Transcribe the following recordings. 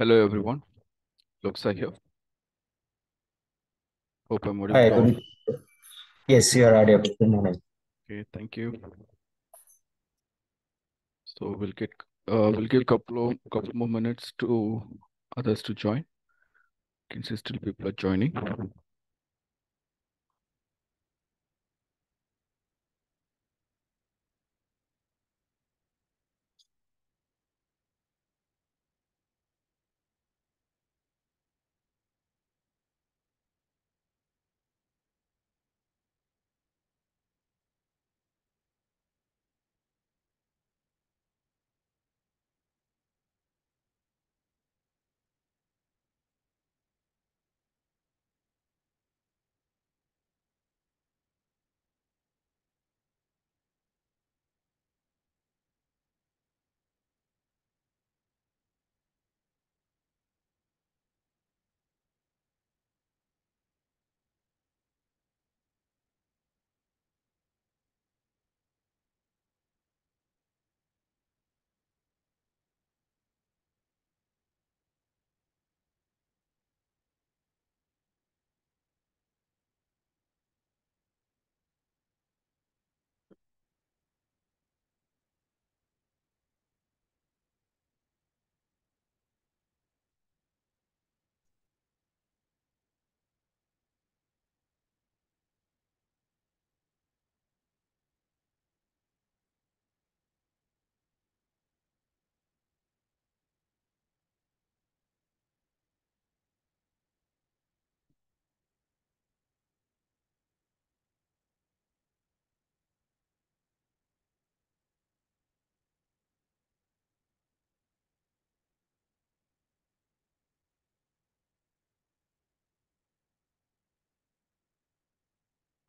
Hello everyone, Loksa here. Hope I'm audible Hi, to all. good. Yes, you are audible. Good morning. Okay, thank you. So we'll give couple more minutes to others to join. Can see still people are joining.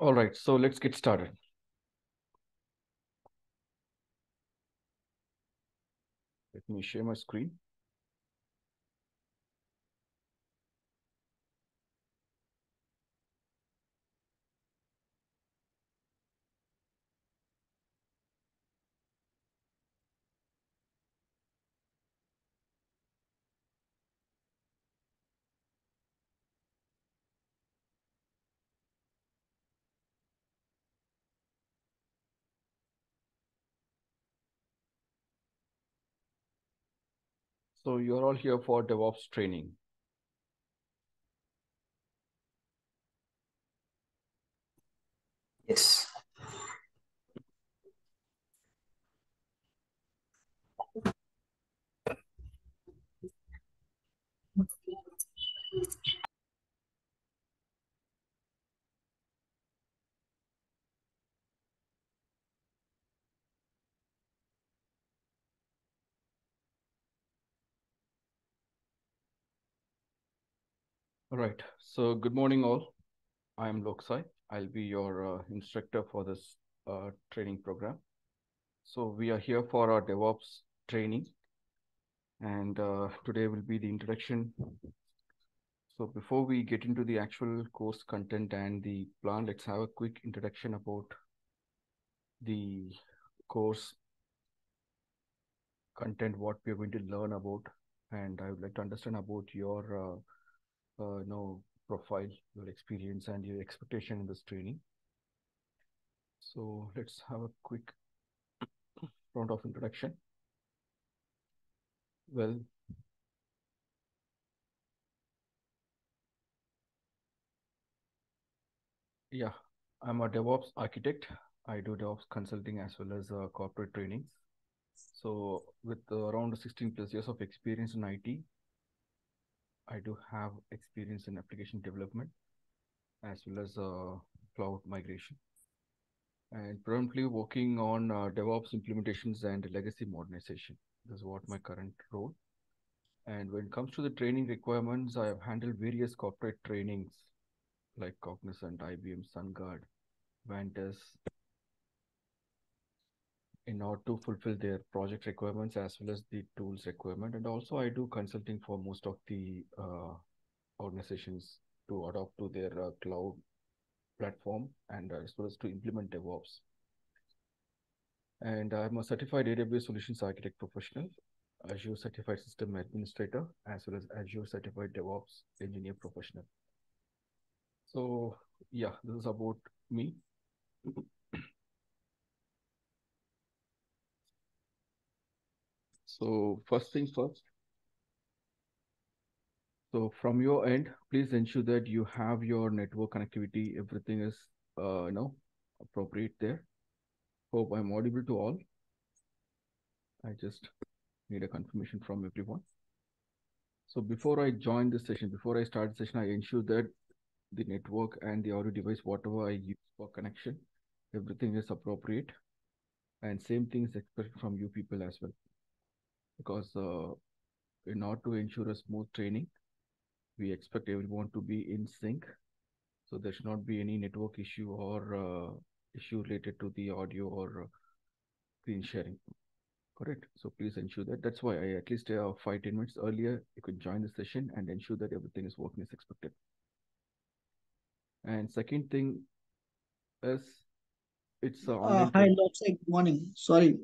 All right, so let's get started. Let me share my screen. So you're all here for DevOps training. Yes. All right, so good morning all. I'm Loksai. I'll be your instructor for this training program. So we are here for our DevOps training, and today will be the introduction. So before we get into the actual course content and the plan, let's have a quick introduction about the course content, what we're going to learn about. And I would like to understand about your profile, your experience, and your expectation in this training. So let's have a quick round of introduction. Well, yeah, I'm a DevOps architect. I do DevOps consulting as well as corporate trainings. So with around 16 plus years of experience in IT, I do have experience in application development as well as cloud migration, and currently working on DevOps implementations and legacy modernization. This is what my current role. And when it comes to the training requirements, I have handled various corporate trainings like Cognizant, IBM, SunGard, Vantas, in order to fulfill their project requirements as well as the tools requirement. And also I do consulting for most of the organizations to adopt to their cloud platform and as well as to implement DevOps. And I'm a certified AWS solutions architect professional. Azure Certified System Administrator, as well as Azure Certified DevOps Engineer Professional. So yeah, this is about me. So first things first. So from your end, please ensure that you have your network connectivity. Everything is, appropriate there. Hope I'm audible to all. I just need a confirmation from everyone. So before I join this session, before I start the session, I ensure that the network and the audio device, whatever I use for connection, everything is appropriate. And same thing is expected from you people as well. Because in order to ensure a smooth training, we expect everyone to be in sync. So there should not be any network issue or issue related to the audio or screen sharing. Correct. So please ensure that. That's why I at least 5-10 minutes earlier you could join the session and ensure that everything is working as expected. And second thing is it's online. Hi, Lopsy. Good morning. Sorry.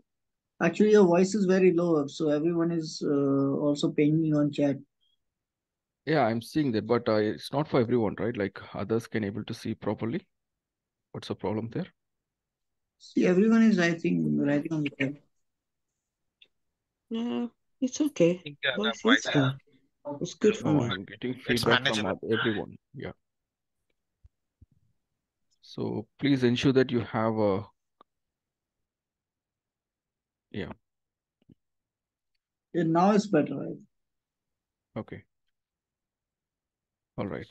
Actually, your voice is very low, so everyone is also pinging on chat. Yeah, I'm seeing that, but it's not for everyone, right? Like others can able to see properly. What's the problem there? See, everyone is, I think, writing on the chat. No, it's okay. think the Voice voice is fine. It's good for No, me. I'm getting feedback from manageable. everyone. Yeah. So please ensure that you have a, yeah, Yeah, now it's better, right? okay. All right.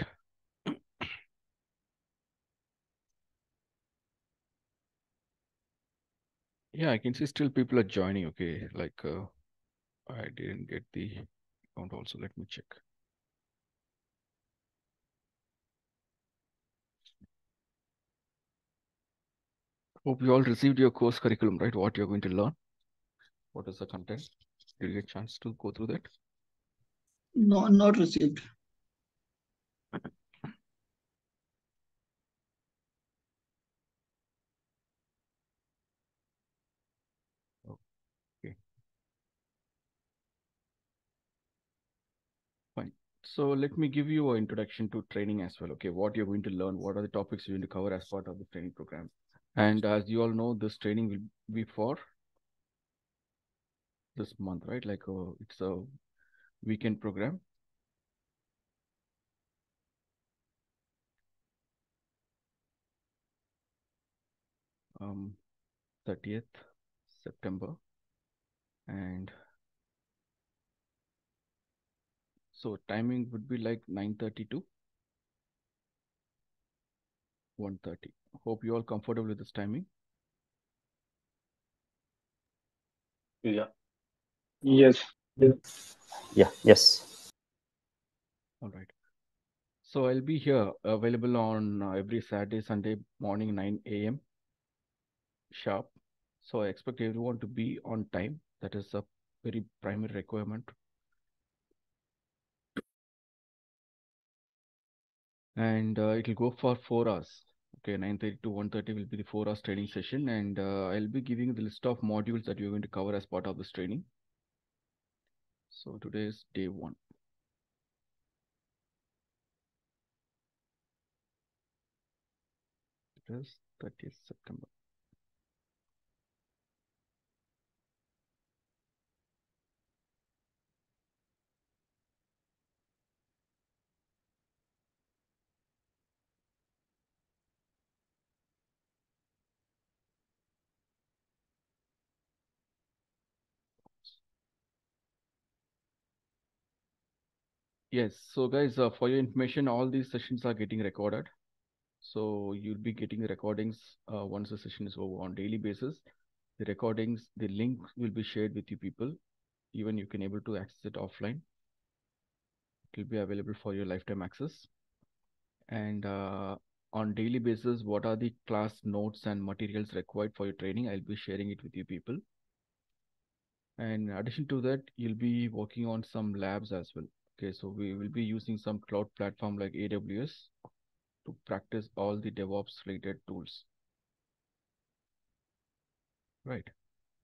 Yeah, I can see still people are joining. Okay, like I didn't get the count also. Let me check. Hope you all received your course curriculum, right? What you're going to learn? What is the content? Did you get a chance to go through that? No, not received. Okay. Fine. So let me give you an introduction to training as well. Okay, what you're going to learn, what are the topics you're going to cover as part of the training program. And as you all know, this training will be for this month, right? Like it's a weekend program. Um, 30th September. And so timing would be like 9:30 to 1:30. Hope you all comfortable with this timing. Yeah. Yes. Yeah. Yes. All right. So I'll be here available on every Saturday, Sunday morning, 9 a.m. sharp. So I expect everyone to be on time. That is a very primary requirement. And it will go for 4 hours. Okay, 9:30 to 1:30 will be the 4 hours training session. And I'll be giving the list of modules that you're going to cover as part of this training. So today is day 1. It is 30th September. Yes, so guys, for your information, all these sessions are getting recorded. So you'll be getting the recordings once the session is over on daily basis. The recordings, the link will be shared with you people. Even you can able to access it offline. It will be available for your lifetime access. And on daily basis, what are the class notes and materials required for your training? I'll be sharing it with you people. And in addition to that, you'll be working on some labs as well. Okay, so we will be using some cloud platform like AWS to practice all the DevOps related tools. Right.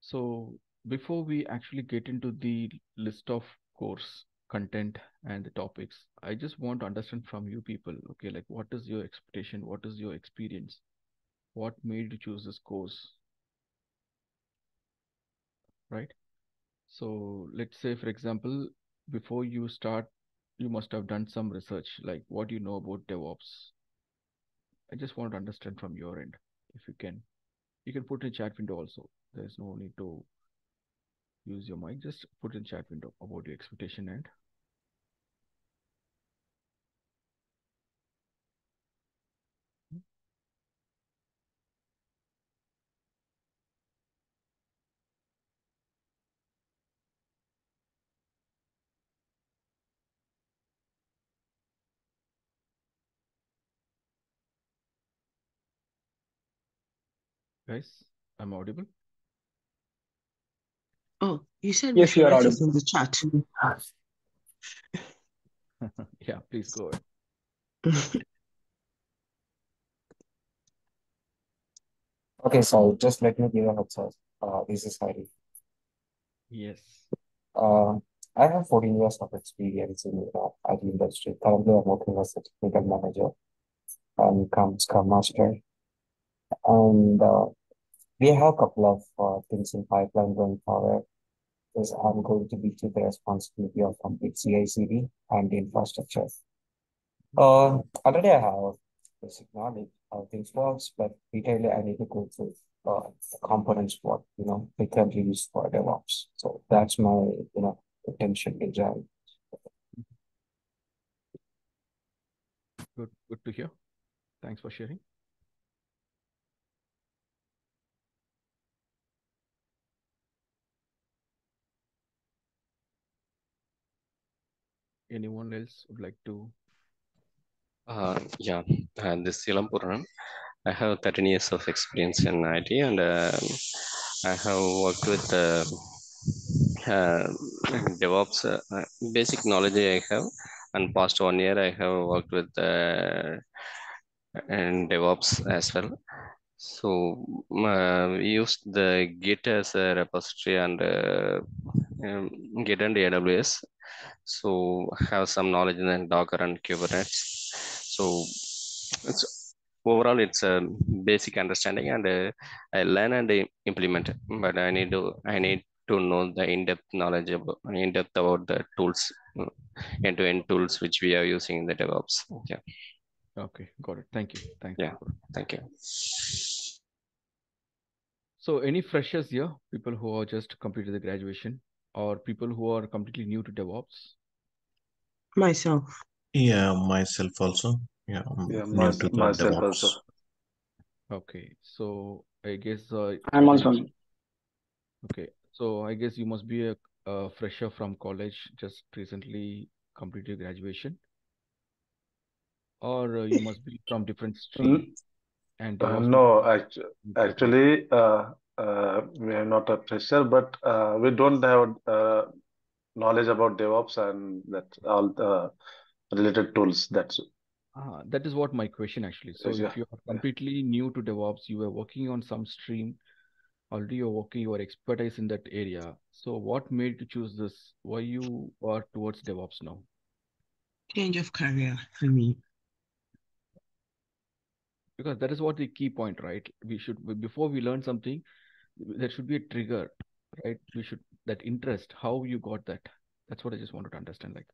So before we actually get into the list of course content and the topics, I just want to understand from you people, okay, like what is your expectation? What is your experience? What made you choose this course, right? So let's say, for example, before you start, you must have done some research, like what do you know about DevOps? I just want to understand from your end, if you can. You can put in chat window also. There's no need to use your mic. Just put in chat window about your expectation and guys, I'm audible. Oh, you said we Yes, should you are write it audible. in the chat. Yeah, please go ahead. Okay, so just let me give a heads up. This is Hari. Yes. Uh, I have 14 years of experience in the IT industry. Currently, I'm working as a technical manager and Scrum Master. And we have a couple of things in pipeline going forward. Is I'm going to be to the responsibility of complete CI/CD and infrastructure. Already I have basic knowledge how things works, but detailedly I need to go through the components what we can use for DevOps. So that's my intention to join. Good to hear. Thanks for sharing. Anyone else would like to? Yeah, this is Silam Puranan. I have 13 years of experience in IT, and I have worked with DevOps. Basic knowledge I have, and past 1 year I have worked with and DevOps as well. So we used the Git as a repository and Git and AWS. So have some knowledge in Docker and Kubernetes. So it's overall it's a basic understanding, and I learn and implement it. But I need to know the in-depth about the tools, end-to-end tools which we are using in the DevOps. Yeah, Okay, got it. Thank you. Thanks. yeah, thank you. So any freshers here, people who are just completed the graduation, or people who are completely new to DevOps? Myself. Yeah, myself also. Yeah, I'm Yeah, new to the myself DevOps. also. Okay, so I guess I'm also. okay. So I guess you must be a fresher from college, just recently completed graduation, or you must be from different stream Mm, and DevOps. No, actually, we are not a fresher, but we don't have knowledge about DevOps and that all the related tools. That is what my question actually. So Yeah, if you are yeah. completely new to DevOps, you are working on some stream, already you're working your expertise in that area. So what made you choose this? Why you are towards DevOps now? Change of career for me. Because that is what the key point, right? We should, before we learn something, there should be a trigger, right? We should, that interest, how you got that. That's what I just wanted to understand. Like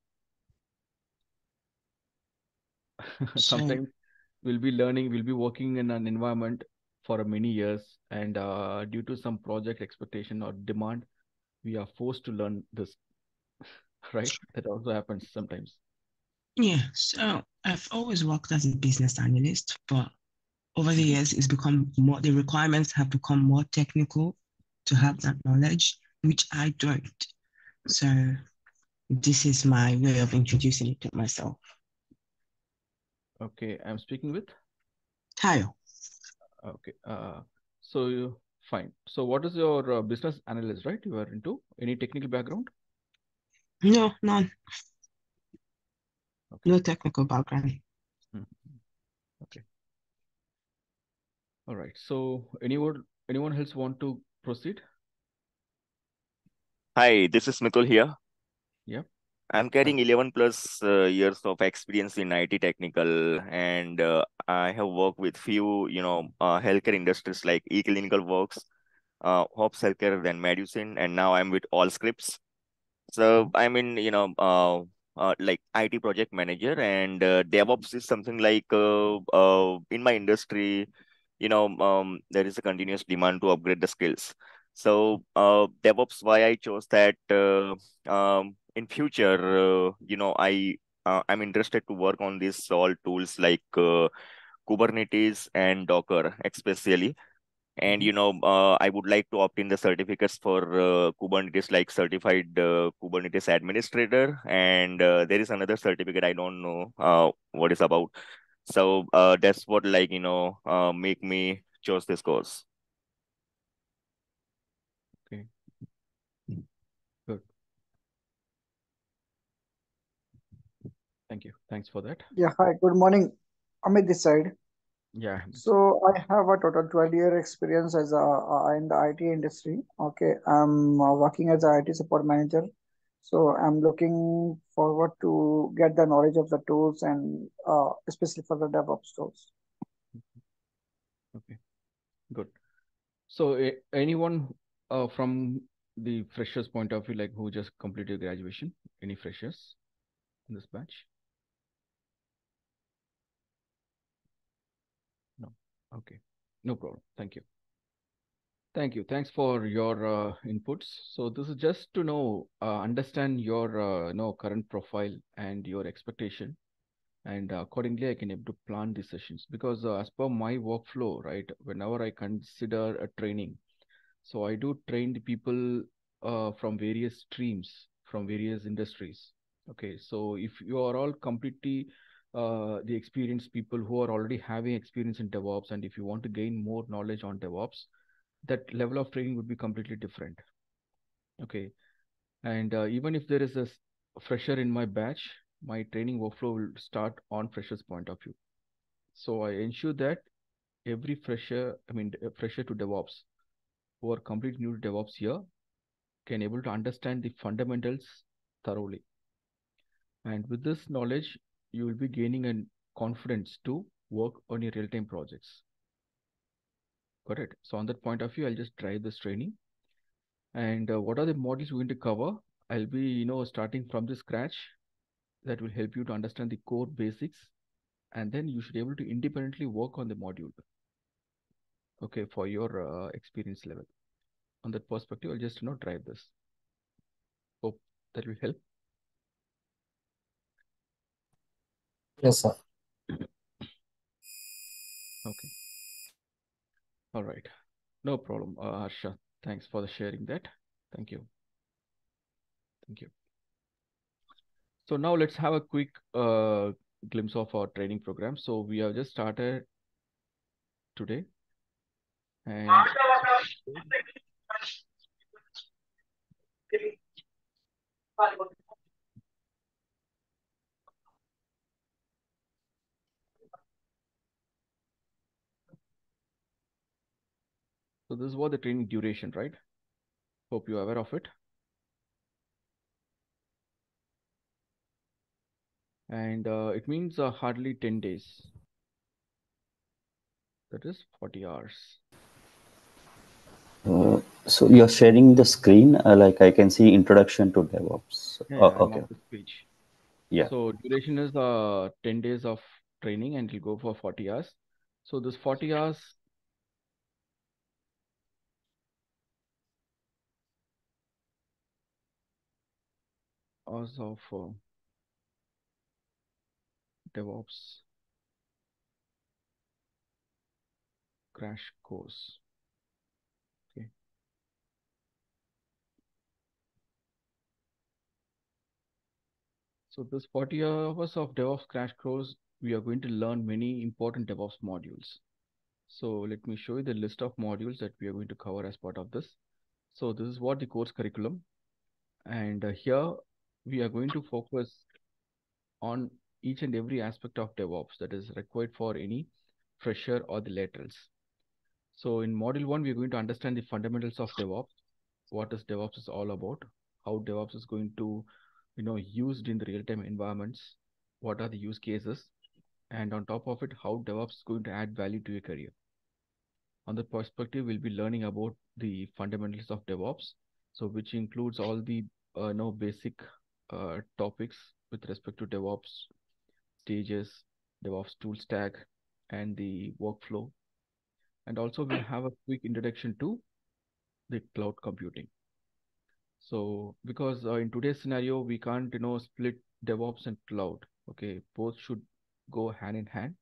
So sometimes we'll be learning, we'll be working in an environment for many years, and due to some project expectation or demand, we are forced to learn this, right? That also happens sometimes. yeah, so I've always worked as a business analyst, but over the years it's become more, the requirements have become more technical to have that knowledge, which I don't. So this is my way of introducing it to myself. Okay, I'm speaking with. Tayo. Okay, so fine. So what is your business analyst, right? You are into any technical background? No, none. Okay. No technical background. Okay. All right. So anyone else want to proceed? Hi, this is Mitul here. Yep. I'm carrying 11 plus years of experience in IT technical, and I have worked with few, healthcare industries like eClinical Works, Hobbs Healthcare, then Medicine, and now I'm with Allscripts. So I'm in, like IT project manager, and DevOps is something like in my industry, there is a continuous demand to upgrade the skills. So DevOps, why I chose that in future, I'm interested to work on these all tools like Kubernetes and Docker, especially. And I would like to opt in the certificates for Kubernetes, like certified Kubernetes administrator, and there is another certificate I don't know what is about. So that's what make me choose this course. Okay. Good. Thank you. Thanks for that. Yeah, hi, good morning. Amit this side. Yeah. So I have a total 12-year experience as in the IT industry. Okay, I'm working as a IT support manager. So I'm looking forward to get the knowledge of the tools and especially for the DevOps tools. Okay. Good. So anyone from the freshers point of view, like who just completed graduation, any freshers in this batch? No. Okay. No problem. Thank you. Thank you. Thanks for your inputs. So this is just to know, understand your current profile and your expectation, and accordingly I can able to plan these sessions, because as per my workflow, right, whenever I consider a training, so I do train the people from various streams, from various industries. Okay, so if you are all completely the experienced people who are already having experience in DevOps, and if you want to gain more knowledge on DevOps, that level of training would be completely different. Okay, and even if there is a fresher in my batch, my training workflow will start on freshers point of view. So I ensure that every fresher, fresher to DevOps, who are completely new to DevOps here, can able to understand the fundamentals thoroughly. And with this knowledge, you will be gaining a confidence to work on your real-time projects. Got it? So on that point of view, I'll just drive this training. And what are the modules we're going to cover? I'll be, starting from the scratch. That will help you to understand the core basics, and then you should be able to independently work on the module. Okay, for your experience level. On that perspective, I'll just drive this. Hope that will help. Yes, sir. Okay. All right. No problem, Harsha. Thanks for the sharing that. Thank you. Thank you. So now let's have a quick glimpse of our training program. So we have just started today. And so this is what the training duration, right? Hope you're aware of it. And it means hardly 10 days. That is 40 hours. So you're sharing the screen, like I can see introduction to DevOps. Yeah, Oh, I'm okay. on this page. Yeah. So duration is 10 days of training, and it'll go for 40 hours. So this 40 hours of DevOps crash course. Okay. So this 40 hours of DevOps crash course, we are going to learn many important DevOps modules. So let me show you the list of modules that we are going to cover as part of this. So this is what the course curriculum. And here we are going to focus on each and every aspect of DevOps that is required for any fresher or the laterals. So in module 1, we're going to understand the fundamentals of DevOps. What is DevOps is all about. how DevOps is going to, used in the real-time environments. What are the use cases? And on top of it, how DevOps is going to add value to your career. On the perspective, we'll be learning about the fundamentals of DevOps, so which includes all the basic topics with respect to DevOps stages, DevOps tool stack, and the workflow. And also we'll have a quick introduction to the cloud computing. So because in today's scenario, we can't, split DevOps and cloud. Okay, both should go hand in hand,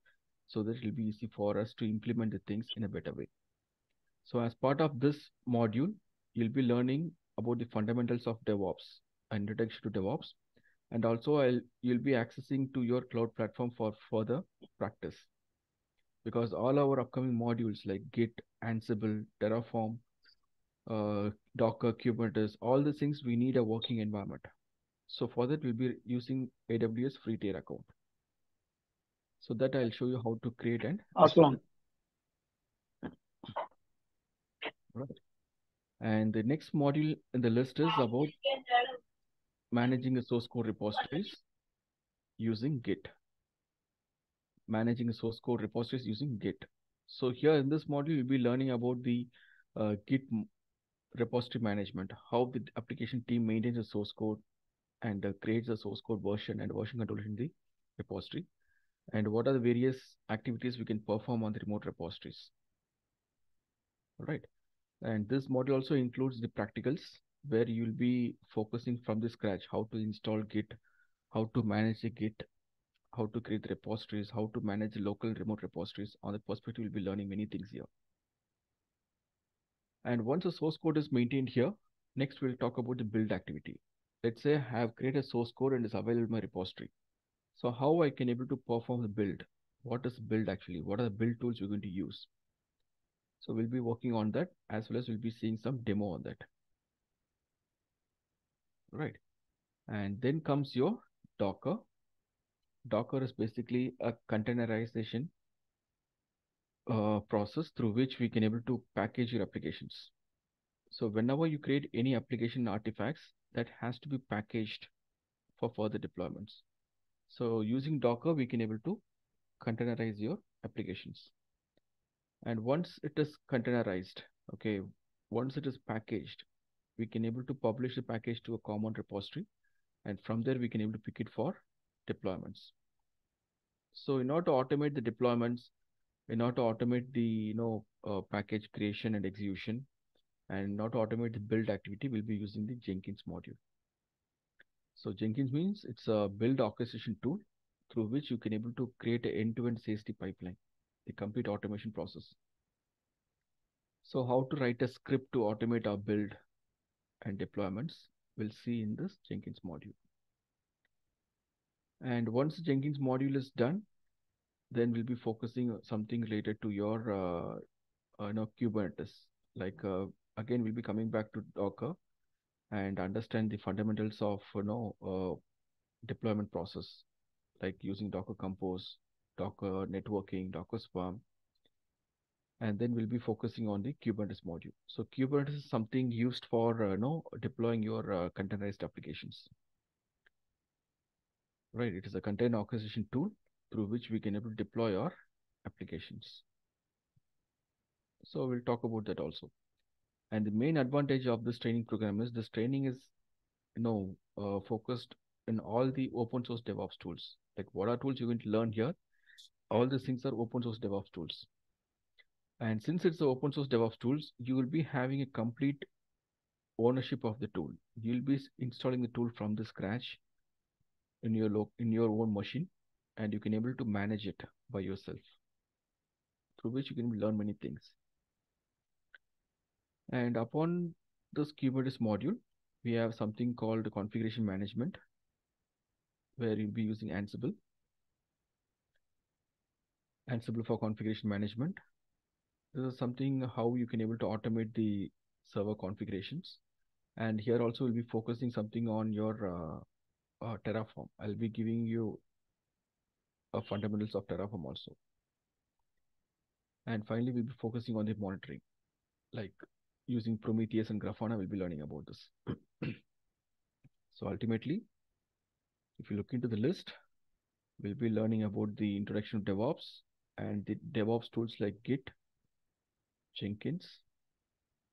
so that it'll be easy for us to implement the things in a better way. So as part of this module, you'll be learning about the fundamentals of DevOps, an introduction to DevOps, and also you'll be accessing to your cloud platform for further practice. Because all our upcoming modules like Git, Ansible, Terraform, Docker, Kubernetes, all the things we need a working environment. So for that, we'll be using AWS free tier account. So that I'll show you how to create and Aslam. right. And the next module in the list is about managing a source code repositories using Git. Managing a source code repositories using Git. So here in this module, you'll be learning about the Git repository management, how the application team maintains the source code and creates the source code version and version control in the repository, and what are the various activities we can perform on the remote repositories. All right. And this module also includes the practicals, where you'll be focusing from the scratch, how to install Git, how to manage the Git, how to create the repositories, how to manage the local remote repositories. On the perspective, you'll be learning many things here. And once the source code is maintained here, next we'll talk about the build activity. Let's say I have created source code and is available in my repository. So how I can able to perform the build? What is build actually? What are the build tools you're going to use? So we'll be working on that, as well as we'll be seeing some demo on that. Right. And then comes your Docker. Docker is basically a containerization process through which we can able to package your applications. So whenever you create any application artifacts, that has to be packaged for further deployments. So using Docker, we can able to containerize your applications. And once it is containerized, okay, once it is packaged, we can able to publish the package to a common repository, and from there we can able to pick it for deployments. So in order to automate the deployments, in order to automate the package creation and execution, and not to automate the build activity, we'll be using the Jenkins module. So Jenkins means it's a build orchestration tool through which you can able to create an end-to-end CSD pipeline, the complete automation process. So how to write a script to automate our build and deployments, we'll see in this Jenkins module. And once the Jenkins module is done, then we'll be focusing on something related to your Kubernetes. Like again, we'll be coming back to Docker and understand the fundamentals of deployment process, like using Docker Compose, Docker networking, Docker Swarm. And then we'll be focusing on the Kubernetes module. So Kubernetes is something used for deploying your containerized applications. Right, it is a container orchestration tool through which we can able to deploy our applications. So we'll talk about that also. And the main advantage of this training program is this training is focused in all the open source DevOps tools. Like what are tools you're going to learn here? All these things are open source DevOps tools. And since it's the open source DevOps tools, you will be having a complete ownership of the tool. You'll be installing the tool from the scratch in your own machine, and you can able to manage it by yourself, through which you can learn many things. And upon this Kubernetes module, we have something called configuration management, where you'll be using Ansible for configuration management. This is something how you can able to automate the server configurations. And here also we'll be focusing something on your Terraform. I'll be giving you fundamentals of Terraform also. And finally, we'll be focusing on the monitoring, like using Prometheus and Grafana. We'll be learning about this. So ultimately, if you look into the list, we'll be learning about the introduction of DevOps and the DevOps tools like Git, Jenkins,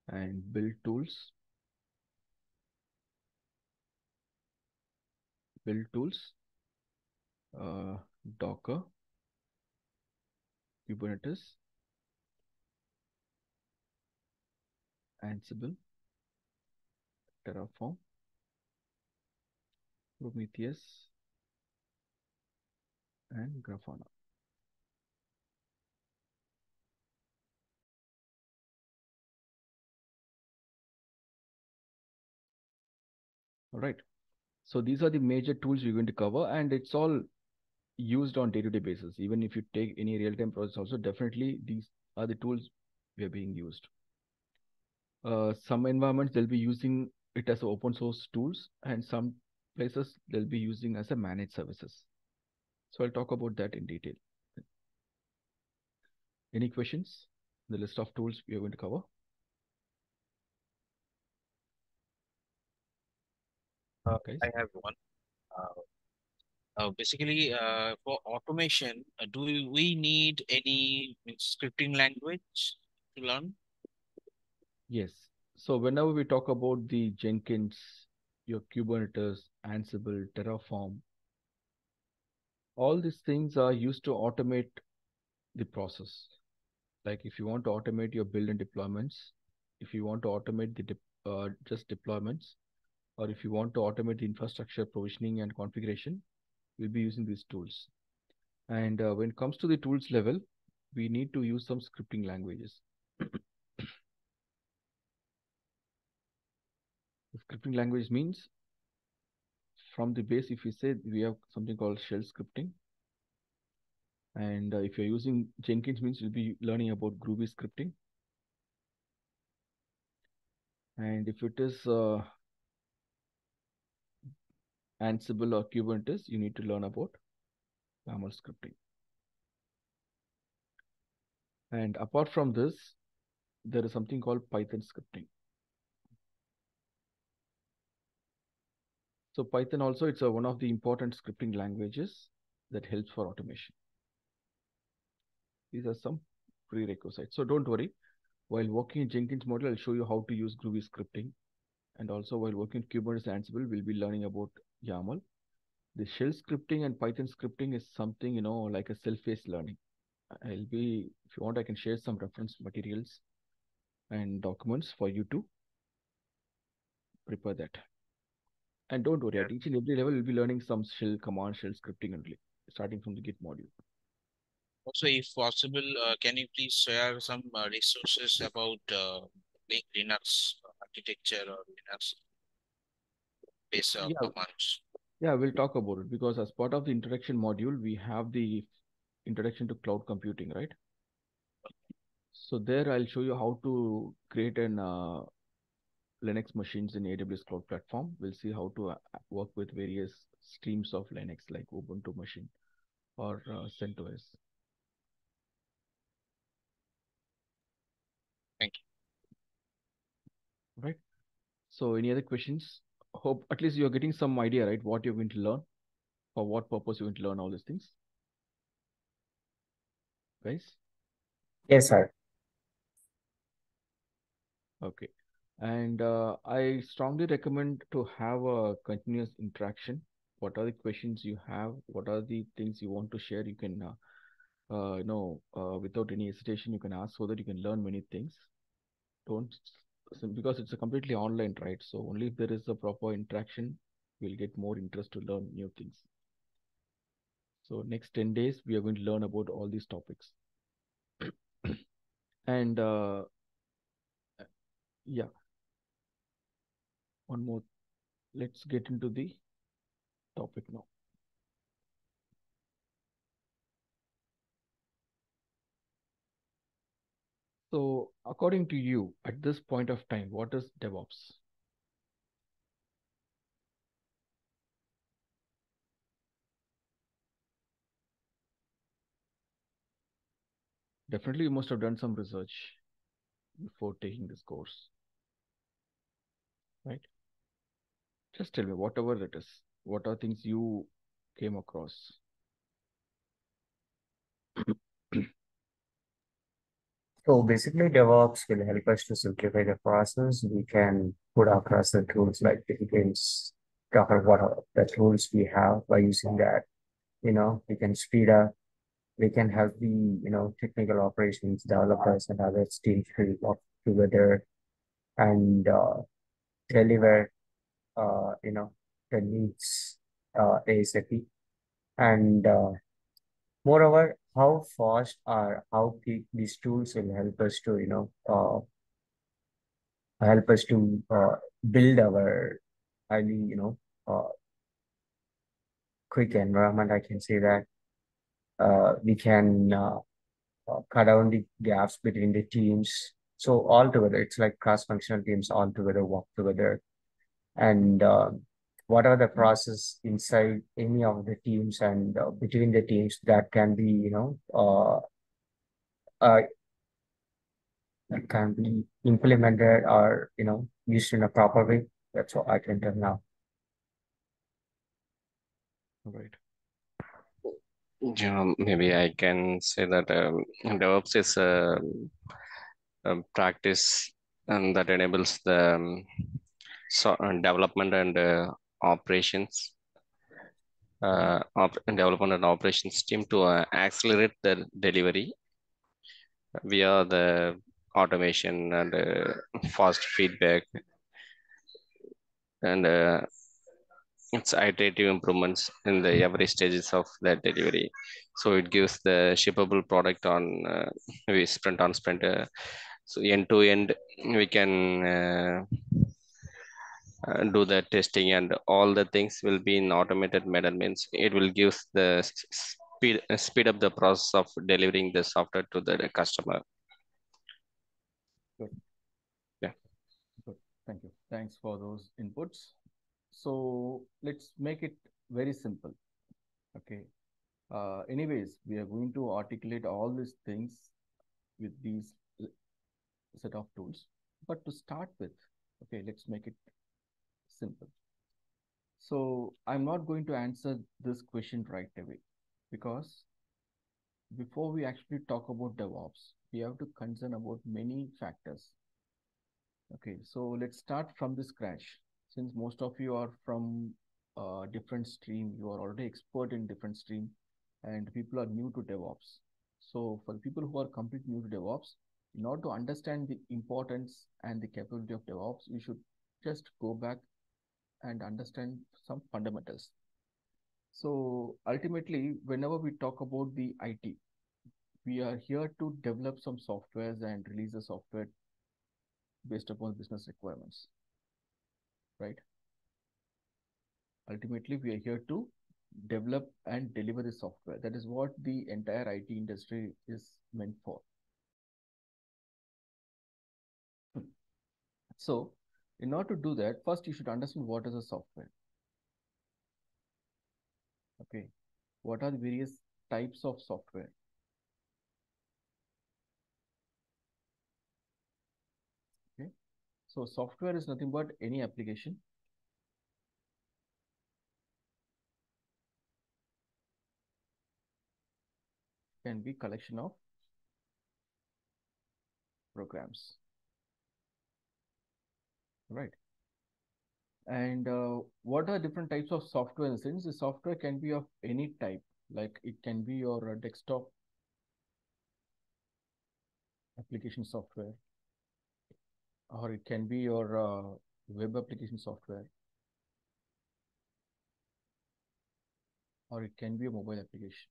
and build tools, Docker, Kubernetes, Ansible, Terraform, Prometheus, and Grafana. All right. So these are the major tools we're going to cover, and it's all used on day-to-day basis. Even if you take any real-time process also, definitely these are the tools we are being used. Some environments, they'll be using it as open source tools, and some places they'll be using as a managed services. So I'll talk about that in detail. Any questions? The list of tools we are going to cover. I have one. Basically, for automation, do we need any scripting language to learn? Yes. So whenever we talk about the Jenkins, your Kubernetes, Ansible, Terraform, all these things are used to automate the process. Like if you want to automate your build and deployments, if you want to automate the just deployments, or if you want to automate the infrastructure provisioning and configuration, we'll be using these tools. And when it comes to the tools level, we need to use some scripting languages. The scripting language means from the base, if you say we have something called shell scripting. And if you're using Jenkins means you'll be learning about Groovy scripting. And if it is Ansible or Kubernetes, you need to learn about YAML scripting. And apart from this, there is something called Python scripting. So Python also, it's one of the important scripting languages that helps for automation. These are some prerequisites. So don't worry. While working in Jenkins model, I'll show you how to use Groovy scripting. And also while working in Kubernetes Ansible, we'll be learning about YAML. The shell scripting and Python scripting is something, like a self-paced learning. If you want, I can share some reference materials and documents for you to prepare that. And don't worry, at each and every level, we'll be learning some shell command, shell scripting only, starting from the Git module. Also, if possible, can you please share some resources about Linux architecture or Linux based commands? Yeah, we'll talk about it because as part of the introduction module, we have the introduction to cloud computing, right? So there I'll show you how to create an Linux machines in AWS Cloud Platform. We'll see how to work with various streams of Linux like Ubuntu machine or CentOS. Thank you. Right. So any other questions? Hope at least you're getting some idea, right? What you're going to learn, for what purpose you're going to learn all these things. Guys? Yes, sir. Okay. And I strongly recommend to have a continuous interaction. What are the questions you have? What are the things you want to share? You can, without any hesitation, you can ask so that you can learn many things. Because it's a completely online, right? So only if there is a proper interaction, we'll get more interest to learn new things. So next 10 days, we are going to learn about all these topics. And yeah, one more. Let's get into the topic now. So according to you, at this point of time, what is DevOps? Definitely, you must have done some research before taking this course, right? Just tell me, whatever that is, what are things you came across? So basically, DevOps will help us to simplify the process. We can put across the tools like we can talk about what are the tools we have by using that. We can speed up. We can help the technical operations developers and other teams to work together and deliver the needs ASAP. And moreover, how fast or how quick these tools will help us to build our highly uh, quick environment. I can say that we can cut down the gaps between the teams. So all together, it's like cross-functional teams all together work together. And what are the process inside any of the teams and between the teams that can be, that can be implemented or, used in a proper way. That's what I can tell now. Right. Yeah, maybe I can say that DevOps is a practice that enables the development and operations development and operations team to accelerate the delivery via the automation and fast feedback and it's iterative improvements in the every stages of the delivery. So it gives the shippable product on we sprint on sprint. So end to end, we can do the testing and all the things will be in automated manner. Means it will give the speed up the process of delivering the software to the customer. Good. Yeah. Good. Thank you. Thanks for those inputs. So let's make it very simple. Okay. Anyways, we are going to articulate all these things with these set of tools. But to start with, okay, let's make it simple. So I'm not going to answer this question right away because before we actually talk about DevOps, we have to concern about many factors. Okay, so let's start from the scratch. Since most of you are from a different stream, you are already expert in different stream, and people are new to DevOps. So for the people who are completely new to DevOps, in order to understand the importance and the capability of DevOps, we should just go back and understand some fundamentals. So ultimately, whenever we talk about the IT, we are here to develop some softwares and release the software based upon business requirements, right? Ultimately, we are here to develop and deliver the software. That is what the entire IT industry is meant for. So, in order to do that, first you should understand what is a software. Okay, what are the various types of software? Okay, so software is nothing but any application can be collection of programs, right? And what are different types of software in the sense? The software can be of any type, like it can be your desktop application software, or it can be your web application software, or it can be a mobile application,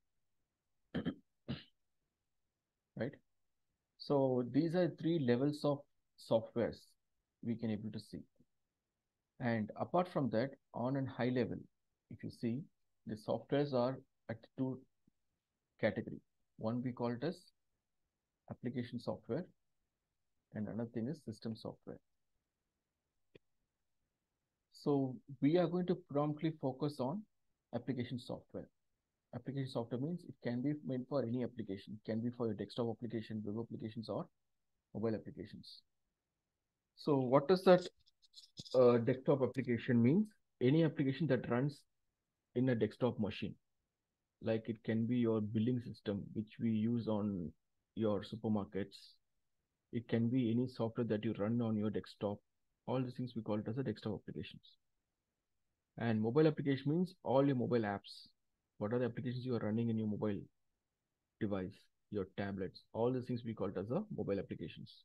right? So these are three levels of softwares we can able to see. And apart from that, on a high level, if you see, the softwares are at two category. One we call it as application software, and another thing is system software. So we are going to promptly focus on application software. Application software means it can be meant for any application. It can be for your desktop application, web applications, or mobile applications. So what does that desktop application means? any application that runs in a desktop machine. Like it can be your billing system, which we use on your supermarkets. It can be any software that you run on your desktop. All these things we call it as a desktop applications. And mobile application means all your mobile apps. What are the applications you are running in your mobile device, your tablets? All these things we call it as a mobile applications.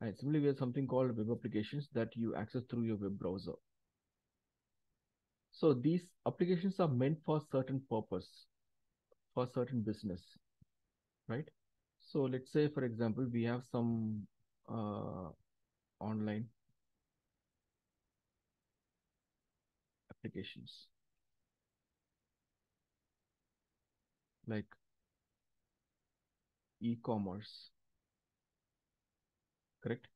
And similarly, we have something called web applications that you access through your web browser. So these applications are meant for certain purpose, for certain business, right? So let's say, for example, we have some online applications like e-commerce, correct?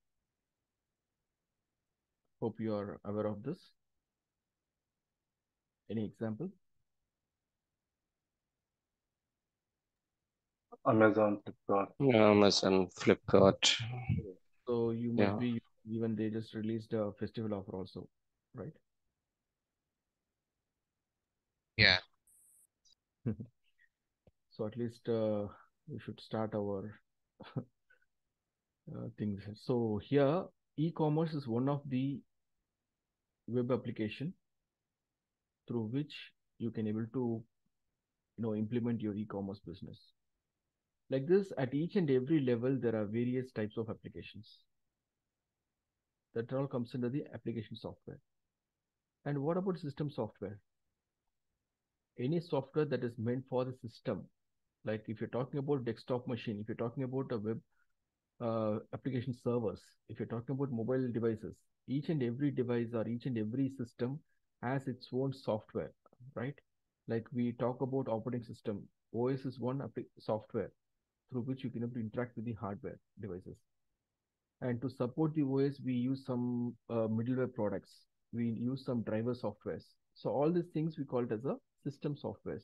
Hope you are aware of this. Any example? Amazon, Flipkart. Amazon, Flipkart. So you must be, even they just released a festival offer also, right? Yeah. So at least we should start our things. So here, e-commerce is one of the web application through which you can able to, implement your e-commerce business. Like this, at each and every level, there are various types of applications. That all comes under the application software. And what about system software? Any software that is meant for the system. Like if you're talking about desktop machine, if you're talking about a web application servers, if you're talking about mobile devices, each and every device or each and every system has its own software, right? Like we talk about operating system, OS is one software through which you can interact with the hardware devices. And to support the OS, we use some middleware products. We use some driver softwares. So all these things we call it as a system softwares.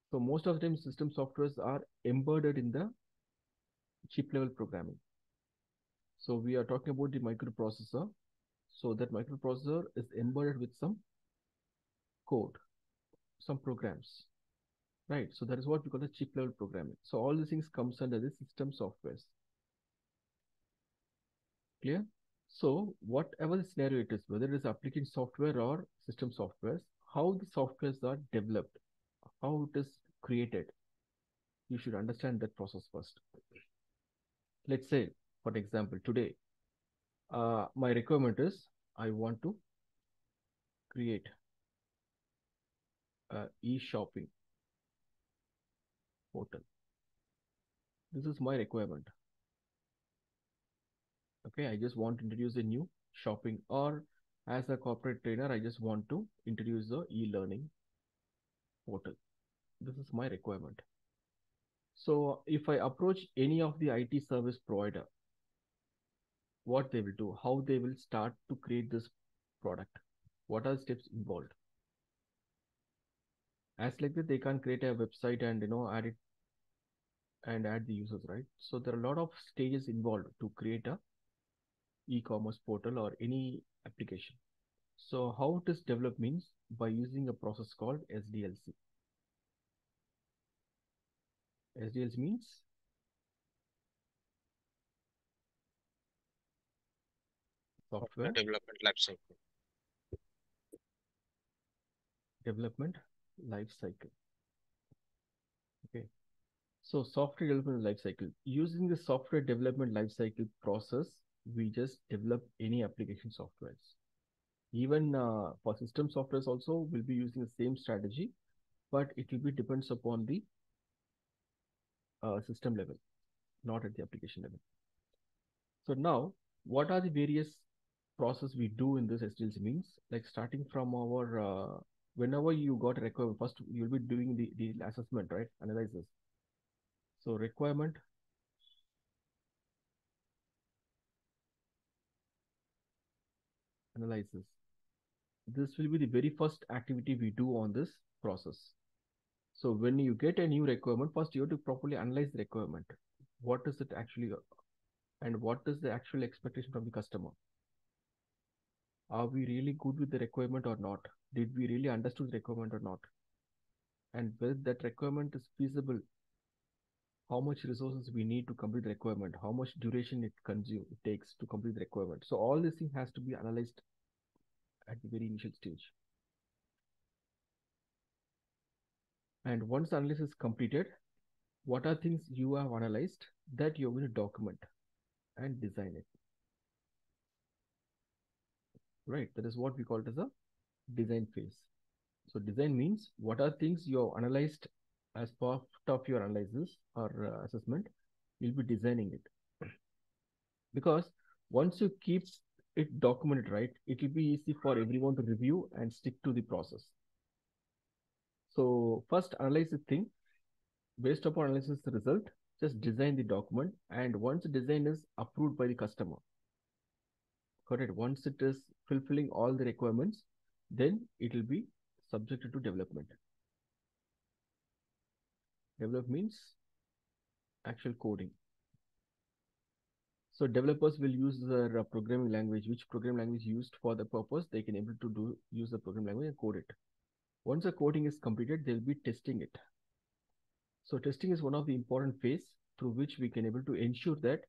So most of the time system softwares are embedded in the chip level programming. So we are talking about the microprocessor. So that microprocessor is embedded with some code, some programs, right? So that is what we call the chip level programming. So all these things comes under the system softwares. Clear? So whatever the scenario it is, whether it is application software or system softwares, how the softwares are developed, how it is created, you should understand that process first. Let's say, for example, today, my requirement is I want to create e-shopping portal. This is my requirement. Okay, I just want to introduce a new shopping, or as a corporate trainer, I just want to introduce the e-learning portal. This is my requirement. So if I approach any of the IT service provider, what they will do, how they will start to create this product, what are the steps involved? As like that, they can't create a website and add it and add the users, right? So there are a lot of stages involved to create a e-commerce portal or any application. So how it is developed means by using a process called SDLC. SDLC means software development lifecycle. Development life cycle. Okay. So software development life cycle. Using the software development life cycle process, we just develop any application softwares. Even for system softwares also, we'll be using the same strategy, but it will be depends upon the system level, not at the application level. So now, what are the various process we do in this SDLC means? Like starting from our, whenever you got a requirement, first you'll be doing the assessment, right? Analysis. So requirement, analysis. This will be the very first activity we do on this process. So when you get a new requirement, first you have to properly analyze the requirement. What is it actually, and what is the actual expectation from the customer? Are we really good with the requirement or not? Did we really understood the requirement or not? And whether that requirement is feasible, how much resources we need to complete the requirement, how much duration it takes to complete the requirement. So all this thing has to be analyzed at the very initial stage. And once the analysis is completed, what are things you have analyzed that you're going to document and design it? Right, that is what we call it as a design phase. So design means what are things you have analyzed as part of your analysis or assessment, you'll be designing it. Because once you keep it documented, right, it will be easy for everyone to review and stick to the process. So first analyze the thing, based upon analysis the result, just design the document, and once the design is approved by the customer, correct, once it is fulfilling all the requirements, then it will be subjected to development. Develop means actual coding. So developers will use their programming language, which programming language used for the purpose, they can able to use the programming language and code it. Once the coding is completed, they'll be testing it. So testing is one of the important phase through which we can able to ensure that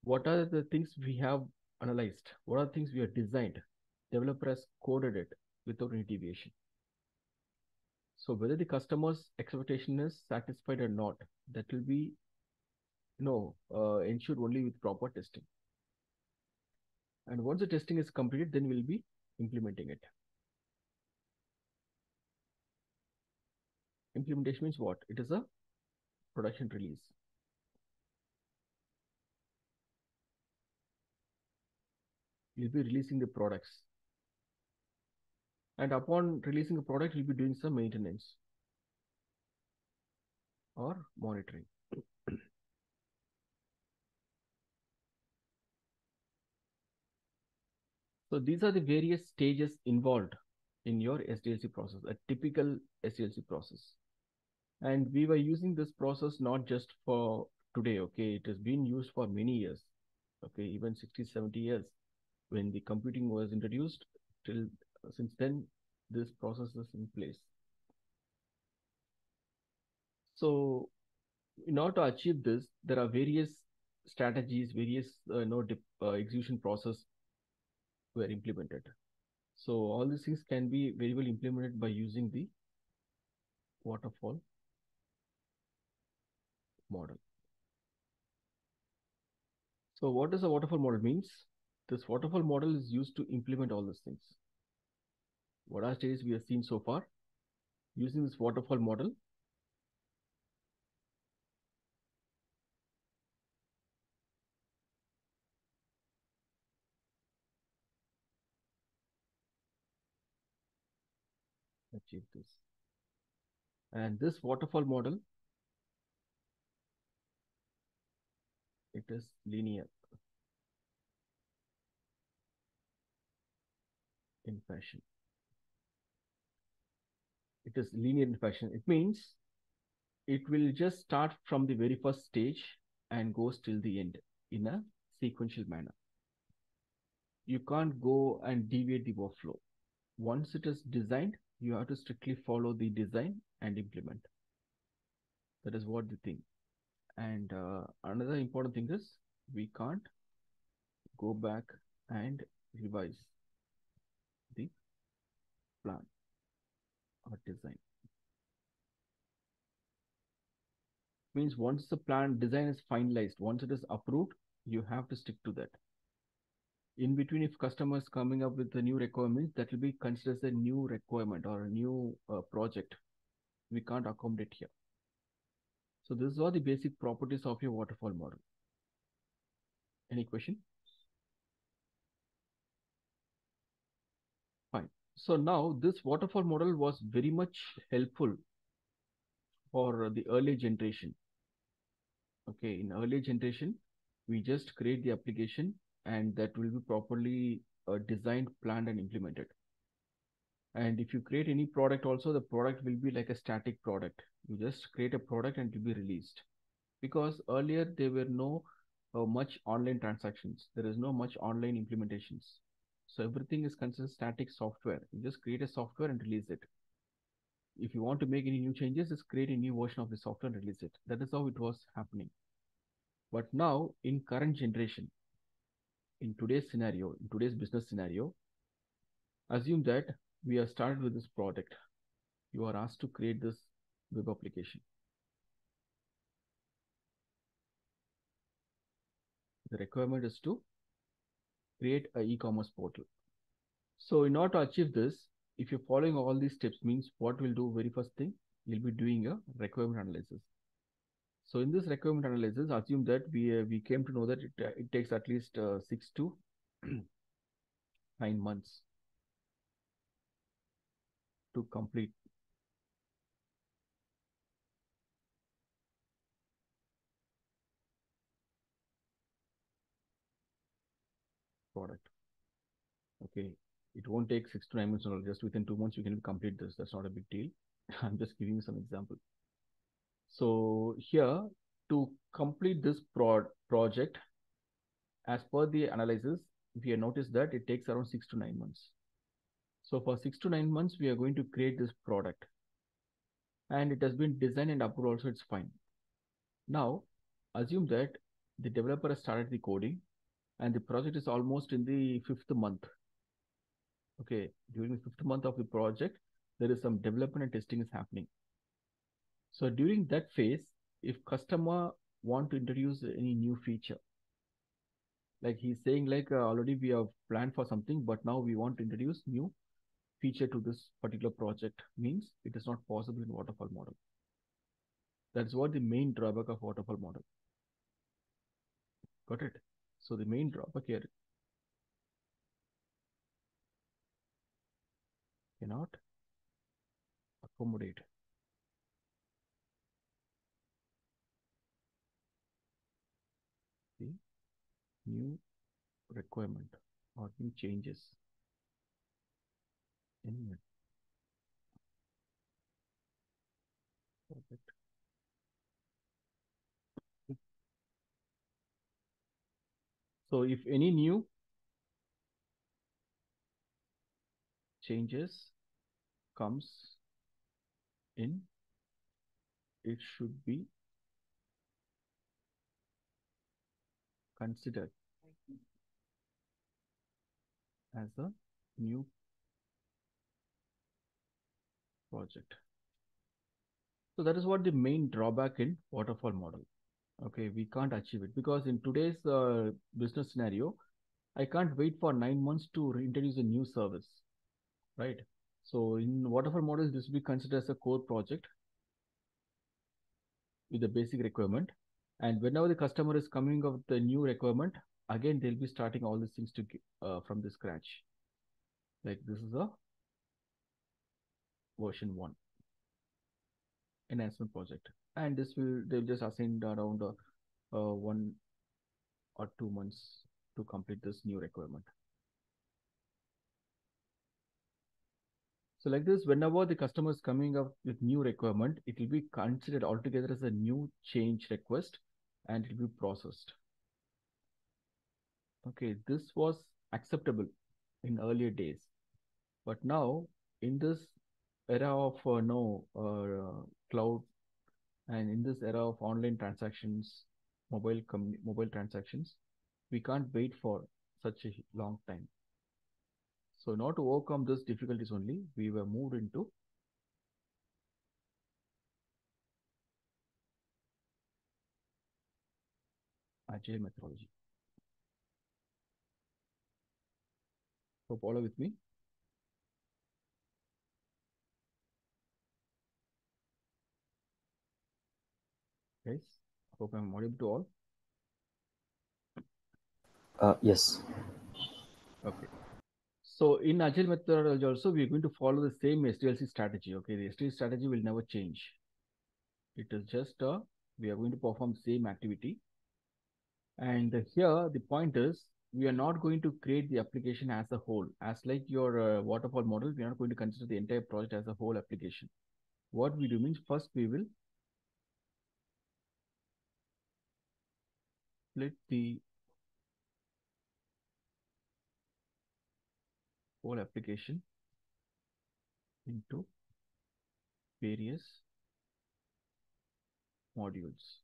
what are the things we have analyzed, what are the things we have designed, developer has coded it without any deviation. So whether the customer's expectation is satisfied or not, that will be ensured only with proper testing. And once the testing is completed, then we'll be implementing it. Implementation means what? It is a production release. You'll be releasing the products. And upon releasing a product, you'll be doing some maintenance or monitoring. So these are the various stages involved in your SDLC process, a typical SDLC process. And we were using this process not just for today, okay? It has been used for many years, okay? Even 60, 70 years when the computing was introduced, till since then, this process is in place. So in order to achieve this, there are various strategies, various execution process were implemented. So all these things can be very well implemented by using the waterfall model. So what does a waterfall model means? This waterfall model is used to implement all these things. What are stages we have seen so far? Using this waterfall model, achieve this. And this waterfall model, it is linear in fashion. It is linear in fashion. It means it will just start from the very first stage and goes till the end in a sequential manner. You can't go and deviate the workflow. Once it is designed, you have to strictly follow the design and implement. That is what the thing. And another important thing is we can't go back and revise the plan or design. Means once the plan design is finalized, once it is approved, you have to stick to that. In between, if customer is coming up with the new requirements, that will be considered as a new requirement or a new project. We can't accommodate here. So this is all the basic properties of your waterfall model. Any question? Fine. So now this waterfall model was very much helpful for the early generation. Okay, in early generation, we just create the application and that will be properly designed, planned and implemented. And if you create any product also, the product will be like a static product. You just create a product and it will be released. Because earlier there were no much online transactions. There is no much online implementations. So everything is considered static software. You just create a software and release it. If you want to make any new changes, just create a new version of the software and release it. That is how it was happening. But now in current generation, in today's scenario, in today's business scenario, assume that we have started with this product. You are asked to create this web application. The requirement is to create an e-commerce portal. So in order to achieve this, if you're following all these steps, means what we'll do very first thing, we'll be doing a requirement analysis. So in this requirement analysis, assume that we came to know that it takes at least 6 to 9 months to complete. Product. Okay, it won't take 6 to 9 months. No, just within 2 months you can complete this. That's not a big deal. I'm just giving you some example. So here, to complete this project, as per the analysis, we have noticed that it takes around 6 to 9 months. So for 6 to 9 months, we are going to create this product, and it has been designed and approved also, it's fine. Now, assume that the developer has started the coding and the project is almost in the 5th month. Okay, during the 5th month of the project, there is some development and testing is happening. So during that phase, if customer want to introduce any new feature, like he's saying like already we have planned for something, but now we want to introduce new feature to this particular project, means it is not possible in waterfall model. That's what the main drawback of waterfall model. Got it? So the main drawback here cannot accommodate the new requirement or new changes in it. Perfect. So if any new changes comes in, it should be considered as a new project. So that is what the main drawback in waterfall model. Okay, we can't achieve it because in today's business scenario, I can't wait for 9 months to introduce a new service, right? So in waterfall models, this will be considered as a core project with the basic requirement. And whenever the customer is coming up with the new requirement, again, they'll be starting all these things to from the scratch. Like this is a version 1 enhancement project. And this they'll just assign around 1 or 2 months to complete this new requirement. So like this, whenever the customer is coming up with new requirement, it will be considered altogether as a new change request and it will be processed. Okay, this was acceptable in earlier days, but now in this era of cloud and in this era of online transactions, mobile transactions, we can't wait for such a long time. So in order to overcome these difficulties only, we were moved into agile methodology. So follow with me. Guys, hope I'm audible to all. Yes. Okay. So in agile methodology also, we are going to follow the same SDLC strategy. Okay, the SDLC strategy will never change. It is just we are going to perform the same activity. And here the point is, we are not going to create the application as a whole. As like your waterfall model, we are not going to consider the entire project as a whole application. What we do means first we will split the whole application into various modules.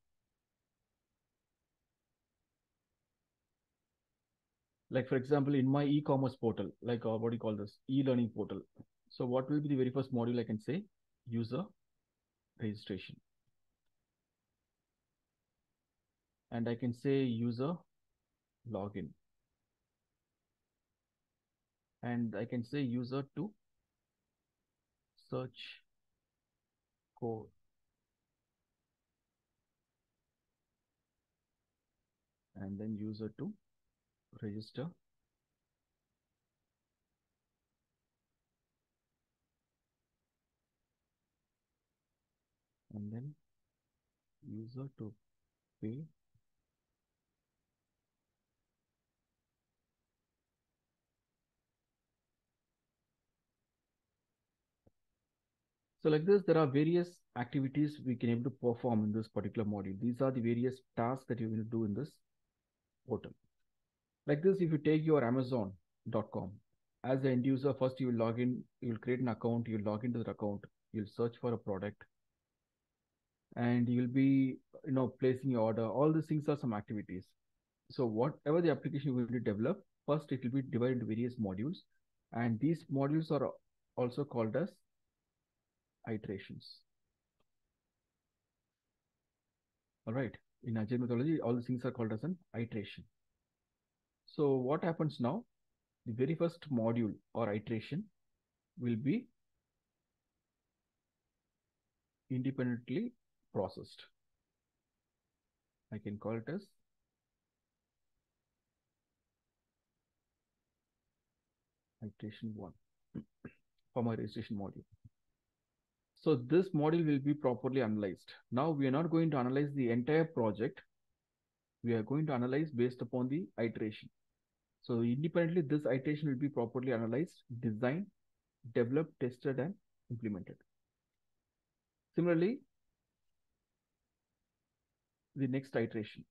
Like for example, in my e-commerce portal, like what do you call this? E-learning portal. So what will be the very first module I can say? User registration. And I can say user login. And I can say user to search code. And then user to register. And then user to pay. So like this, there are various activities we can able to perform in this particular module. These are the various tasks that you're going to do in this portal. Like this, if you take your Amazon.com, as an end user, first you will log in, you will create an account, you will log into the account, you'll search for a product, and you'll be, placing your order. All these things are some activities. So whatever the application you will develop, first it will be divided into various modules, and these modules are also called as iterations. All right. In Agile methodology, all these things are called as an iteration. So what happens now? The very first module or iteration will be independently processed. I can call it as iteration 1 for my registration module. So this module will be properly analyzed. Now we are not going to analyze the entire project. We are going to analyze based upon the iteration. So independently, this iteration will be properly analyzed, designed, developed, tested, and implemented. Similarly, the next iteration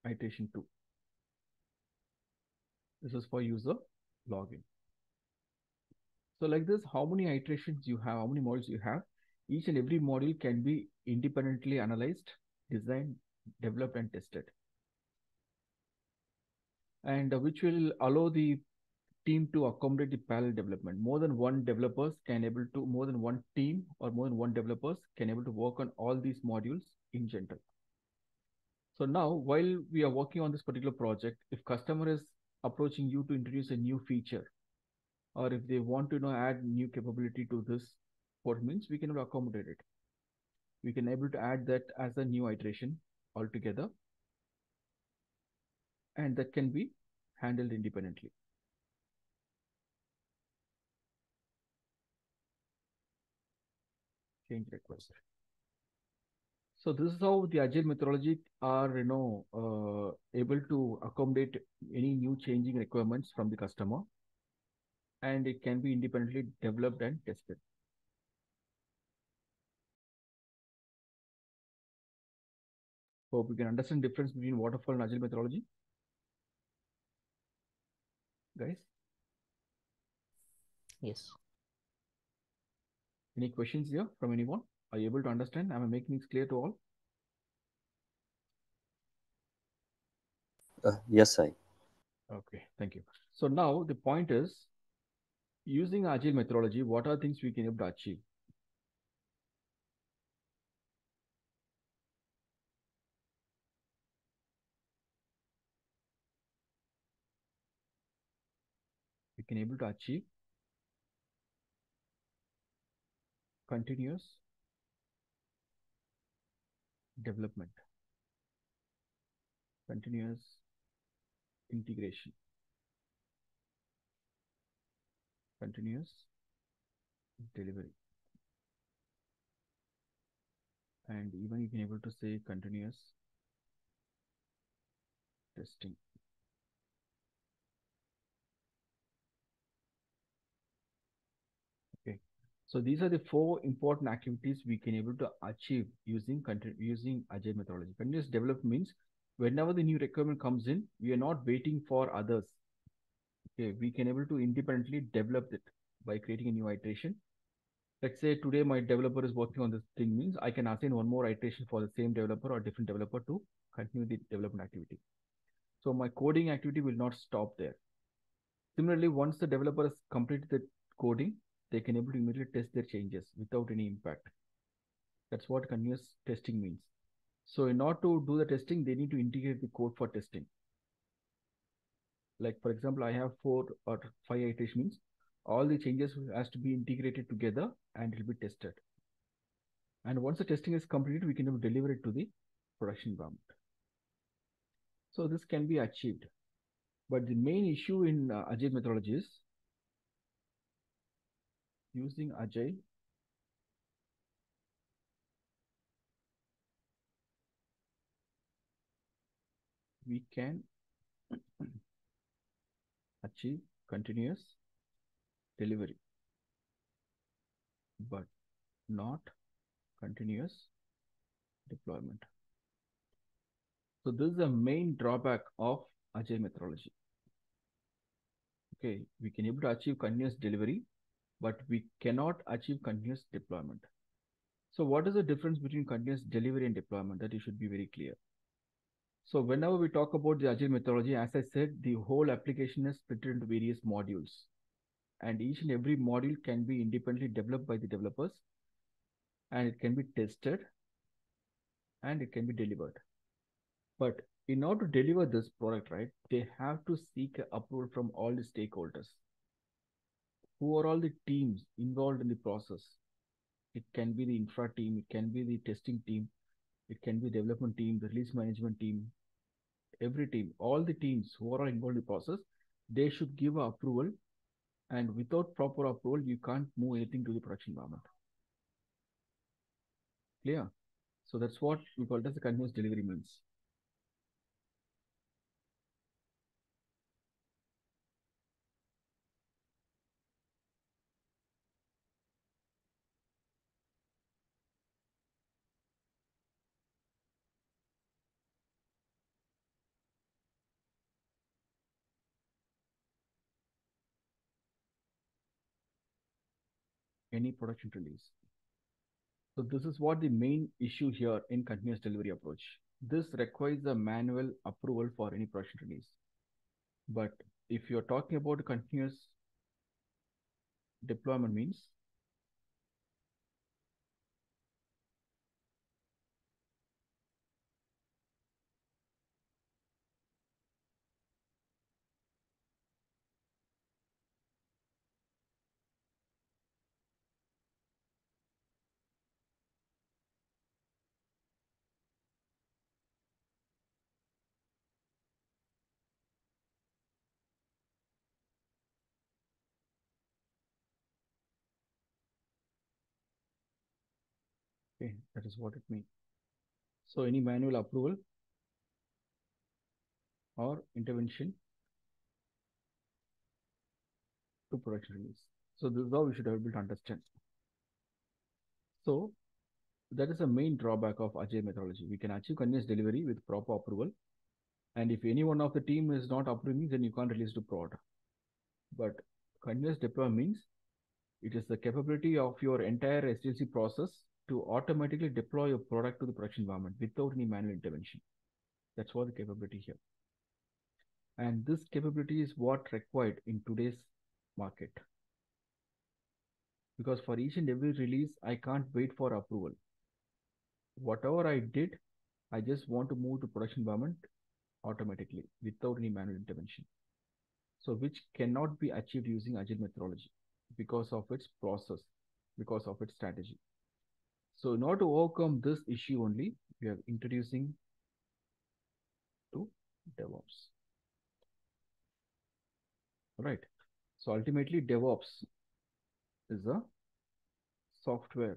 2. This is for user login. So like this, how many iterations you have, how many modules you have, each and every module can be independently analyzed, designed, developed, and tested. And which will allow the team to accommodate the parallel development. More than one team or more than one developers can able to work on all these modules in general. So now, while we are working on this particular project, if customer is approaching you to introduce a new feature, or if they want to add new capability to this, what means we can accommodate it. We can able to add that as a new iteration altogether, and that can be handled independently. Change request. So this is how the Agile methodology are able to accommodate any new changing requirements from the customer, and it can be independently developed and tested. Hope you can understand the difference between waterfall and Agile methodology, guys. Yes. Any questions here from anyone? Are you able to understand? Am I making it clear to all? Yes, I. Okay, thank you. So now the point is, using Agile methodology, what are things we can able to achieve? We can able to achieve continuous development, continuous integration, continuous delivery, and even you can able to say continuous testing. Okay, so these are the 4 important activities we can able to achieve using Agile methodology. Continuous development means whenever the new requirement comes in, we are not waiting for others. Okay, we can able to independently develop it by creating a new iteration. Let's say today my developer is working on this thing, means I can assign one more iteration for the same developer or different developer to continue the development activity. So my coding activity will not stop there. Similarly, once the developer has completed the coding, they can able to immediately test their changes without any impact. That's what continuous testing means. So in order to do the testing, they need to integrate the code for testing. Like for example, I have 4 or 5 iterations. All the changes has to be integrated together and it will be tested. And once the testing is completed, we can deliver it to the production environment. So this can be achieved. But the main issue in Agile methodology is using Agile we can achieve continuous delivery, but not continuous deployment. So this is the main drawback of Agile methodology. Okay, we can able to achieve continuous delivery, but we cannot achieve continuous deployment. So what is the difference between continuous delivery and deployment? That you should be very clear. So whenever we talk about the Agile methodology, as I said, the whole application is split into various modules. And each and every module can be independently developed by the developers, and it can be tested, and it can be delivered. But in order to deliver this product, right, they have to seek approval from all the stakeholders. Who are all the teams involved in the process? It can be the infra team, it can be the testing team, it can be development team, the release management team, every team, all the teams who are involved in the process, they should give approval. And without proper approval, you can't move anything to the production environment. Clear? So that's what we call it as the continuous delivery means. Any production release. So this is what the main issue here in continuous delivery approach. This requires a manual approval for any production release. But if you're talking about continuous deployment means okay, that is what it means. So any manual approval or intervention to production release. So this is how we should be able to understand. So that is the main drawback of Agile methodology. We can achieve continuous delivery with proper approval. And if any one of the team is not approving, then you can't release to prod. But continuous deployment means it is the capability of your entire SDLC process to automatically deploy your product to the production environment without any manual intervention. That's what the capability here. And this capability is what required in today's market. Because for each and every release, I can't wait for approval. Whatever I did, I just want to move to production environment automatically without any manual intervention. So which cannot be achieved using Agile methodology because of its process, because of its strategy. So in order to overcome this issue only, we are introducing to DevOps. Right. So ultimately DevOps is a software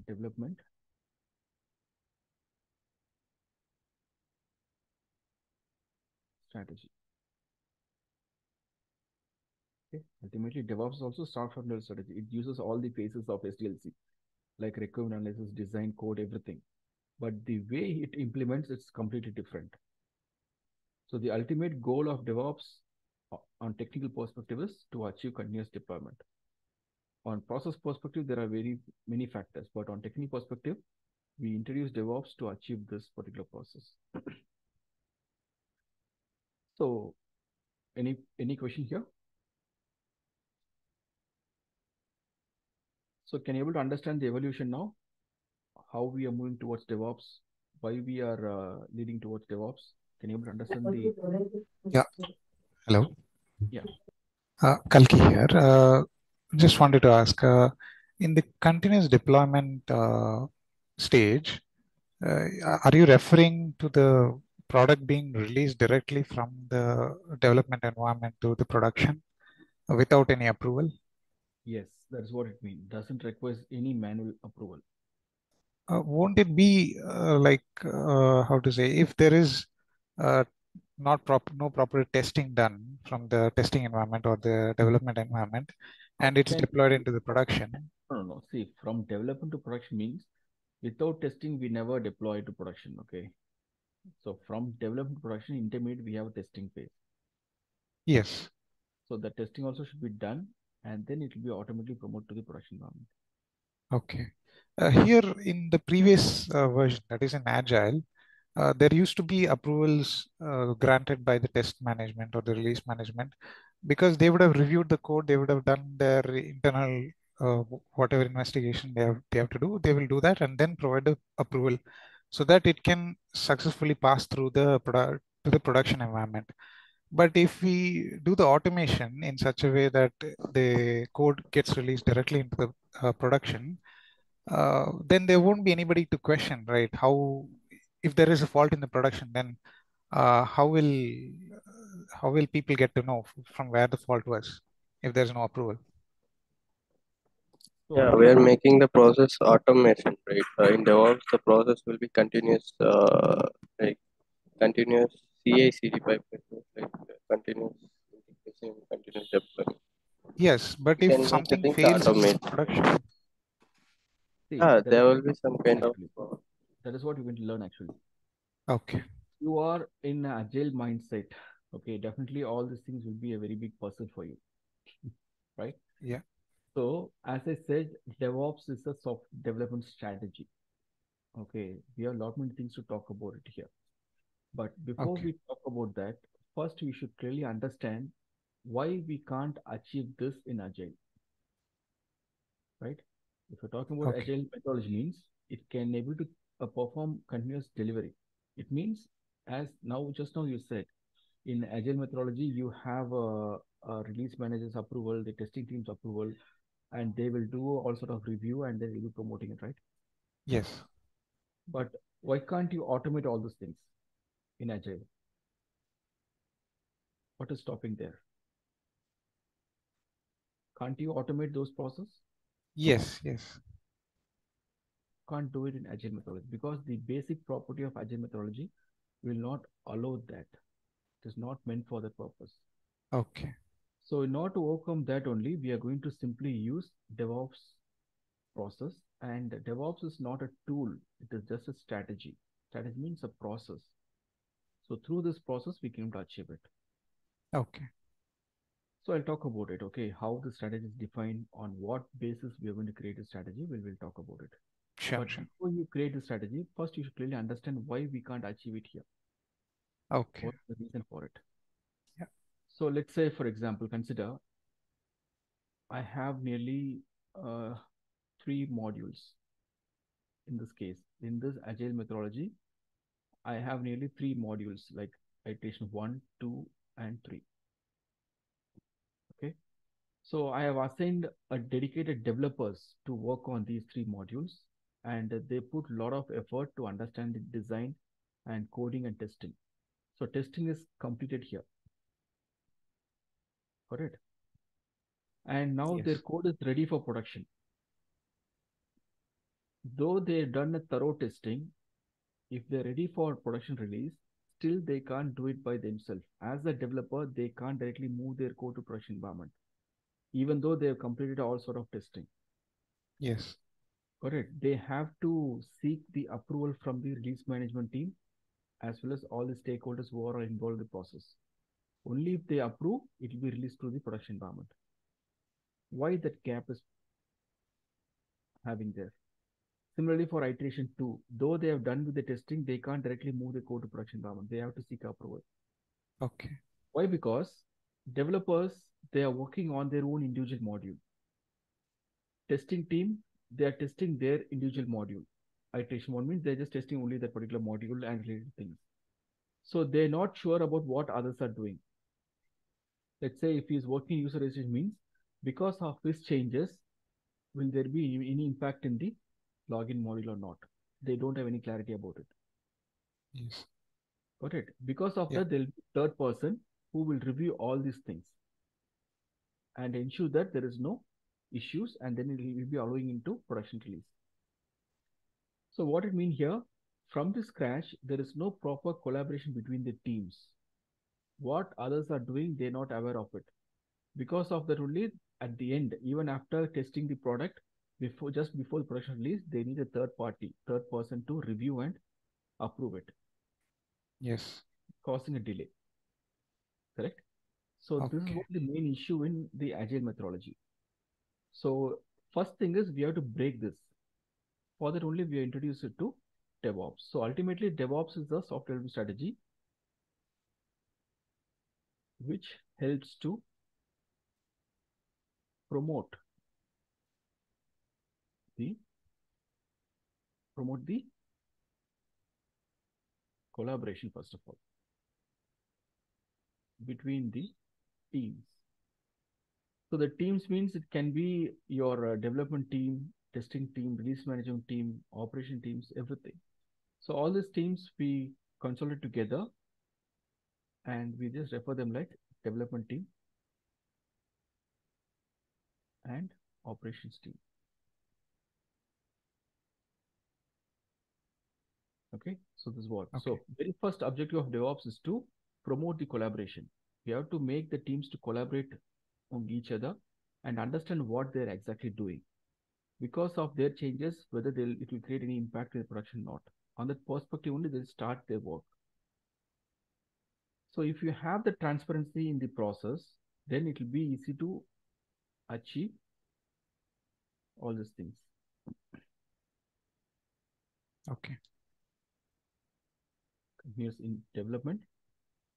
development strategy. Okay. Ultimately DevOps also software strategy. It uses all the phases of SDLC, like requirement analysis, design, code, everything. But the way it implements, it's completely different. So the ultimate goal of DevOps on technical perspective is to achieve continuous deployment. On process perspective, there are very many factors, but on technical perspective, we introduce DevOps to achieve this particular process. So, any question here? So, can you able to understand the evolution now? How we are moving towards DevOps? Why we are leading towards DevOps? Can you able to understand the? Yeah. Hello. Yeah. Kalki here. Just wanted to ask, in the continuous deployment stage, are you referring to the product being released directly from the development environment to the production without any approval? Yes, that's what it means. Doesn't require any manual approval. Won't it be how to say, if there is no proper testing done from the testing environment or the development environment, and it's deployed into the production? No. See, from development to production means without testing, we never deploy to production. Okay. So from development to production, intermediate, we have a testing phase. Yes. So the testing also should be done, and then it will be automatically promoted to the production environment. Okay. Here in the previous version, that is in Agile, there used to be approvals granted by the test management or the release management, because they would have reviewed the code, they would have done their internal whatever investigation they have to do, they will do that and then provide the approval so that it can successfully pass through the production environment. But if we do the automation in such a way that the code gets released directly into the production, then there won't be anybody to question, right? How, if there is a fault in the production, then how will people get to know from where the fault was if there's no approval? Yeah, we are making the process automation, right? In DevOps, the process will be continuous, like continuous CI/CD pipeline, like continuous integration, continuous deployment. Yes, but You if can make the something things fails in automate. production, There will be some kind of. That is what you're going to learn actually. Okay. You are in an agile mindset. Okay, definitely all these things will be a very big puzzle for you. Right? Yeah. So as I said, DevOps is a soft development strategy. Okay, we have a lot many things to talk about it here. But before we talk about that, first we should clearly understand why we can't achieve this in Agile. Right? If you're talking about Agile methodology means it can able to perform continuous delivery. It means as just now you said, in Agile methodology, you have a release manager's approval, the testing team's approval, and they will do all sort of review and they will be promoting it, right? Yes. But why can't you automate all those things in Agile? What is stopping there? Can't you automate those processes? Yes. Can't do it in Agile methodology because the basic property of Agile methodology will not allow that. It is not meant for that purpose. Okay. So in order to overcome that only, we are going to simply use DevOps process. And DevOps is not a tool. It is just a strategy. Strategy means a process. So through this process, we can achieve it. Okay. So I'll talk about it. Okay. How the strategy is defined, on what basis we are going to create a strategy. We'll talk about it. Sure. Before you create a strategy, first you should clearly understand why we can't achieve it here. Okay. What's the reason for it? Yeah. So let's say, for example, consider I have nearly 3 modules. In this case, in this Agile methodology, I have nearly 3 modules like iteration 1, 2, and 3. Okay. So I have assigned a dedicated developers to work on these 3 modules, and they put a lot of effort to understand the design and coding and testing. So testing is completed here. Correct. And now their code is ready for production. Though they've done a thorough testing, if they're ready for production release, still they can't do it by themselves. As a developer, they can't directly move their code to production environment, even though they have completed all sort of testing. Yes. Correct. They have to seek the approval from the release management team, as well as all the stakeholders who are involved in the process. Only if they approve, it will be released to the production environment. Why that gap is having there? Similarly, for iteration 2, though they have done with the testing, they can't directly move the code to production environment. They have to seek approval. Okay. Why? Because developers, they are working on their own individual module. Testing team, they are testing their individual module. Iteration 1 means they're just testing only that particular module and related things. So they're not sure about what others are doing. Let's say if he's working user registration means because of his changes, will there be any impact in the login module or not? They don't have any clarity about it. Yes. Got it? Because of Yeah. that, there'll be third person who will review all these things and ensure that there is no issues, and then it will be allowing into production release. So what it means here, from the scratch, there is no proper collaboration between the teams. What others are doing, they're not aware of it. Because of that only, at the end, even after testing the product, just before the production release, they need a third person to review and approve it. Yes. Causing a delay. Correct? So this is Okay. what the main issue in the agile methodology. So first thing is we have to break this. For that only we introduce it to DevOps. So ultimately DevOps is a software development strategy which helps to promote the collaboration, first of all, between the teams. So the teams means it can be your development team, testing team, release management team, operation teams, everything. So all these teams we consolidate together and we just refer them like development team and operations team. Okay, so this is what. Okay. So very first objective of DevOps is to promote the collaboration. We have to make the teams to collaborate on each other and understand what they're exactly doing. Because of their changes, whether it will create any impact in the production or not. On that perspective only, they'll start their work. So if you have the transparency in the process, then it will be easy to achieve all these things. Okay. Continuous in development,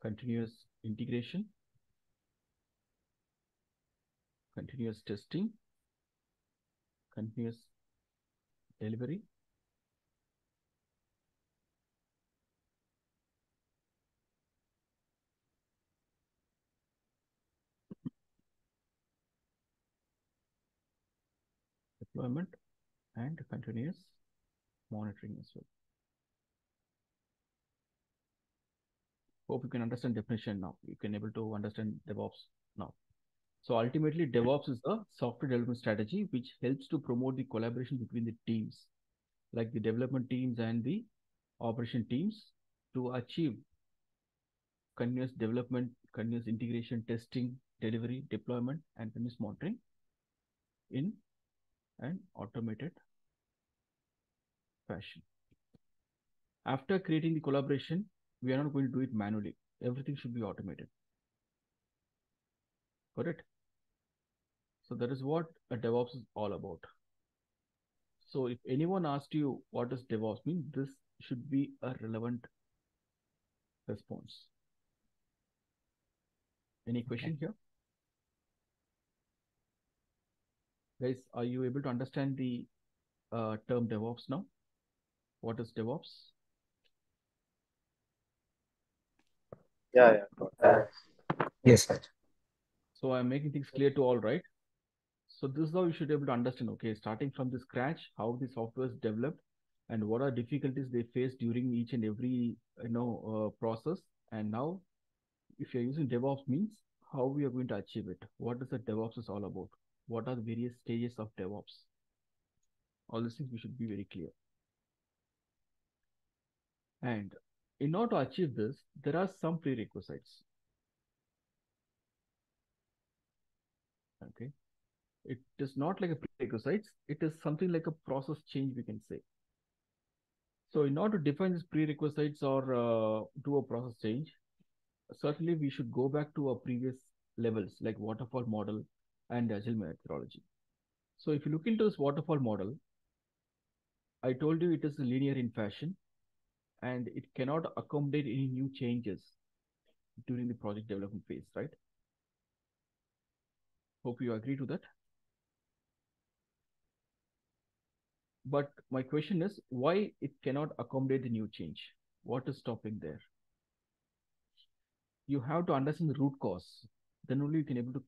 continuous integration, continuous testing, continuous delivery, deployment, and continuous monitoring as well. Hope you can understand definition now. You can able to understand DevOps now. So ultimately, DevOps is a software development strategy which helps to promote the collaboration between the teams, like the development teams and the operation teams, to achieve continuous development, continuous integration, testing, delivery, deployment, and continuous monitoring in an automated fashion. After creating the collaboration, we are not going to do it manually. Everything should be automated. Got it? So that is what a DevOps is all about. So if anyone asked you what does DevOps mean, this should be a relevant response. Any question here? Guys, are you able to understand the term DevOps now? What is DevOps? Yeah. Yes, sir. So I'm making things clear to all, right? So this is how you should be able to understand, okay, starting from the scratch, how the software is developed and what are difficulties they face during each and every, process. And now if you're using DevOps means how we are going to achieve it. What is the DevOps is all about? What are the various stages of DevOps? All these things we should be very clear. And in order to achieve this, there are some prerequisites. Okay. It is not like a prerequisites. It is something like a process change, we can say. So in order to define these prerequisites or do a process change, certainly we should go back to our previous levels like waterfall model and agile methodology. So if you look into this waterfall model, I told you it is linear in fashion and it cannot accommodate any new changes during the project development phase, right? Hope you agree to that. But my question is why it cannot accommodate the new change? What is stopping there? You have to understand the root cause. Then only you can able to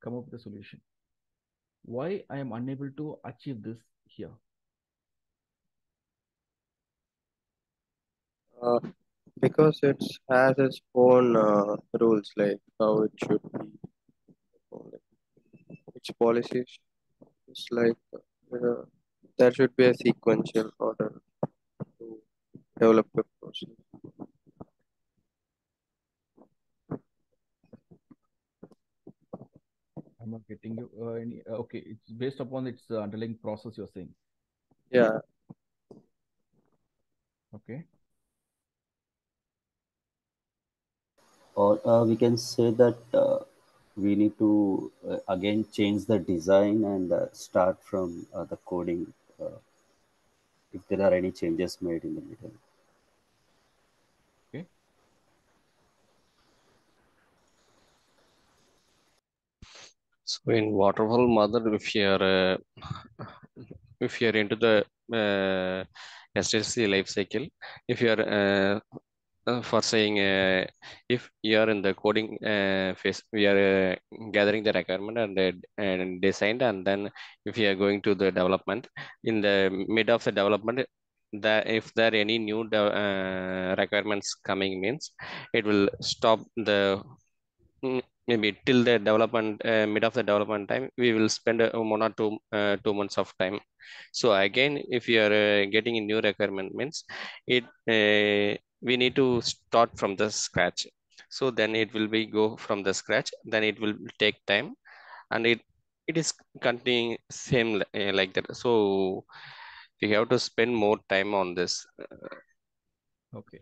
come up with a solution. Why I am unable to achieve this here? Because it has its own rules, like how it should be, its policies. It's like there should be a sequential order to develop the process. I'm not getting you. Okay, it's based upon its underlying process you're saying. Yeah. Okay. Or we can say that we need to again change the design and start from the coding if there are any changes made in the middle. Okay. So in waterfall model, if you're into the SDLC life cycle, if you're for saying if you are in the coding phase, we are gathering the requirement and designed, and then if you are going to the development, in the mid of the development, that if there are any new requirements coming, means it will stop the maybe till the development mid of the development time. We will spend 1 or 2 months of time. So again, if you are getting a new requirement, means it we need to start from the scratch. So then it will be go from the scratch, then it will take time, and it is continuing same like that. So we have to spend more time on this Okay.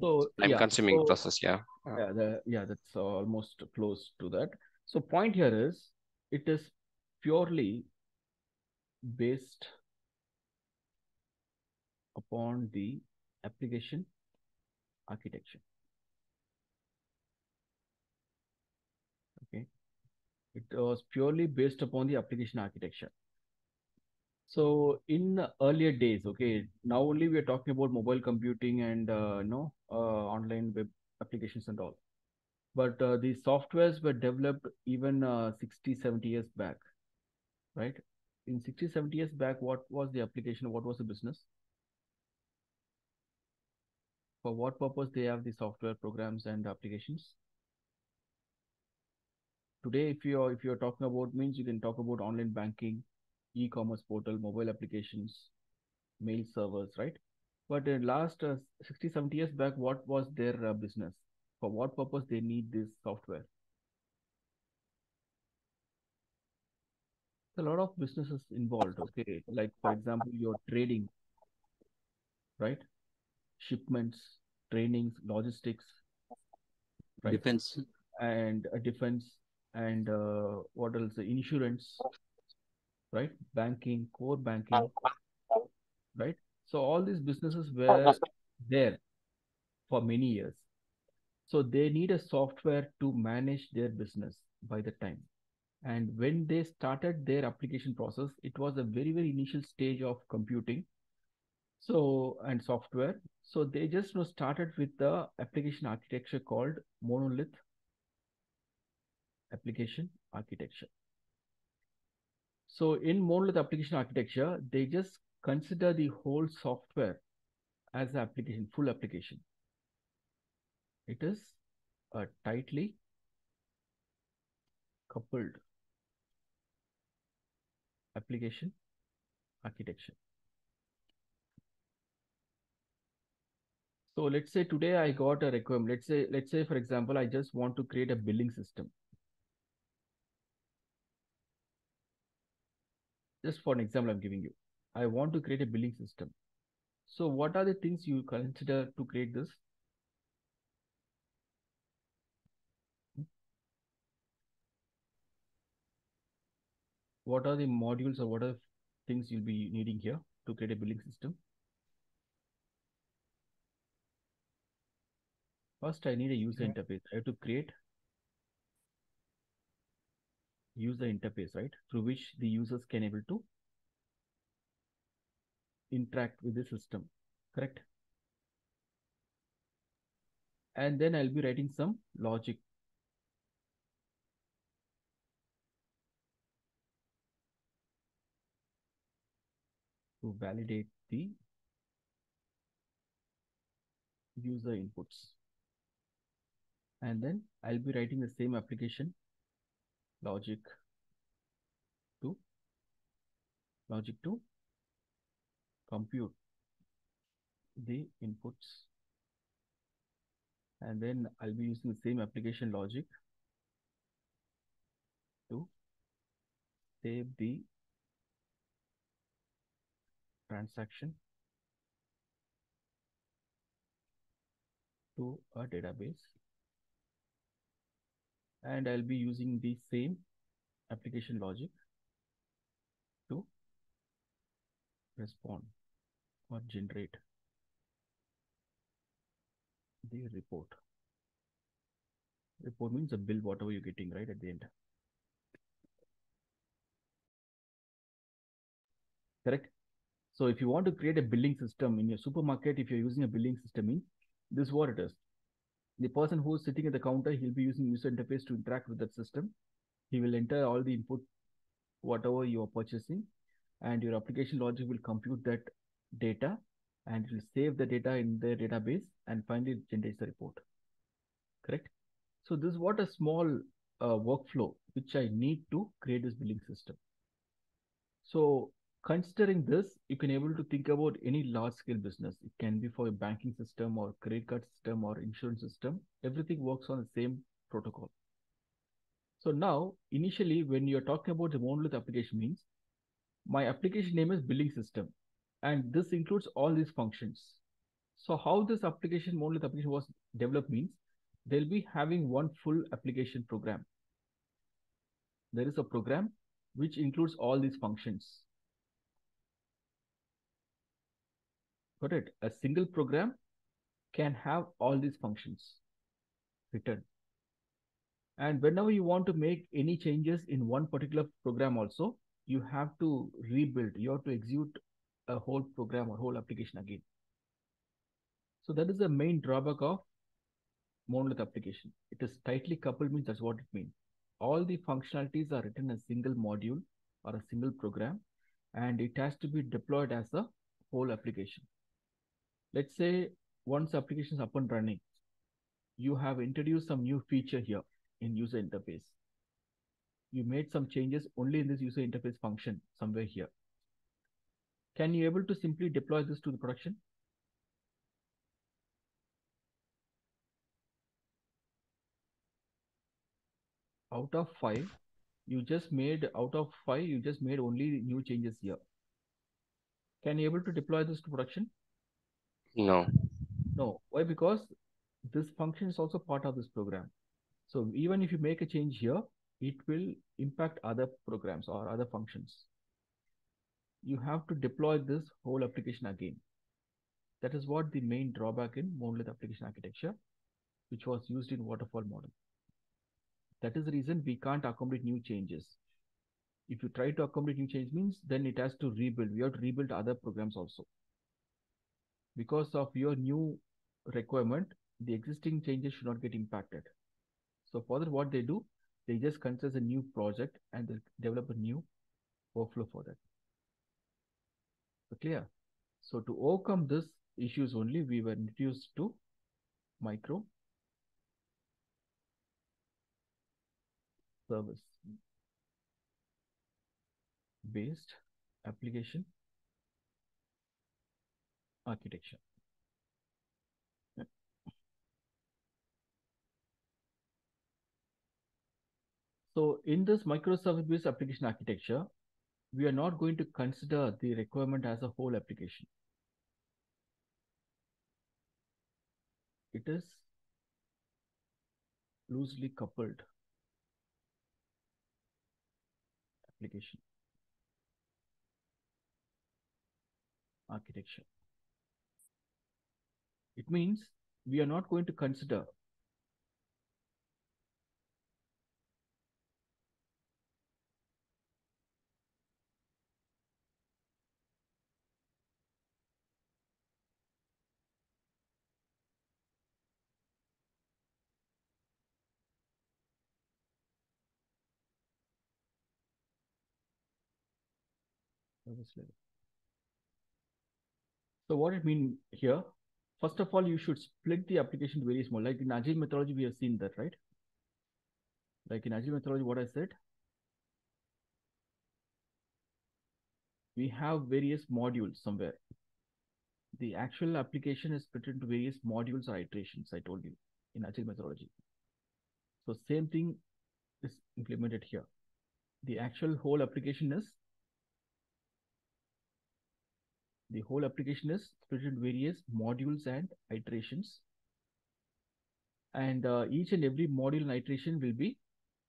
So time yeah, consuming so process. Yeah. that's almost close to that. So point here is it is purely based upon the application architecture. Okay. It was purely based upon the application architecture. So in the earlier days, okay, now only we are talking about mobile computing and online web applications and all. But the softwares were developed even 60, 70 years back, right? In 60, 70 years back, what was the application? What was the business? For what purpose they have the software programs and applications? Today, if you're talking about, means you can talk about online banking, e-commerce portal, mobile applications, mail servers, right? But in last 60, 70 years back, what was their business? For what purpose they need this software? A lot of businesses involved, okay? Like, for example, your trading, right? Shipments, trainings, logistics, right? Defense. And defense, and what else? Insurance, right? Banking, core banking, right? So all these businesses were there for many years. So they need a software to manage their business by the time. And when they started their application process, it was a very, very initial stage of computing. So, and software. So they just started with the application architecture called monolith application architecture. So in monolith application architecture, they just consider the whole software as an application, full application. It is a tightly coupled application architecture. So let's say today I got a requirement. Let's say for example, I just want to create a billing system. Just for an example, I'm giving you. I want to create a billing system. So what are the things you consider to create this? what are the modules or what are things you'll be needing here to create a billing system? First, I need a user interface. I have to create user interface, right? Through which the users can able to interact with the system, correct? And then I'll be writing some logic. To validate the user inputs. And then I'll be writing the same application logic to compute the inputs. And then I'll be using the same application logic to save the transaction to a database. And I'll be using the same application logic to respond or generate the report. Report means a bill, whatever you're getting right at the end. Correct? So if you want to create a billing system in your supermarket, if you're using a billing system, this is what it is. The person who is sitting at the counter, he'll be using user interface to interact with that system. He will enter all the input, whatever you are purchasing, and your application logic will compute that data and it will save the data in the database and finally it generates the report. Correct? So this is what a small workflow which I need to create this billing system. So considering this, you can able to think about any large scale business. It can be for a banking system or credit card system or insurance system. Everything works on the same protocol. So now, initially, when you're talking about the monolith application means, my application name is billing system, and this includes all these functions. So how this application, monolith application was developed means, they'll be having one full application program. There is a program which includes all these functions. Got it? A single program can have all these functions written. And whenever you want to make any changes in one particular program also, you have to rebuild, you have to execute a whole program or whole application again. So that is the main drawback of monolith application. It is tightly coupled means that's what it means. All the functionalities are written in a single module or a single program, and it has to be deployed as a whole application. Let's say once the application is up and running, you have introduced some new feature here in user interface. You made some changes only in this user interface function somewhere here. Can you able to simply deploy this to the production? Out of 5, you just made only new changes here. Can you able to deploy this to production? No. No. Why? Because this function is also part of this program. So even if you make a change here, it will impact other programs or other functions. You have to deploy this whole application again. That is what the main drawback in monolith application architecture, which was used in waterfall model. That is the reason we can't accommodate new changes. If you try to accommodate new change means, then it has to rebuild. We have to rebuild other programs also. Because of your new requirement, the existing changes should not get impacted. So for that, what they do, they just consider a new project and they develop a new workflow for that. So clear? So to overcome this issues only, we were introduced to micro service based application architecture. So in this microservice based application architecture, we are not going to consider the requirement as a whole application. It is loosely coupled application. architecture. It means we are not going to consider service level. So what it means here, first of all, you should split the application very small. Like in Agile methodology, we have seen that, right? Like in Agile methodology, what I said, we have various modules somewhere. The actual application is split into various modules or iterations, I told you, in Agile methodology. So same thing is implemented here. The actual whole application is split into various modules and iterations. And each and every module and iteration will be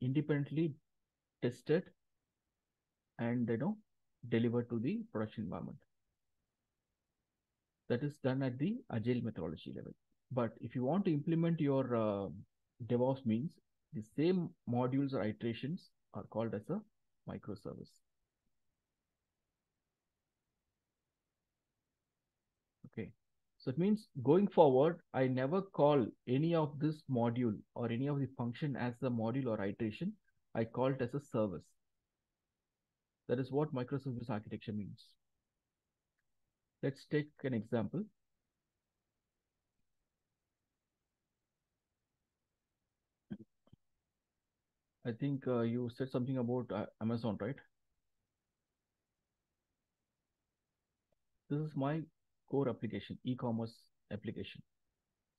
independently tested and delivered to the production environment. That is done at the Agile methodology level. But if you want to implement your DevOps means, the same modules or iterations are called as a microservice. Okay. So it means going forward, I never call any of this module or any of the function as a module or iteration. I call it as a service. That is what microservice architecture means. Let's take an example. I think you said something about Amazon, right? This is my core application, e-commerce application.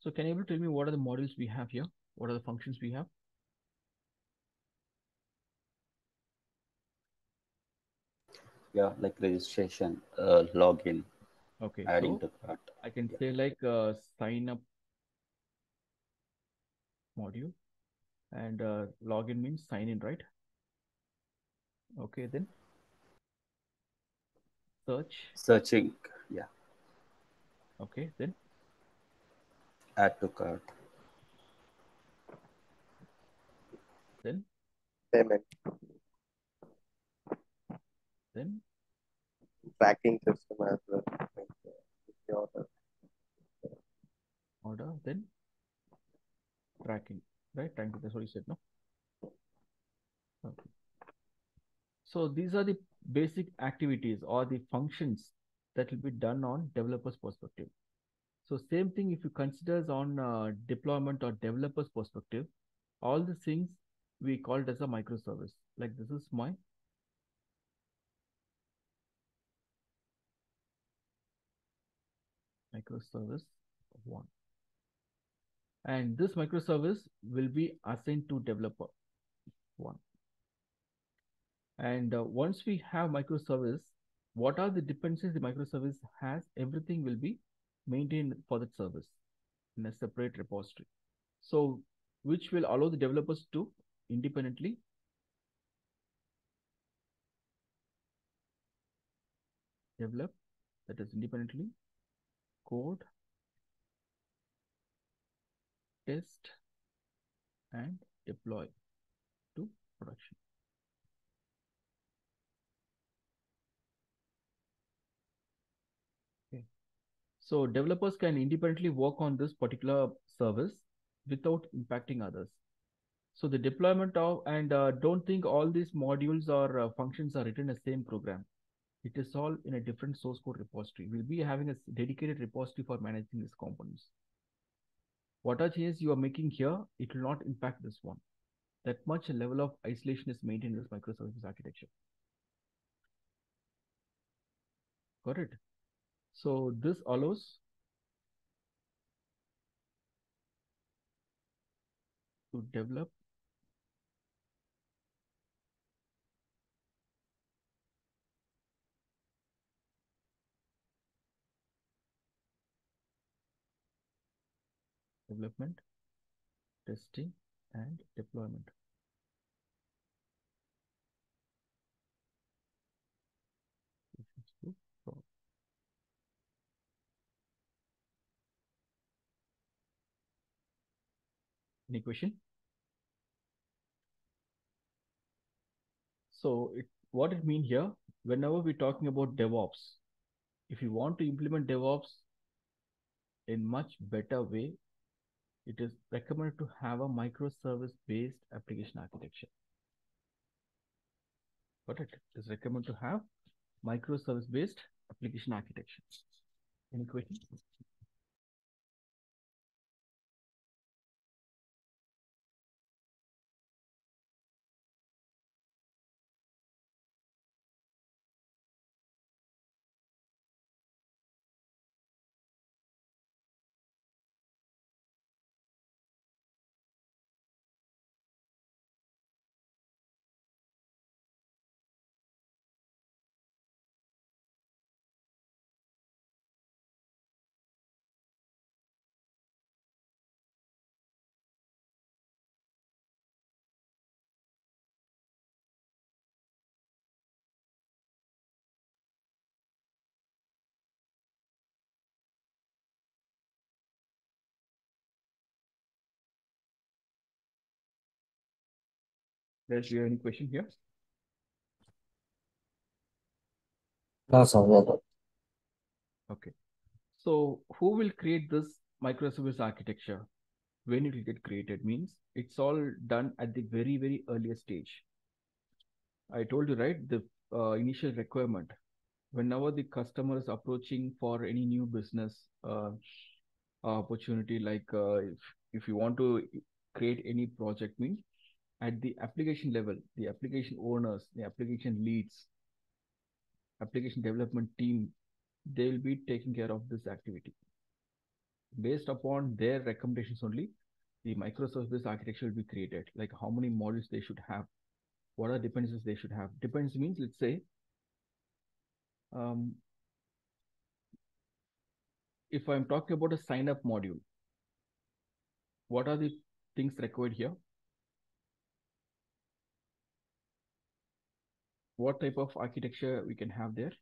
So can you tell me what are the modules we have here? What are the functions we have? Yeah, like registration, login, Okay, adding so to cart. I can Yeah. say like sign up module, and login means sign in, right? Okay, then search. Searching, yeah. Okay, then Add to cart. then Payment. then Tracking system as well. Like, if you order. order, then tracking, right? Tracking, that's what you said, no? Okay. So these are the basic activities or the functions that will be done on developer's perspective. So same thing if you consider on deployment or developer's perspective, all the things we call it as a microservice. Like this is my microservice one. And this microservice will be assigned to developer one. And once we have microservice, what are the dependencies the microservice has? Everything will be maintained for that service in a separate repository. So which will allow the developers to independently develop, that is independently code, test, and deploy to production. Okay. So developers can independently work on this particular service without impacting others. So the deployment of, and don't think all these modules or functions are written in the same program. It is all in a different source code repository. We'll be having a dedicated repository for managing these components. Whatever changes you are making here, it will not impact this one. That much a level of isolation is maintained in this microservices architecture. Got it? So this allows to develop development, testing, and deployment. Any question? So what it means here, whenever we're talking about DevOps, if you want to implement DevOps in much better way, it is recommended to have a microservice-based application architecture. Got it? It is recommended to have microservice-based application architecture. Any question? Does you have any question here? No, sir. We are good. Okay. So who will create this microservice architecture? When it will get created means it's all done at the very, very earliest stage. I told you, right? The initial requirement. Whenever the customer is approaching for any new business opportunity, like if you want to create any project, means at the application level, the application owners, the application leads, application development team, they will be taking care of this activity. Based upon their recommendations only, the microservice architecture will be created, like how many modules they should have, what are dependencies they should have. Dependency means, let's say, if I'm talking about a sign up module, what are the things required here? What type of architecture we can have there?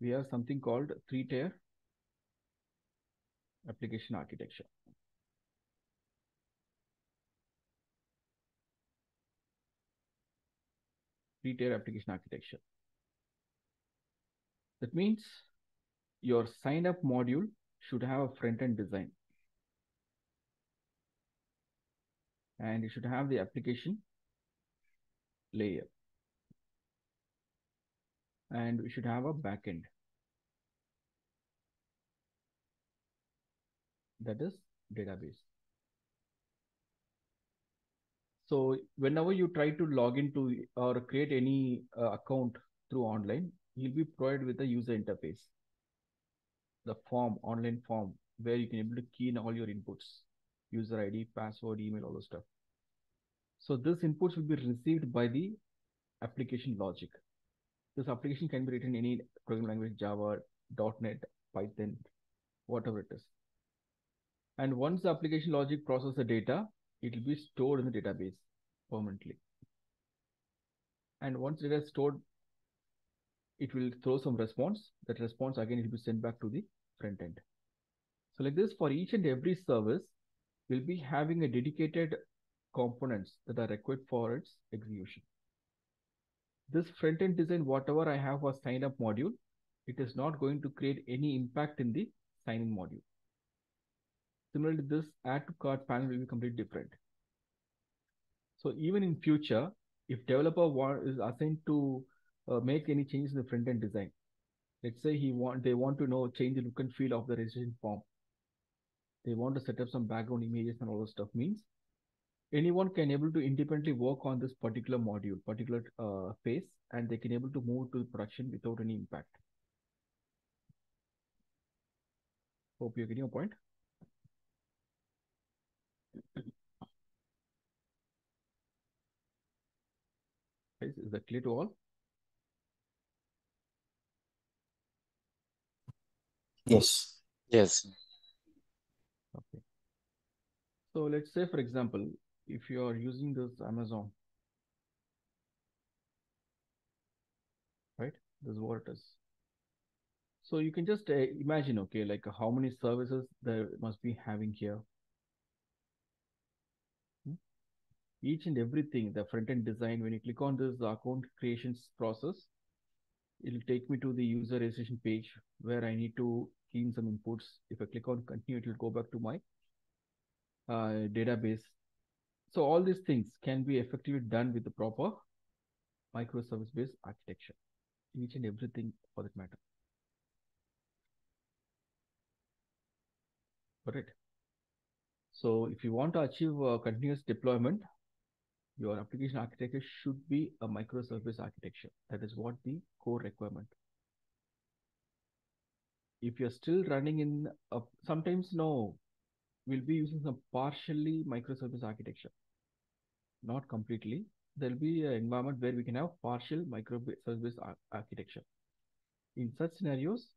We have something called 3-tier application architecture. Three-tier application architecture. That means your sign up module should have a front-end design. And you should have the application layer. And we should have a backend. That is database. So whenever you try to log into or create any account through online, you'll be provided with a user interface. The form, online form, where you can able to key in all your inputs, user ID, password, email, all those stuff. So this inputs will be received by the application logic. This application can be written in any programming language, Java, .NET, Python, whatever it is. And once the application logic processes the data, it will be stored in the database permanently. And once data is stored, it will throw some response. That response again will be sent back to the front end. So like this, for each and every service, we'll be having a dedicated components that are required for its execution. This front end design, whatever I have for sign up module, it is not going to create any impact in the sign in module. Similarly, this add to cart panel will be completely different. So even in future, if developer is assigned to make any changes in the front end design, let's say they want to know change the look and feel of the registration form. They want to set up some background images and all those stuff, means anyone can able to independently work on this particular module, particular phase, and they can able to move to production without any impact. Hope you're getting a point. Guys, is that clear to all? Yes. Yes. Okay. So let's say, for example, if you are using this Amazon, right? This is what it is. So you can just imagine, okay, like how many services there must be having here. each and everything, the front-end design, when you click on this account creations process, it'll take me to the user registration page where I need to key in some inputs. If I click on continue, it will go back to my database. So all these things can be effectively done with the proper microservice-based architecture, each and everything for that matter. Correct. So if you want to achieve continuous deployment, your application architecture should be a microservice architecture. That is what the core requirement. If you're still running in sometimes no, we'll be using some partially microservice architecture, not completely. There'll be an environment where we can have partial microservice architecture. In such scenarios,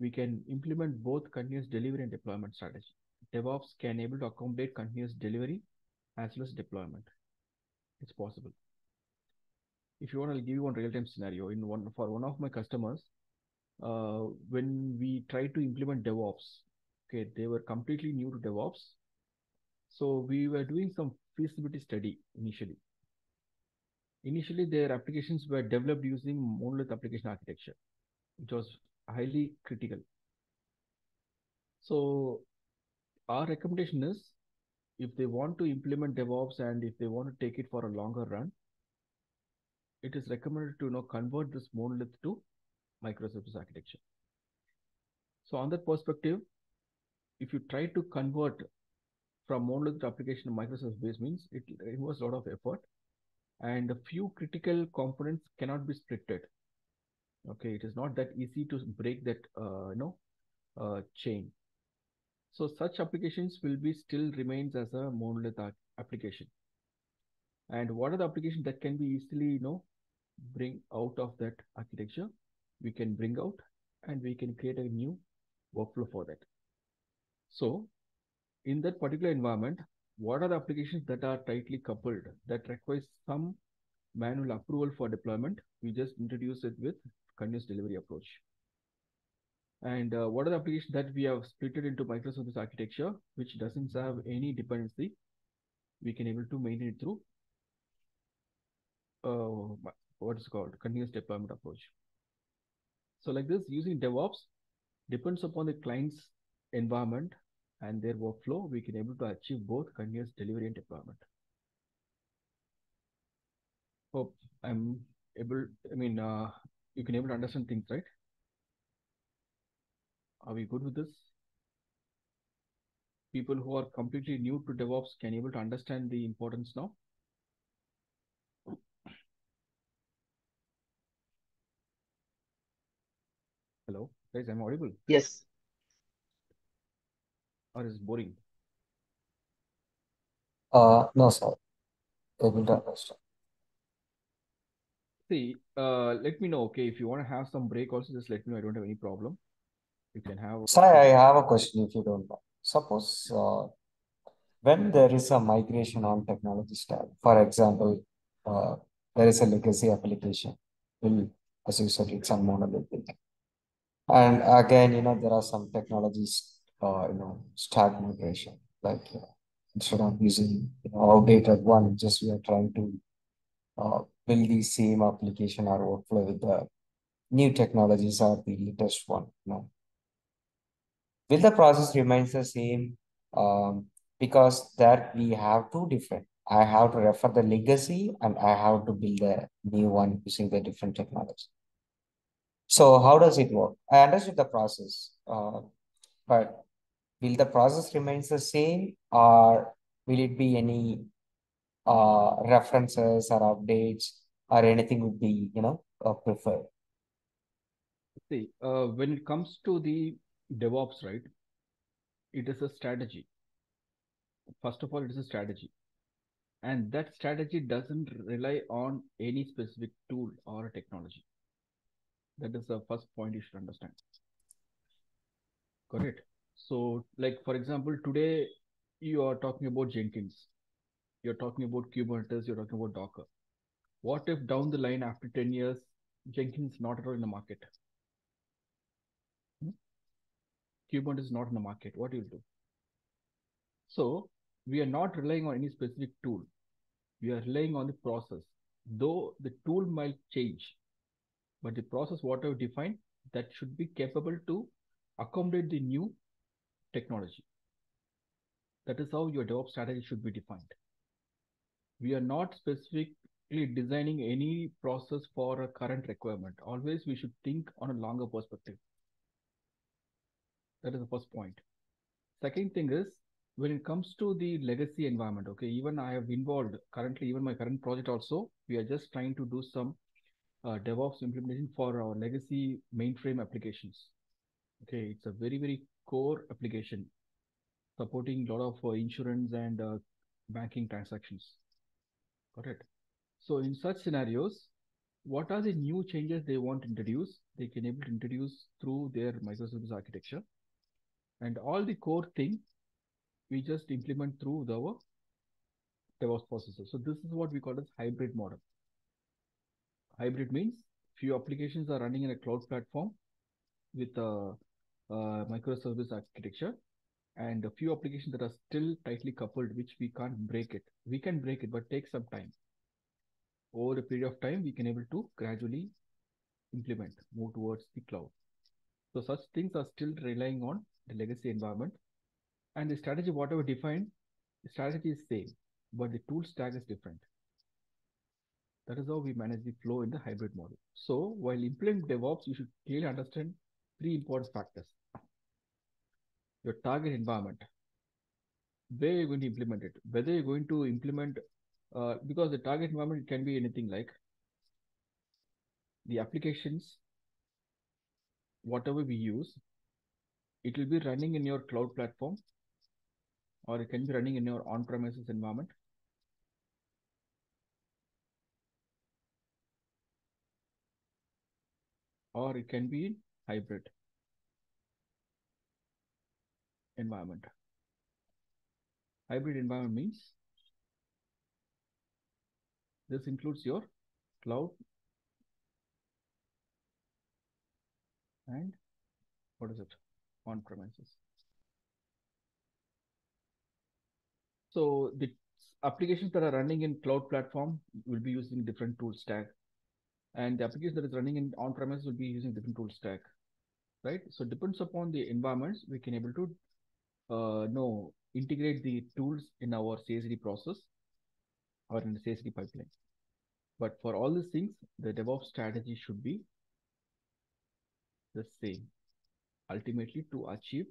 we can implement both continuous delivery and deployment strategy. DevOps can able to accommodate continuous delivery as well as deployment. It's possible. If you want, I'll give you one real-time scenario. For one of my customers, when we tried to implement DevOps, okay, they were completely new to DevOps. So we were doing some feasibility study initially. Initially, their applications were developed using monolith application architecture, which was highly critical. So our recommendation is, if they want to implement DevOps and if they want to take it for a longer run, it is recommended to convert this monolith to microservice architecture. So on that perspective, if you try to convert from monolith to application to microservice base, means it involves a lot of effort, and a few critical components cannot be splitted. Okay, it is not that easy to break that chain. So such applications will be still remains as a monolith application. And what are the applications that can be easily bring out of that architecture? We can bring out and we can create a new workflow for that. So in that particular environment, what are the applications that are tightly coupled that requires some manual approval for deployment? We just introduce it with continuous delivery approach. And what are the applications that we have split it into microservice architecture, which doesn't have any dependency? We can able to maintain it through what is called continuous deployment approach. So like this, using DevOps depends upon the client's environment and their workflow. We can able to achieve both continuous delivery and deployment. Hope I'm able. You can able to understand things, right? Are we good with this? People who are completely new to DevOps can able to understand the importance now? Hello, guys, I'm audible? Yes. Or is it boring? No, sir. Able to understand. See, let me know, okay, if you want to have some break also, just let me know. I don't have any problem. You can have. Sir, I have a question if you don't mind. Suppose when there is a migration on technology stack, for example, there is a legacy application, as you said, it's a monolithic. And again, there are some technologies, stack migration, like instead of using outdated one, just we are trying to build the same application or workflow with the new technologies or the latest one. Will the process remains the same? Because that we have two different. I have to refer the legacy and I have to build a new one using the different technology. So how does it work? I understood the process, but will the process remains the same or will it be any references or updates or anything would be, preferred? See, when it comes to the DevOps, right, it is a strategy. First of all, it is a strategy. And that strategy doesn't rely on any specific tool or technology. That is the first point you should understand. Correct. So, like, for example, today you are talking about Jenkins. You're talking about Kubernetes, you're talking about Docker. What if down the line after 10 years, Jenkins is not at all in the market? Kubernetes is not in the market. What do you do? So we are not relying on any specific tool. We are relying on the process. Though the tool might change, but the process, whatever defined, that should be capable to accommodate the new technology. That is how your DevOps strategy should be defined. We are not specifically designing any process for a current requirement. Always we should think on a longer perspective. That is the first point. Second thing is, when it comes to the legacy environment, okay, even I have involved currently, even my current project also, we are just trying to do some DevOps implementation for our legacy mainframe applications. Okay, it's a very, very core application supporting a lot of insurance and banking transactions. Got it? So in such scenarios, what are the new changes they want to introduce? They can able to introduce through their microservice architecture. And all the core thing, we just implement through the DevOps processes. So this is what we call as hybrid model. Hybrid means few applications are running in a cloud platform with a microservice architecture, and a few applications that are still tightly coupled, which we can't break it. We can break it, but take some time. Over a period of time, we can able to gradually move towards the cloud. So such things are still relying on the legacy environment, and the strategy, whatever defined, the strategy is same, but the tool stack is different. That is how we manage the flow in the hybrid model. So while implementing DevOps, you should clearly understand three important factors. Your target environment, where you're going to implement it, whether you're going to implement, because the target environment can be anything like the applications, whatever we use, it will be running in your cloud platform, or it can be running in your on-premises environment. Or it can be in hybrid environment. Hybrid environment means this includes your cloud and what is it? On-premises. So the applications that are running in cloud platform will be using different tool stack, and the application that is running in on-premise will be using different tool stack, right? So depends upon the environments, we can able to integrate the tools in our CI/CD process or in the CI/CD pipeline. But for all these things, the DevOps strategy should be the same, ultimately to achieve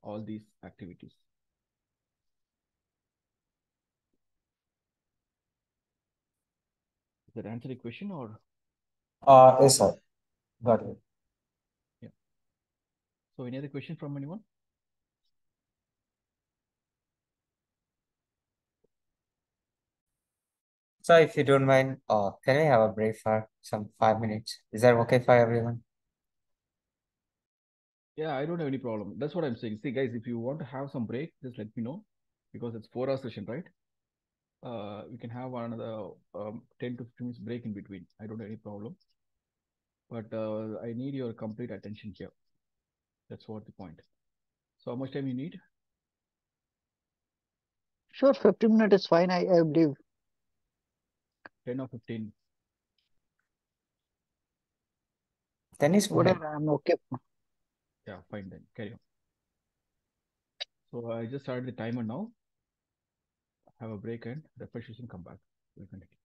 all these activities. Does that answer the question or? Yes, sir. Got it. Yeah. So any other question from anyone? So if you don't mind, can we have a break for some 5 minutes? Is that okay for everyone? Yeah, I don't have any problem. That's what I'm saying. See, guys, if you want to have some break, just let me know, because it's 4 hour session, right? We can have another 10 to 15 minutes break in between. I don't have any problem. But I need your complete attention here. That's what the point. So how much time you need? Sure, 15 minutes is fine, I believe. 10 or 15? Then it's good. Whatever, I'm okay. Yeah, fine then. Carry on. So I just started the timer now. Have a break and refresh and come back. We'll continue.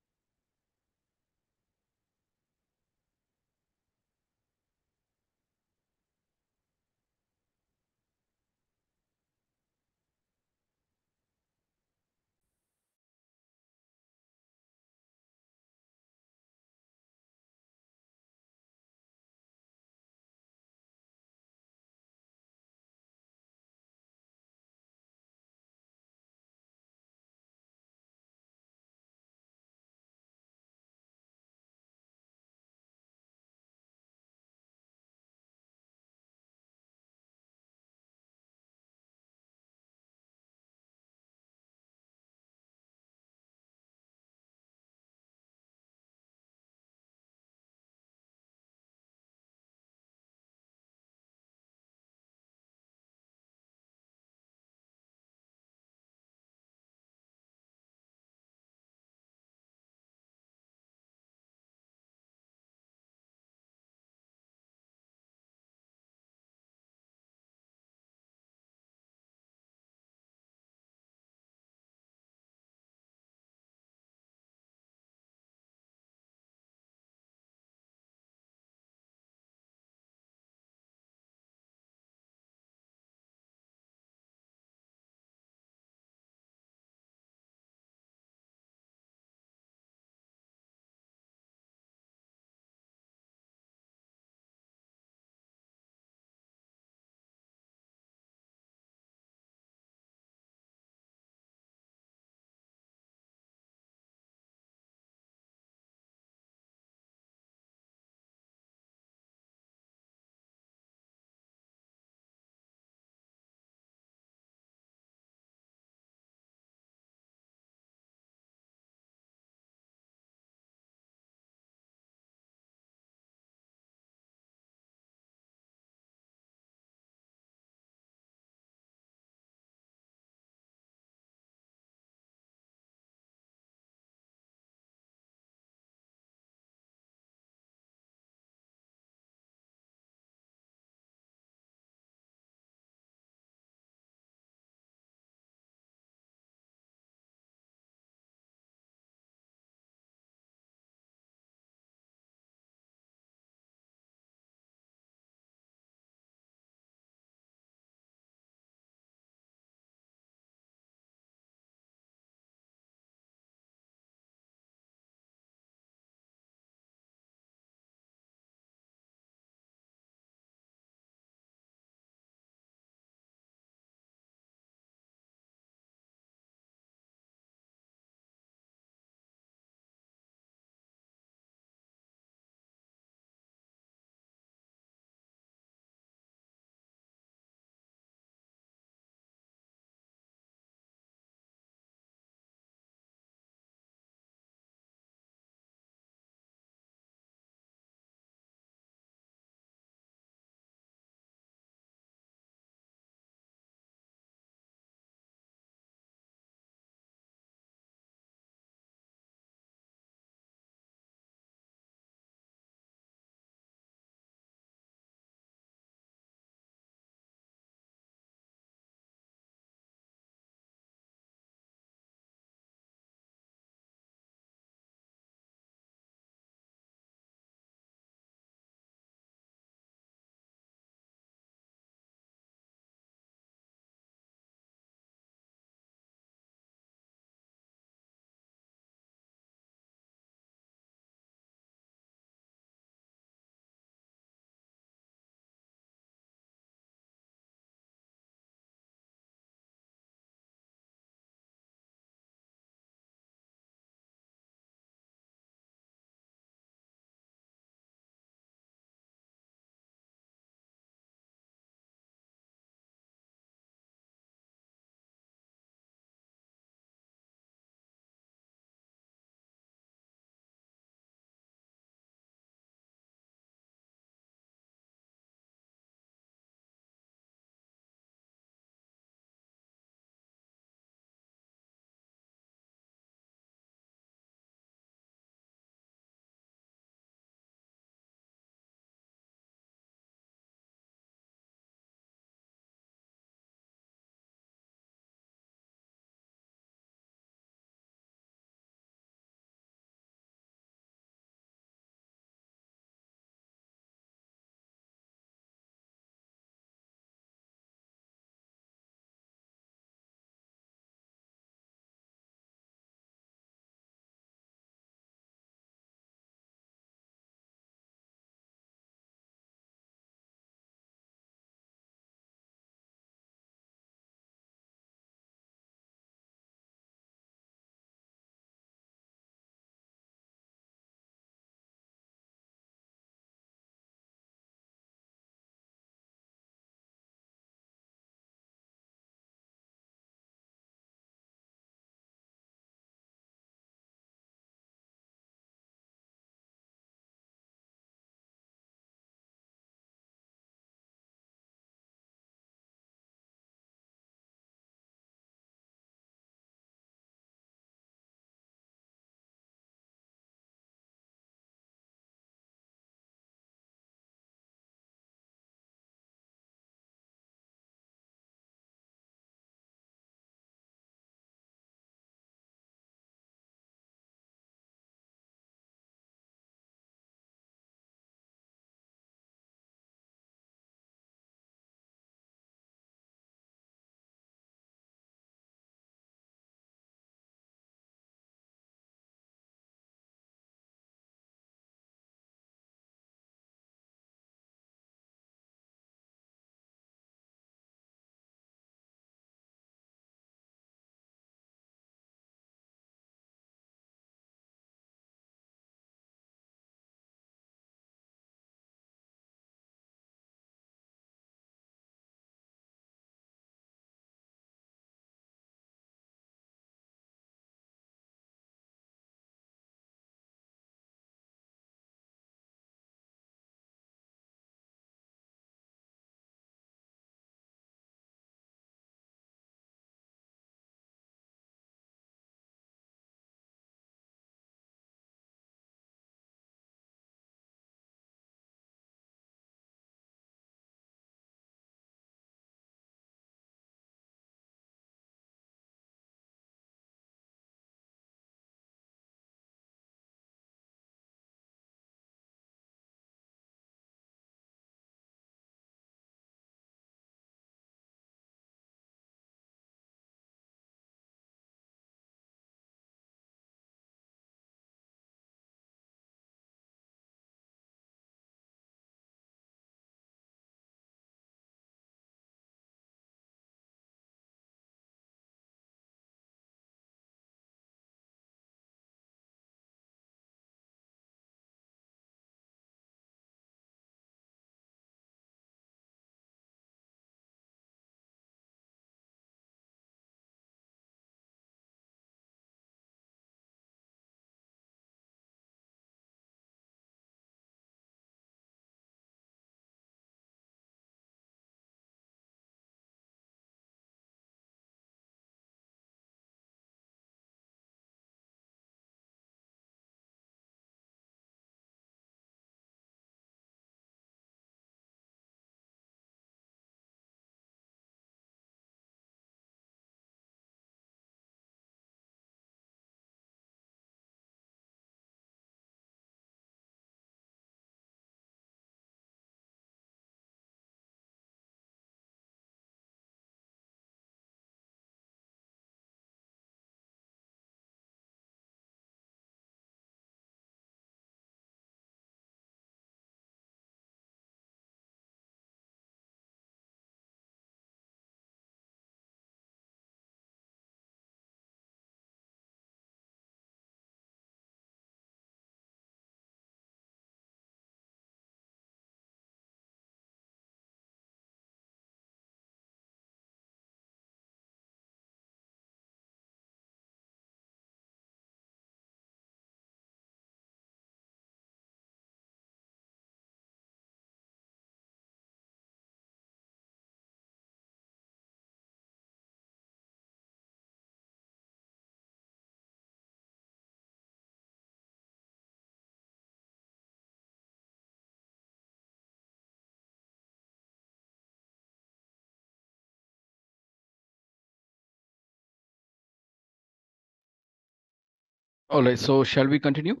All right, so shall we continue?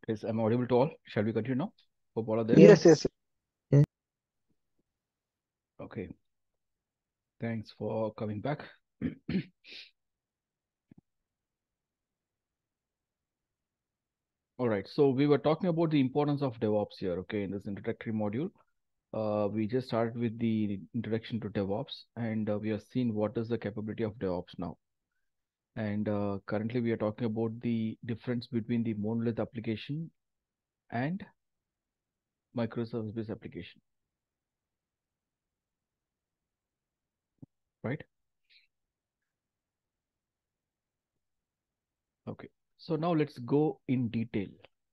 Is am I audible to all? Shall we continue now? Hope all are there. Yes, yes. Okay. Thanks for coming back. All right, so we were talking about the importance of DevOps here, okay, in this introductory module. We just started with the introduction to DevOps, and we have seen what is the capability of DevOps now. And currently we are talking about the difference between the monolith application and microservice-based application, right? Okay, so now let's go in detail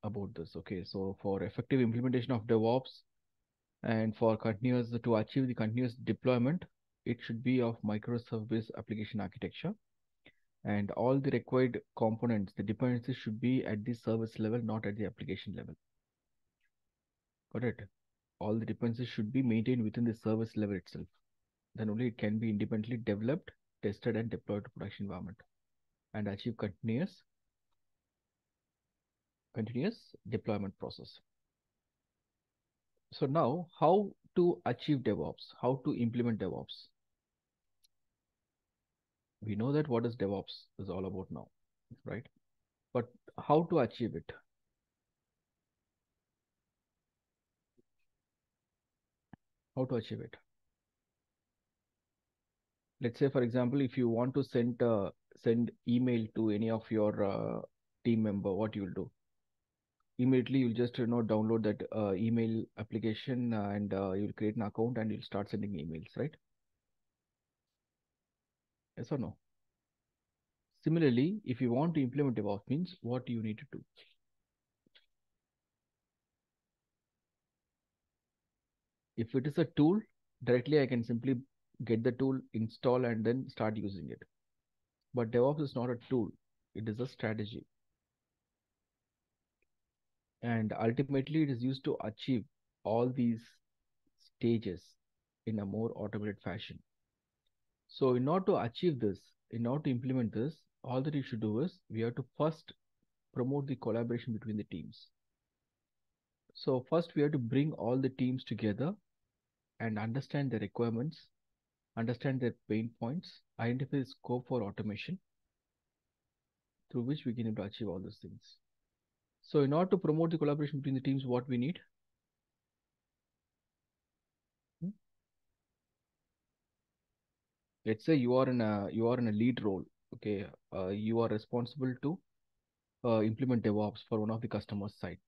about this. Okay, so for effective implementation of DevOps and for continuous to achieve the continuous deployment, it should be of microservice application architecture, and all the required components, the dependencies should be at the service level, not at the application level. Got it? All the dependencies should be maintained within the service level itself. Then only it can be independently developed, tested, and deployed to production environment and achieve continuous deployment process. So now, how to achieve DevOps? How to implement DevOps? We know that what is DevOps is all about now, right? But how to achieve it? How to achieve it? Let's say, for example, if you want to send email to any of your team member, what you will do? Immediately, you'll just download that email application and you'll create an account and you'll start sending emails, right? Yes or no? Similarly, if you want to implement DevOps, means what you need to do? If it is a tool, directly I can simply get the tool, install, and then start using it. But DevOps is not a tool, it is a strategy. And ultimately, it is used to achieve all these stages in a more automated fashion. So in order to achieve this, in order to implement this, all that you should do is we have to first promote the collaboration between the teams. So first we have to bring all the teams together and understand their requirements, understand their pain points, identify the scope for automation, through which we can able to achieve all those things. So in order to promote the collaboration between the teams, what we need? Let's say you are in a lead role. Okay, you are responsible to implement DevOps for one of the customers' side.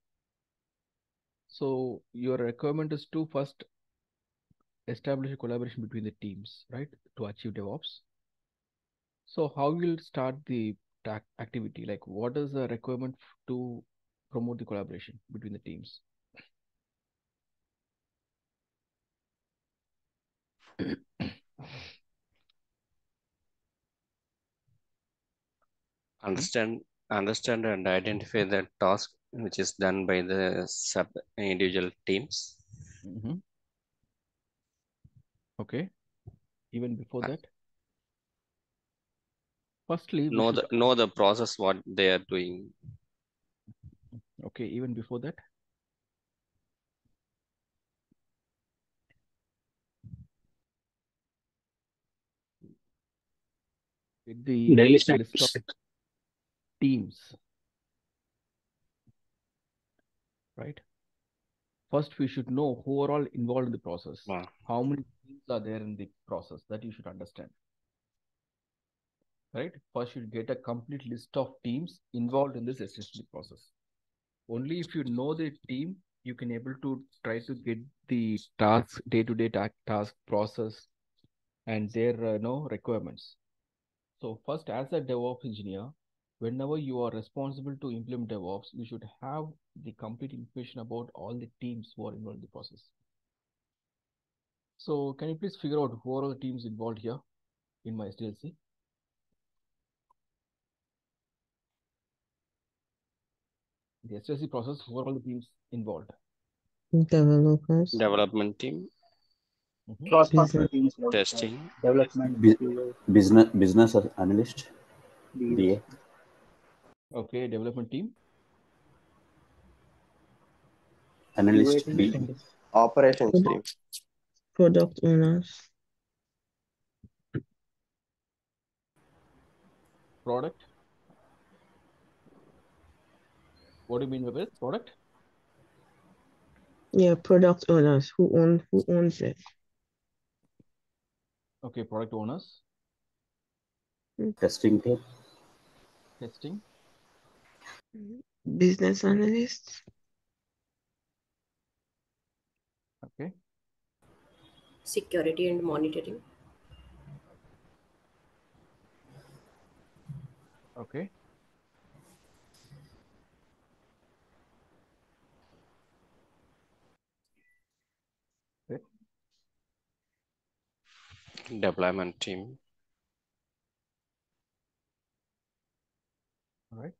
So your requirement is to first establish a collaboration between the teams, right, to achieve DevOps. So how will start the activity? Like, what is the requirement to promote the collaboration between the teams? Understand and identify the task which is done by the sub individual teams. Okay. Even before that, firstly, we Know should the process what they are doing. Okay, even before that, with the Daily list of steps. teams, right? First, we should know who are all involved in the process. Wow. How many teams are there in the process, that you should understand, right? First, you should get a complete list of teams involved in this SSD process. Only if you know the team, you can able to try to get the tasks, day-to-day task process and their requirements. So first, as a DevOps engineer, whenever you are responsible to implement DevOps, you should have the complete information about all the teams who are involved in the process. So can you please figure out who are all the teams involved here in my SDLC? The SDLC process, who are all the teams involved? Developers. Development team. Mhm. Cross-functional teams, Testing. development, Bu- QA, business analyst, BA. BA, Okay, development team. analyst, QA B, team, Operations team. Product owners. Product. What do you mean by this? Product? Yeah, product owners. Who owns it? Okay, product owners. testing team, Testing. Business analysts. Okay. Security and monitoring. Okay. Okay. Deployment team. All right.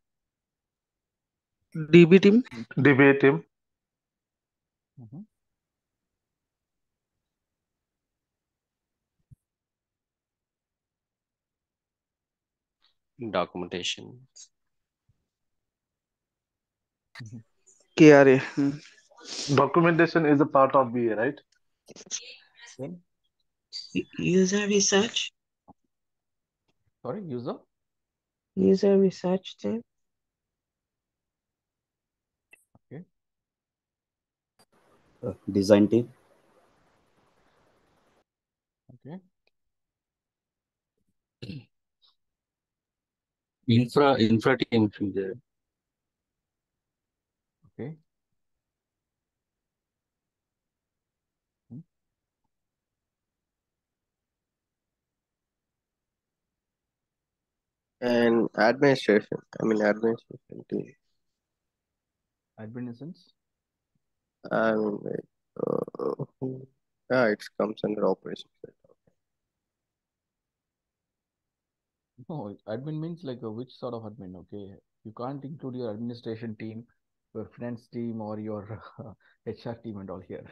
DB team. DBA team, Mhm. Documentation. KRA. documentation is a part of BA, right? Then, User research. sorry, user. User research team. Okay. design team, Okay. Infra team should be there. Okay. Hmm. And administration. Administration team. Admin essence. Like, yeah, it comes under operations. No, admin means like which sort of admin? Okay. You can't include your administration team, your finance team, or your HR team and all here.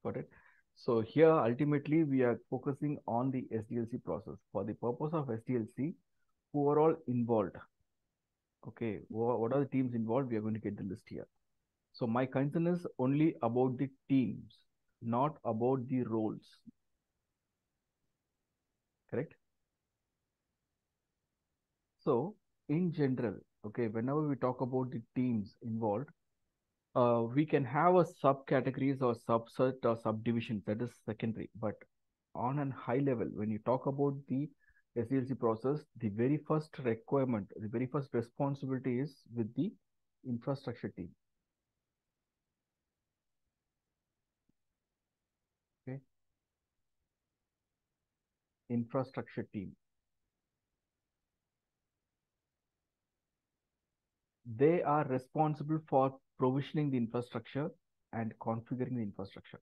Got it? So here, ultimately, we are focusing on the SDLC process. For the purpose of SDLC, who are all involved? Okay, what are the teams involved? We are going to get the list here. So my concern is only about the teams, not about the roles. Correct? So in general, okay, whenever we talk about the teams involved, we can have a subcategories or subset or subdivisions, that is secondary. But on a high level, when you talk about the SDLC process, the very first requirement, the very first responsibility is with the infrastructure team. Okay. Infrastructure team. They are responsible for provisioning the infrastructure and configuring the infrastructure.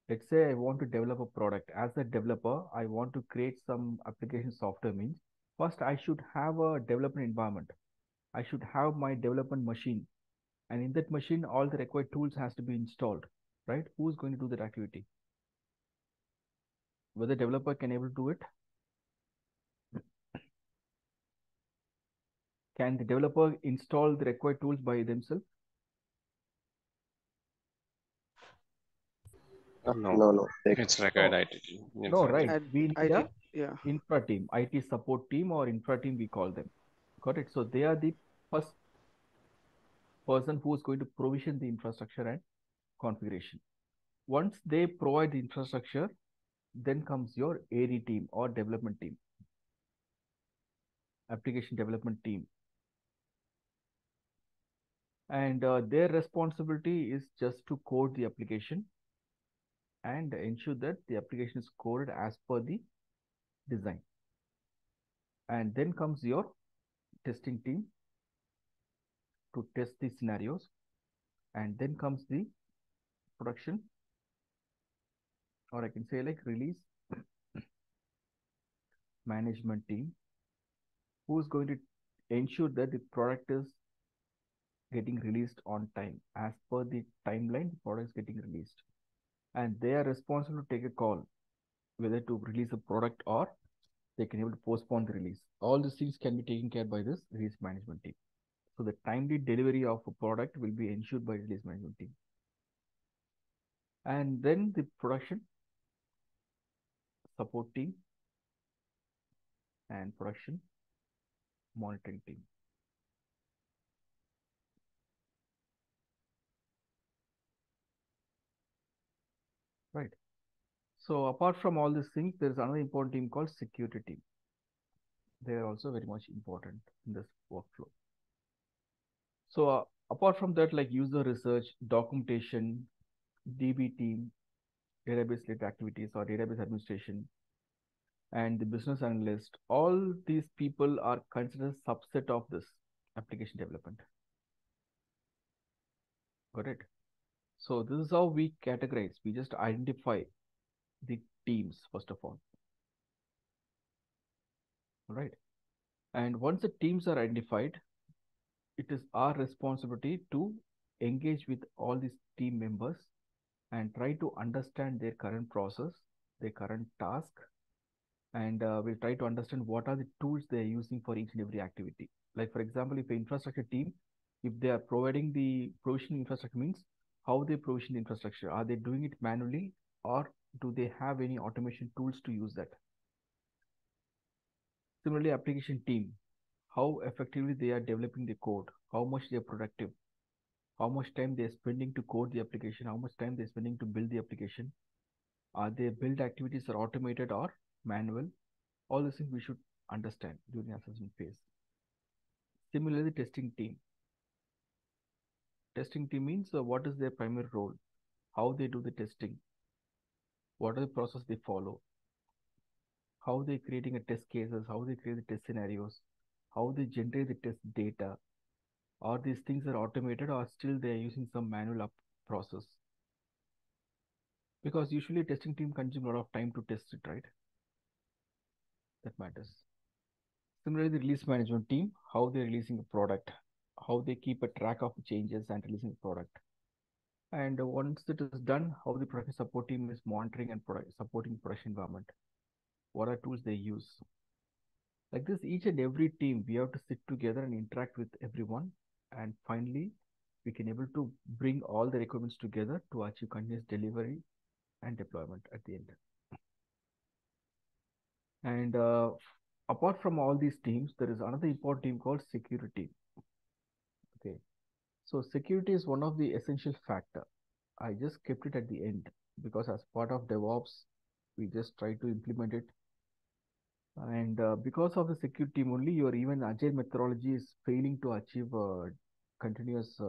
Let's say I want to develop a product. As a developer, I want to create some application software means first I should have a development environment. I should have my development machine. And in that machine, all the required tools has to be installed, right? Who's going to do that activity? Whether developer can able to do it? Can the developer install the required tools by themselves? No. It's required No. IT team. No, right. We need a Yeah. infra team, IT support team or infra team, we call them. Got it? So they are the first person who is going to provision the infrastructure and configuration. Once they provide the infrastructure, then comes your AD team or development team, application development team. And their responsibility is just to code the application and ensure that the application is coded as per the design. And then comes your testing team to test the scenarios. And then comes the production, or I can say like release management team, who's going to ensure that the product is getting released on time. As per the timeline, the product is getting released. and they are responsible to take a call whether to release a product or they can able to postpone the release. All these things can be taken care by this release management team. So the timely delivery of a product will be ensured by release management team. And then the production support team and production monitoring team. Right. So apart from all these things, there is another important team called security team. They are also very much important in this workflow. So apart from that, like user research, documentation, DB team, database related activities or database administration, and the business analyst, all these people are considered subset of this application development. Got it? So this is how we categorize. We just identify the teams first of all. All right. And once the teams are identified, it is our responsibility to engage with all these team members and try to understand their current process, their current task, and we'll try to understand what are the tools they are using for each and every activity. Like for example, if an infrastructure team, if they are providing the provisioning infrastructure means how they provision the infrastructure. Are they doing it manually or do they have any automation tools to use that? Similarly, application team, how effectively they are developing the code, how much they are productive, how much time they are spending to code the application, how much time they are spending to build the application. Are their build activities are automated or manual? All these things we should understand during assessment phase. Similarly, testing team. Testing team means what is their primary role, how they do the testing, what are the process they follow, how they creating a test cases, how they create the test scenarios, how they generate the test data. Or these things are automated or still they are using some manual process. Because usually testing team consumes a lot of time to test it, right? That matters. Similarly, the release management team, how they're releasing a product, how they keep a track of changes and releasing the product. And once it is done, how the production support team is monitoring and supporting production environment. What are tools they use? Like this, each and every team, we have to sit together and interact with everyone. And finally, we can able to bring all the requirements together to achieve continuous delivery and deployment at the end. And apart from all these teams, there is another important team called security. Okay. So security is one of the essential factor. I just kept it at the end because as part of DevOps, we just try to implement it. And because of the security team only, your even agile methodology is failing to achieve continuous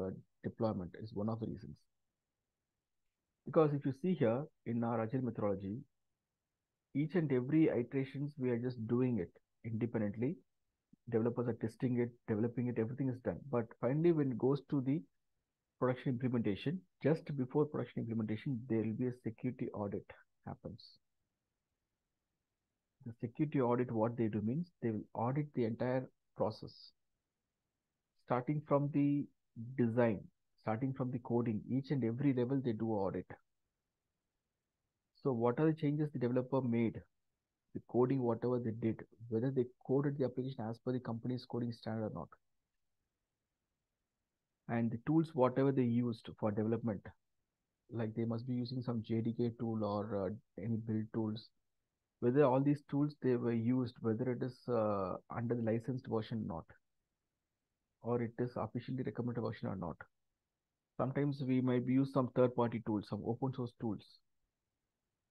deployment is one of the reasons. Because if you see here in our agile methodology, each and every iterations, we are just doing it independently. Developers are testing it, developing it, everything is done. But finally, when it goes to the production implementation, just before production implementation, there will be a security audit happens. The security audit, what they do means they will audit the entire process, starting from the design, starting from the coding, each and every level they do audit. So what are the changes the developer made, the coding, whatever they did, whether they coded the application as per the company's coding standard or not. And the tools, whatever they used for development, like they must be using some JDK tool or any build tools, whether all these tools they were used, whether it is under the licensed version or not, or it is officially recommended version or not. Sometimes we might use some third-party tools, some open source tools.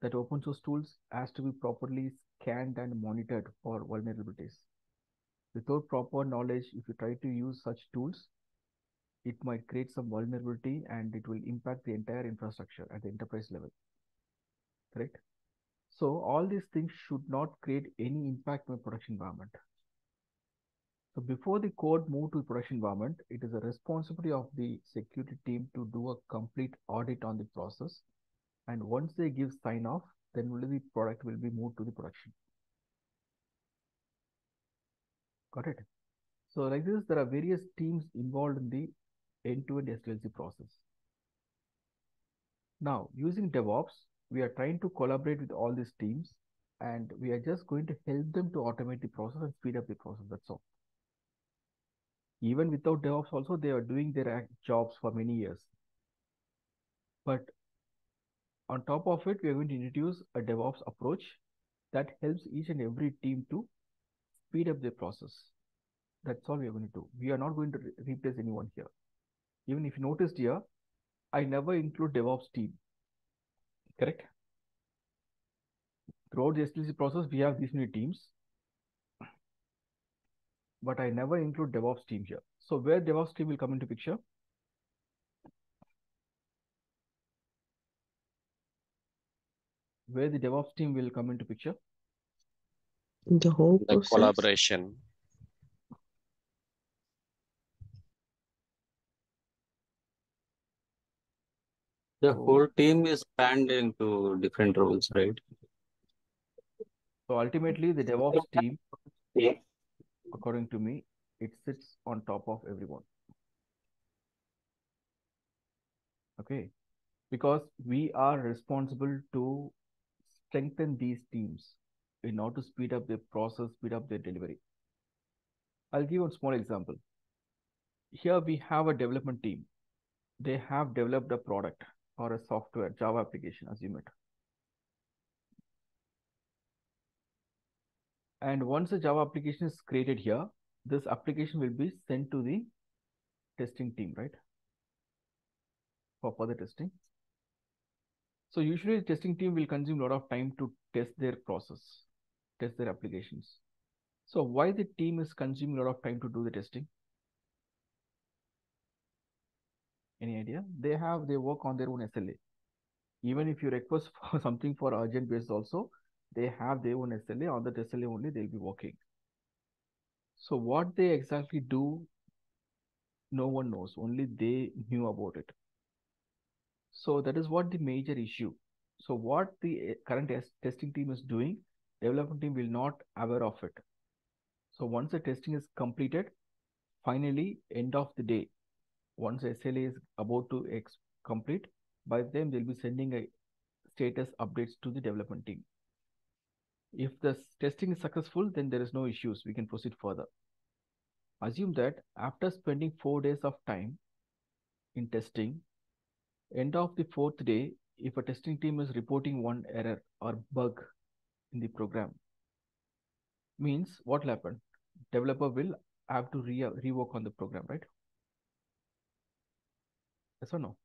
That open source tools has to be properly scanned and monitored for vulnerabilities. Without proper knowledge, if you try to use such tools, it might create some vulnerability and it will impact the entire infrastructure at the enterprise level. Correct? So all these things should not create any impact on the production environment. So before the code move to the production environment, it is a responsibility of the security team to do a complete audit on the process. And once they give sign off, then only the product will be moved to the production. Got it? So like this, there are various teams involved in the end-to-end SDLC process. Now, using DevOps, we are trying to collaborate with all these teams, and we are just going to help them to automate the process and speed up the process. That's all. Even without DevOps also, they are doing their jobs for many years. But on top of it, we are going to introduce a DevOps approach that helps each and every team to speed up their process. That's all we are going to do. We are not going to replace anyone here. Even if you noticed here, I never include DevOps team. Correct? Throughout the SDLC process, we have these many teams, but I never include DevOps team here. So where DevOps team will come into picture? Where the DevOps team will come into picture? The whole The process. collaboration. The whole team is spanned into different roles, right? So ultimately, the DevOps team, according to me, it sits on top of everyone. Okay, because we are responsible to strengthen these teams in order to speed up their process, speed up their delivery. I'll give you a small example. Here we have a development team. They have developed a product or a software, Java application, assume it. And once the Java application is created here, this application will be sent to the testing team, right? For further testing. So usually the testing team will consume a lot of time to test their process, test their applications. So why the team is consuming a lot of time to do the testing? Any idea? They work on their own SLA. Even if you request for something for urgent basis also, they have their own SLA. On that SLA only they'll be working. So what they exactly do, no one knows. Only they knew about it. So that is what the major issue. So what the current testing team is doing, development team will not aware of it. So once the testing is completed, finally, end of the day, once SLA is about to complete, by then they'll be sending a status updates to the development team. If the testing is successful, then there is no issues. We can proceed further. Assume that after spending 4 days of time in testing, end of the 4th day, if a testing team is reporting one error or bug in the program, means what will happen? Developer will have to rework on the program, right? Yes or no?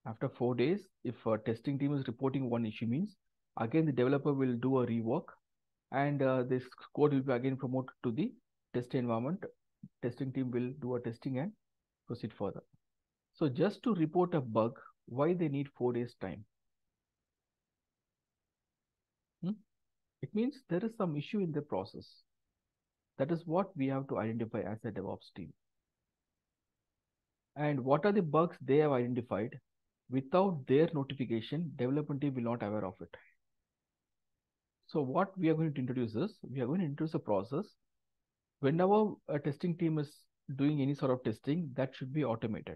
After 4 days, if a testing team is reporting one issue, means again the developer will do a rework, and this code will be again promoted to the test environment. Testing team will do a testing and proceed further. So just to report a bug, why they need 4 days time? It means there is some issue in the process. That is what we have to identify as a DevOps team. And what are the bugs they have identified? Without their notification, development team will not aware of it. So what we are going to introduce is, we are going to introduce a process. Whenever a testing team is doing any sort of testing, that should be automated.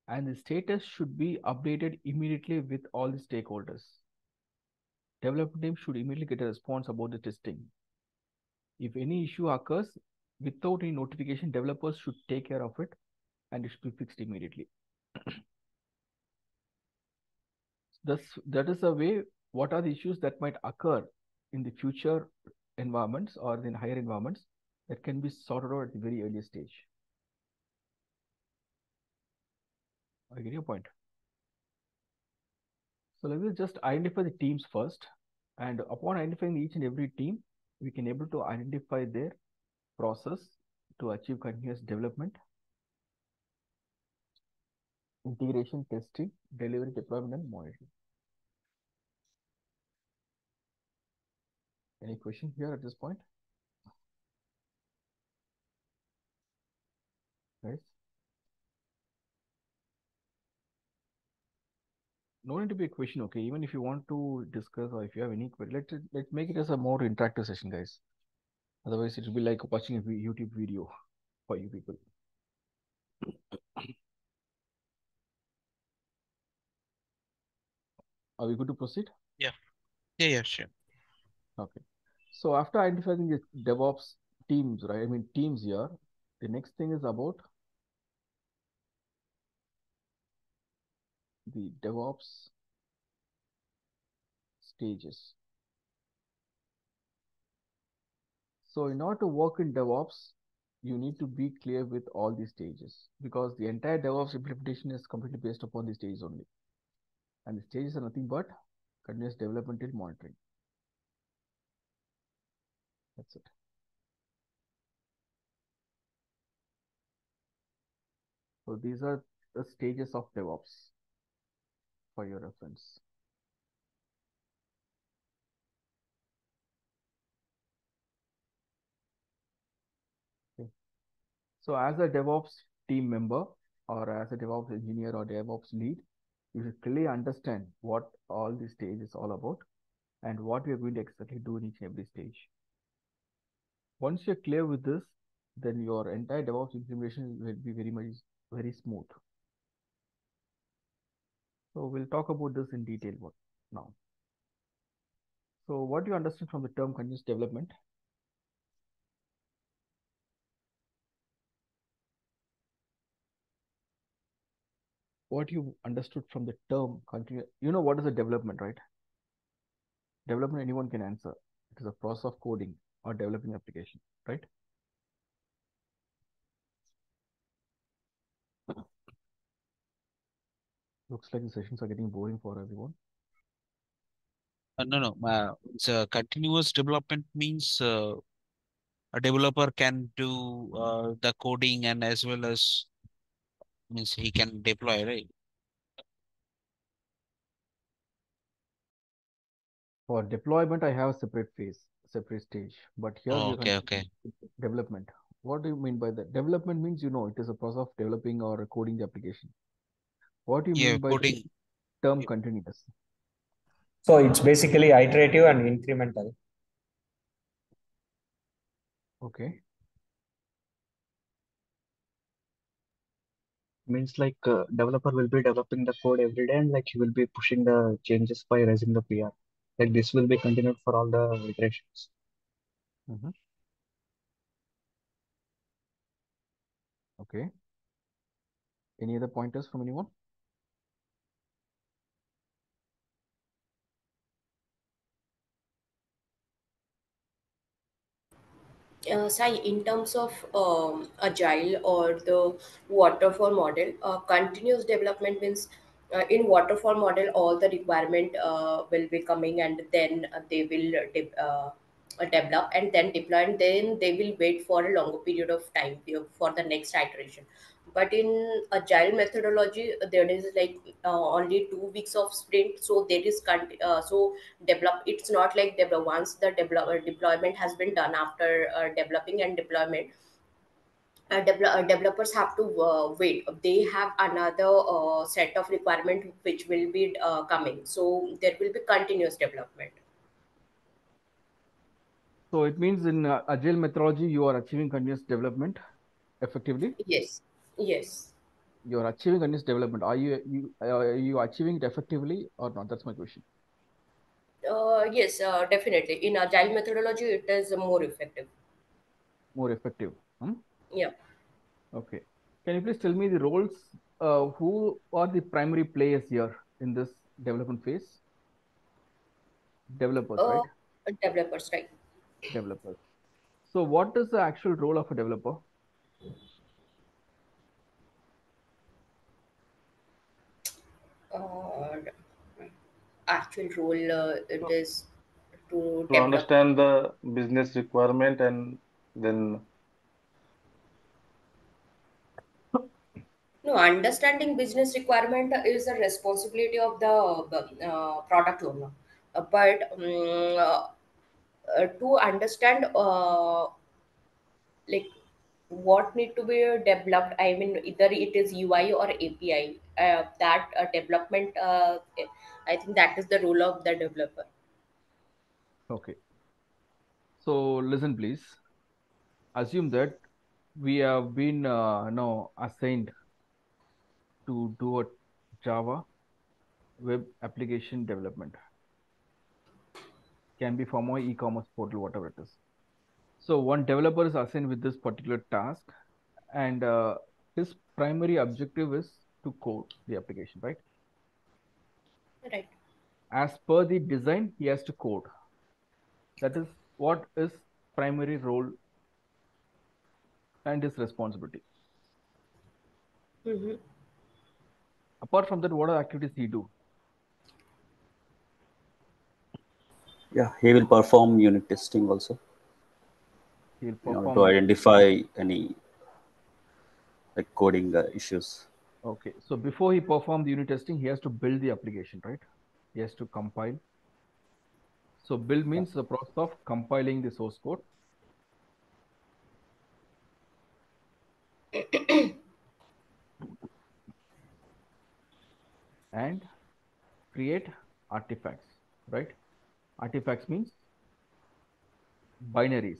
And the status should be updated immediately with all the stakeholders. Development team should immediately get a response about the testing. If any issue occurs, without any notification, developers should take care of it and it should be fixed immediately. That is a way, what are the issues that might occur in the future environments or in higher environments that can be sorted out at the very early stage. I get your point. So let us just identify the teams first, and upon identifying each and every team, we can able to identify their process to achieve continuous development, integration, testing, delivery, deployment, and monitoring. Any question here at this point? Guys? No need to be a question, okay? Even if you want to discuss or if you have any question, let's make it as a more interactive session, guys. Otherwise, it will be like watching a YouTube video for you people. Are we good to proceed? Yeah. Yeah, sure. Okay. So after identifying the DevOps teams, right? I mean teams here, the next thing is about the DevOps stages. So in order to work in DevOps, you need to be clear with all these stages because the entire DevOps implementation is completely based upon these stages only. And the stages are nothing but continuous development and monitoring. That's it. So these are the stages of DevOps for your reference. Okay. So as a DevOps team member or as a DevOps engineer or DevOps lead, you should clearly understand what all these stages is all about and what we are going to exactly do in each and every stage. Once you're clear with this, then your entire DevOps implementation will be very smooth. So we'll talk about this in detail now. So what do you understand from the term continuous development? What you understood from the term continuous, you know what is a development, right? Development, anyone can answer. It is a process of coding or developing application, right? Looks like the sessions are getting boring for everyone. No. It's a continuous development means a developer can do the coding and as well as means he can deploy, right? For deployment, I have a separate phase, separate stage. But here we are Okay. development. What do you mean by that? Development means, you know, it is a process of developing or coding the application. What do you Yeah, mean by coding. the term continuous? So it's basically iterative and incremental. Okay. Means like developer will be developing the code every day and like he will be pushing the changes by raising the PR. Like this will be continued for all the iterations. Okay. Any other pointers from anyone? Sai, in terms of agile or the waterfall model, continuous development means in waterfall model, all the requirement will be coming and then they will develop and then deploy and then they will wait for a longer period of time for the next iteration. But in agile methodology, there is like only 2 weeks of sprint, so there is so develop it's not like develop once the deployment has been done after developing and deployment developers have to wait, they have another set of requirement which will be coming, so there will be continuous development. So it means in agile methodology, you are achieving continuous development effectively. Yes. You're achieving continuous development. Are you achieving it effectively or not? That's my question. Yes, definitely in agile methodology it is more effective. More effective. Yeah. Okay. Can you please tell me the roles? Who are the primary players here in this development phase? Developers, right? Developers, right. Developers. So what is the actual role of a developer? Actual role it is to To develop. understand the business requirement and then No, understanding business requirement is a responsibility of the product owner. But to understand like what need to be developed, I mean either it is UI or API, that development, I think that is the role of the developer. Okay. So listen, please. Assume that we have been now assigned to do a Java web application development. Can be from my e-commerce portal, whatever it is. So one developer is assigned with this particular task, and his primary objective is to code the application, right? Right. As per the design, he has to code. That is what his primary role and his responsibility. Mm-hmm. Apart from that, what are activities he do? Yeah, he will perform unit testing also He'll in order perform. to identify any like coding issues. Okay, so before he performs the unit testing, he has to build the application, right? He has to compile. So build means the process of compiling the source code. And create artifacts, right? Artifacts means binaries.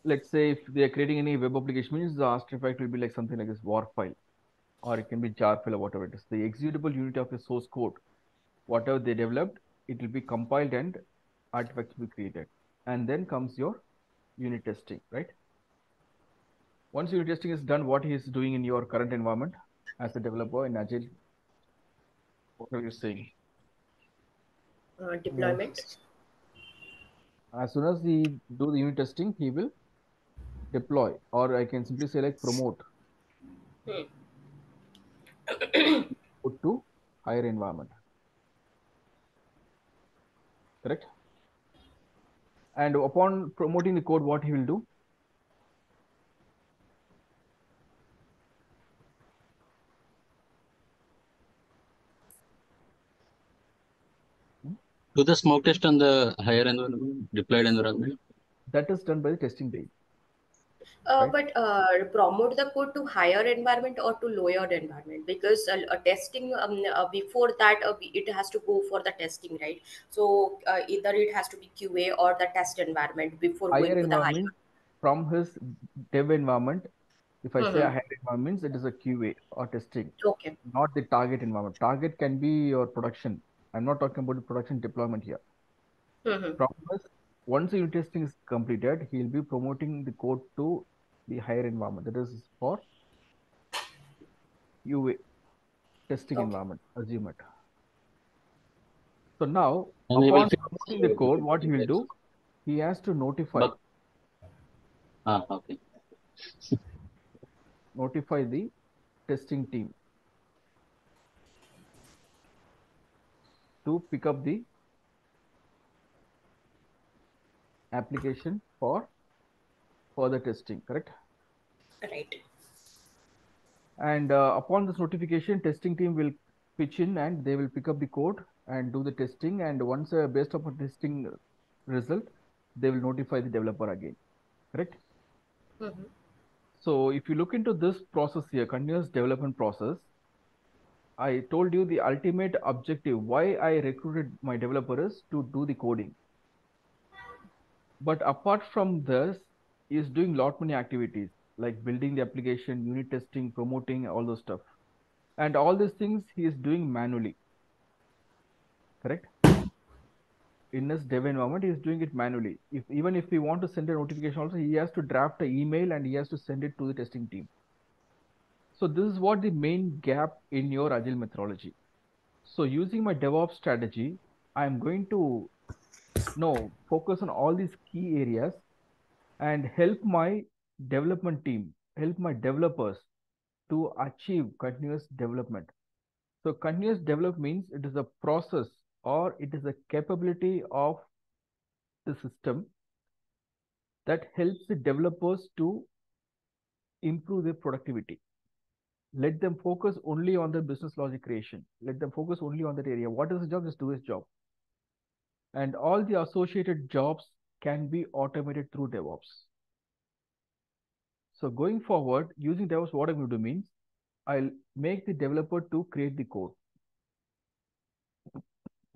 Let's say if they are creating any web application, means the artifact will be like something like this WAR file, or it can be jar file or whatever it is. The executable unit of the source code, whatever they developed, it will be compiled and artifacts will be created. And then comes your unit testing, right? Once unit testing is done, what he is doing in your current environment as a developer in Agile, what are you saying? Deployment. As soon as he do the unit testing, he will deploy, or I can simply say like promote to higher environment. Correct? And upon promoting the code, what he will do? Do the smoke test on the higher environment, deployed environment? That is done by the testing team. But promote the code to higher environment or to lower environment, because testing before that it has to go for the testing, right? So either it has to be QA or the test environment before Higher going to the higher. environment from his dev environment. If I say a Mhm. higher environment, it is a QA or testing, Okay. not the target environment. Target can be your production. I'm not talking about the production deployment here. Mhm. From his, once the unit testing is completed, he'll be promoting the code to the higher environment. That is for UA testing Okay. environment. Assume it. So now, And he will upon fix promoting the code, what he will do? He has to notify okay. notify the testing team to pick up the application for further testing, correct? Right. And upon this notification, testing team will pitch in and they will pick up the code and do the testing. And once based upon testing result, they will notify the developer again, correct? Mhm. So if you look into this process here, continuous development process, I told you the ultimate objective, why I recruited my developers to do the coding. But apart from this, is doing lot many activities like building the application, unit testing, promoting, all those stuff. And all these things he is doing manually, correct? In his dev environment, he is doing it manually. Even if we want to send a notification also, he has to draft an email and he has to send it to the testing team. So this is what the main gap in your Agile methodology. So using my DevOps strategy, I'm going to focus on all these key areas and help my development team, help my developers to achieve continuous development. So continuous development means it is a process or it is a capability of the system that helps the developers to improve their productivity. Let them focus only on the business logic creation. Let them focus only on that area. What is the job? Just do his job. And all the associated jobs can be automated through DevOps. So going forward, using DevOps, what I'm going to do means I'll make the developer to create the code.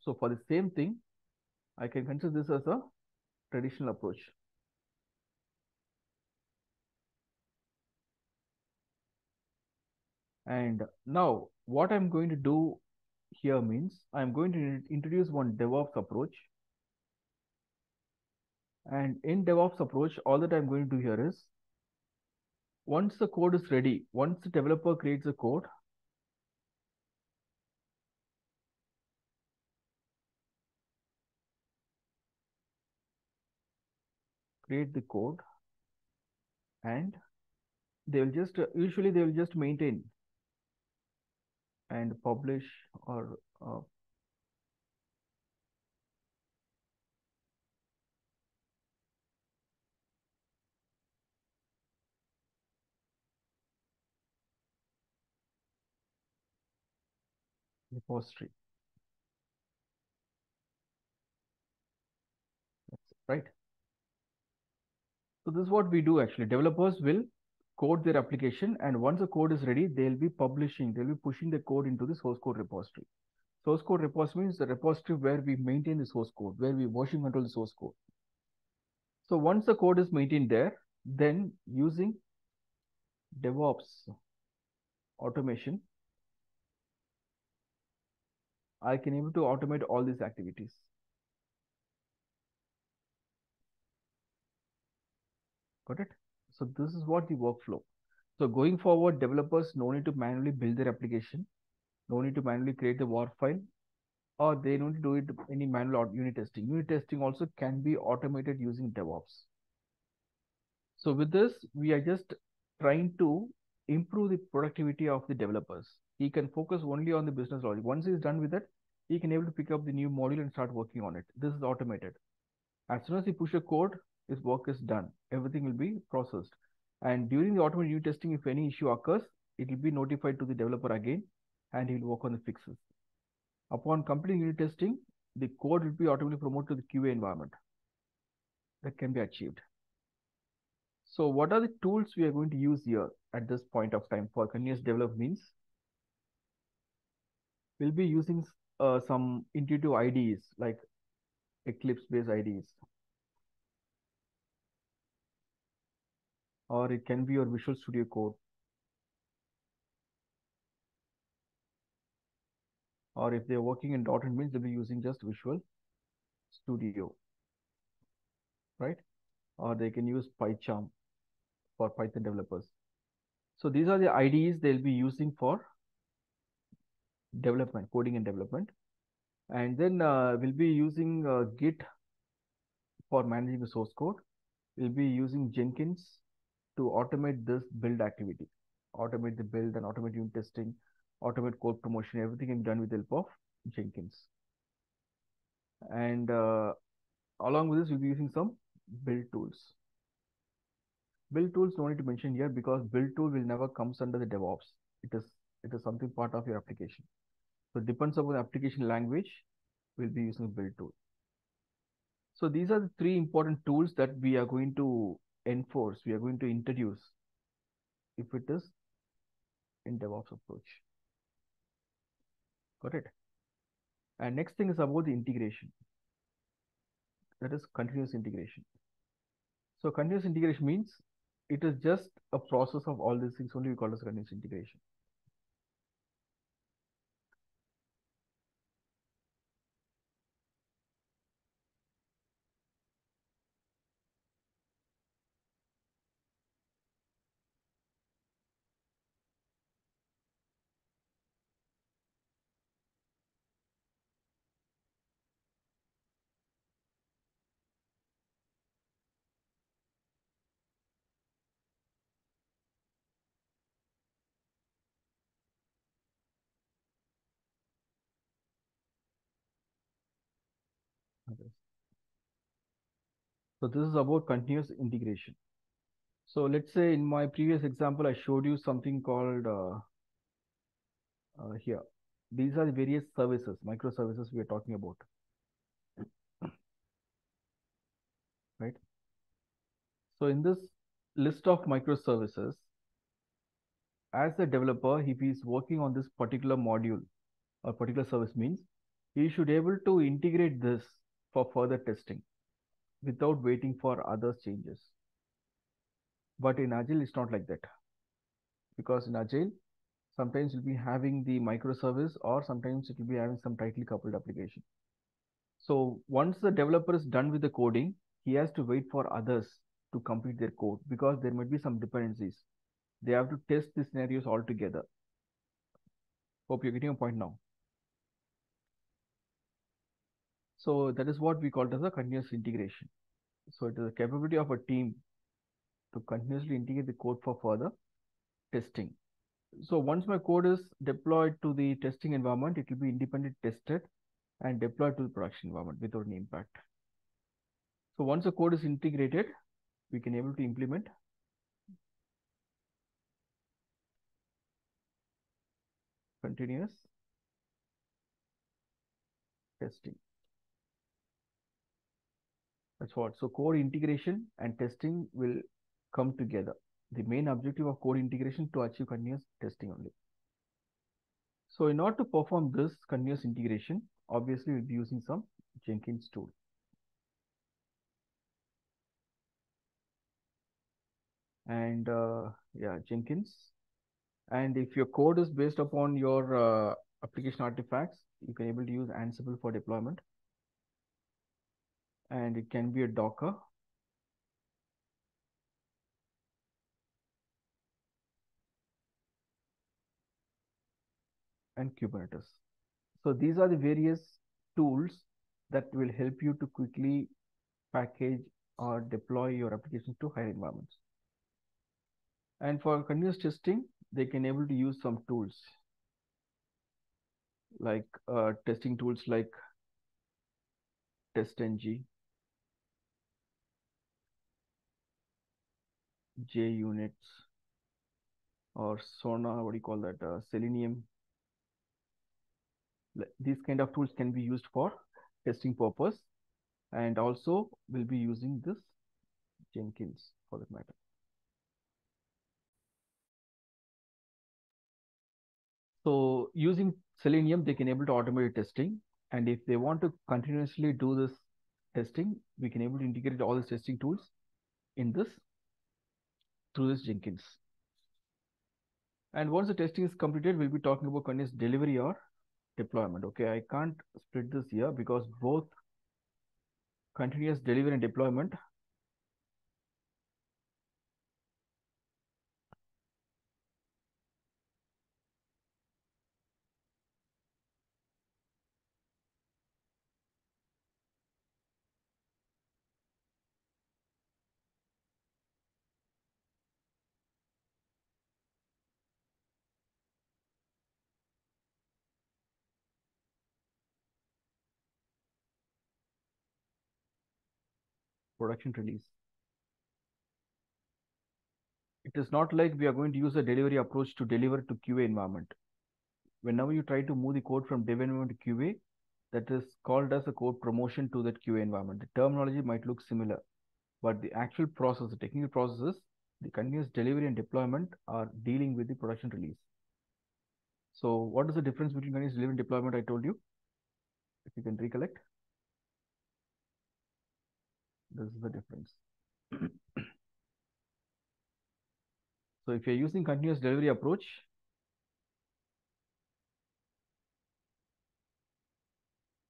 So for the same thing, I can consider this as a traditional approach. And now what I'm going to do here means I'm going to introduce one DevOps approach. And in DevOps approach, all that I'm going to do here is, once the code is ready, once the developer creates a code, create the code, and they will just usually they will just maintain and publish or repository. Right. So this is what we do actually. Developers will code their application, and once the code is ready, they'll be pushing the code into the source code repository. Source code repository means the repository where we maintain the source code, where we version control the source code. So once the code is maintained there, then using DevOps automation, I can able to automate all these activities. Got it? So this is what the workflow. So going forward, developers no need to manually build their application, no need to manually create the WAR file, or they don't need to do it any manual unit testing. Unit testing also can be automated using DevOps. So with this, we are just trying to improve the productivity of the developers. He can focus only on the business logic. Once he's done with it, he can able to pick up the new module and start working on it. This is automated. As soon as he push a code, his work is done. Everything will be processed. And during the automated unit testing, if any issue occurs, it will be notified to the developer again, and he will work on the fixes. Upon completing unit testing, the code will be automatically promoted to the QA environment. That can be achieved. So what are the tools we are going to use here at this point of time for continuous development means? We'll be using some intuitive IDEs like Eclipse-based IDEs. Or it can be your Visual Studio Code. Or if they're working in .NET means they'll be using just Visual Studio, right? Or they can use PyCharm for Python developers. So these are the IDEs they'll be using for development, coding and development. And then we'll be using Git for managing the source code. We'll be using Jenkins to automate this build activity, automate the build and automate unit testing, automate code promotion, everything can be done with the help of Jenkins. And along with this, we'll be using some build tools. Build tools don't need to mention here because build tool will never comes under the DevOps. It is something part of your application. So it depends upon the application language, we'll be using build tool. So these are the three important tools that we are going to enforce, we are going to introduce if it is in DevOps approach. Got it? And next thing is about the integration. That is continuous integration. So continuous integration means it is just a process of all these things only we call as continuous integration. Okay. So this is about continuous integration. So let's say in my previous example, I showed you something called here. These are the various services, microservices we are talking about. Right? So in this list of microservices, as a developer, if he's working on this particular module or particular service means, he should be able to integrate this for further testing without waiting for other changes. But in Agile, it's not like that. Because in Agile, Sometimes you'll be having the microservice, or sometimes it will be having some tightly coupled application. So once the developer is done with the coding, he has to wait for others to complete their code because there might be some dependencies. They have to test the scenarios all together. Hope you're getting a point now. So that is what we call it as a continuous integration. So it is a capability of a team to continuously integrate the code for further testing. So once my code is deployed to the testing environment, it will be independently tested and deployed to the production environment without any impact. So once the code is integrated, we can able to implement continuous testing. That's what. So code integration and testing will come together. The main objective of code integration to achieve continuous testing only. So in order to perform this continuous integration, obviously we'll be using some Jenkins tool. And yeah, Jenkins. And if your code is based upon your application artifacts, you can able to use Ansible for deployment. And it can be a Docker. And Kubernetes. So these are the various tools that will help you to quickly package or deploy your applications to higher environments. And for continuous testing, they can able to use some tools like testing tools like TestNG, JUnits, or Sona, what do you call that? Selenium. These kind of tools can be used for testing purpose, and also will be using this Jenkins for that matter. So using Selenium, they can able to automate testing. And if they want to continuously do this testing, we can able to integrate all these testing tools in this through this Jenkins. And once the testing is completed, we'll be talking about continuous delivery or deployment. Okay, I can't split this here because both continuous delivery and deployment production release. It is not like we are going to use a delivery approach to deliver to QA environment. Whenever you try to move the code from dev environment to QA, that is called as a code promotion to that QA environment. The terminology might look similar, but the actual process, the technical processes, the continuous delivery and deployment are dealing with the production release. So what is the difference between continuous delivery and deployment? I told you, if you can recollect, this is the difference. So if you're using continuous delivery approach,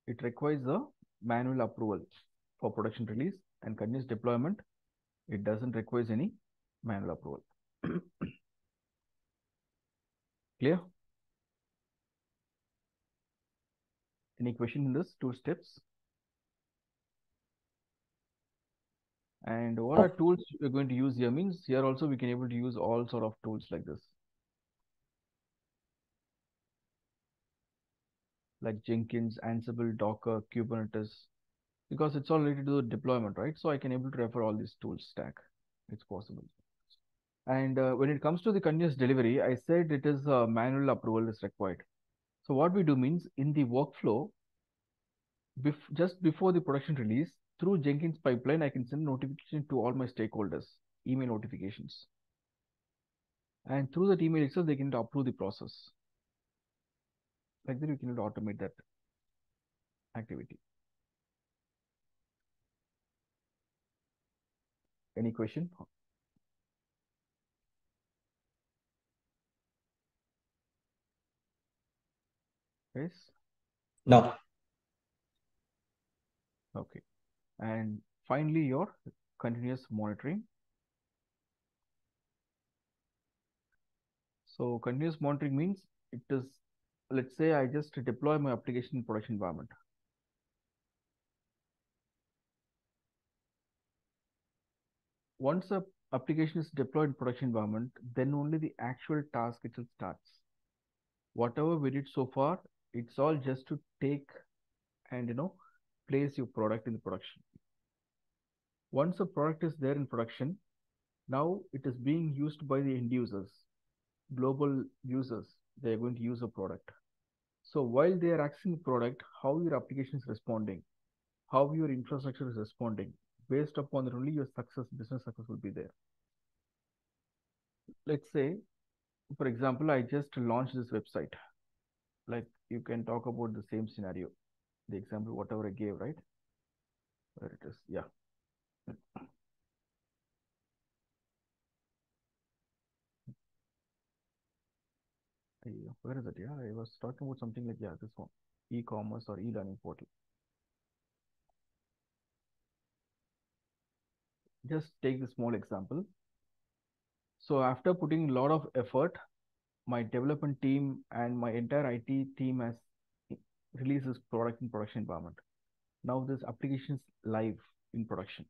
it requires a manual approval for production release, and continuous deployment, it doesn't require any manual approval. Clear? Any question in this 2 steps? And what are tools we're going to use here? Means here also we can able to use all sort of tools like this, like Jenkins, Ansible, Docker, Kubernetes, because it's all related to the deployment, right? So I can able to refer all these tools stack. It's possible. And when it comes to the continuous delivery, I said it is a manual approval is required. So what we do means in the workflow, just before the production release, through Jenkins pipeline, I can send notification to all my stakeholders, email notifications. And through that email itself, they can approve the process. Like that, we can automate that activity. Any question? Yes? No. Okay. And finally, your continuous monitoring. So continuous monitoring means it is, let's say I just deploy my application in production environment. Once a application is deployed in production environment, then only the actual task itself starts. Whatever we did so far, it's all just to take and place your product in the production. Once a product is there in production, now it is being used by the end users, global users. They are going to use a product. So while they are accessing the product, how your application is responding, how your infrastructure is responding, based upon that only your success, business success will be there. Let's say, for example, I just launched this website. Like you can talk about the same scenario, the example, whatever I gave, right? Where it is, yeah. Where is it? Yeah, I was talking about something like, yeah, this one, e-commerce or e-learning portal. Just take the small example. So after putting a lot of effort, my development team and my entire IT team has released this product in production environment. Now this application is live in production.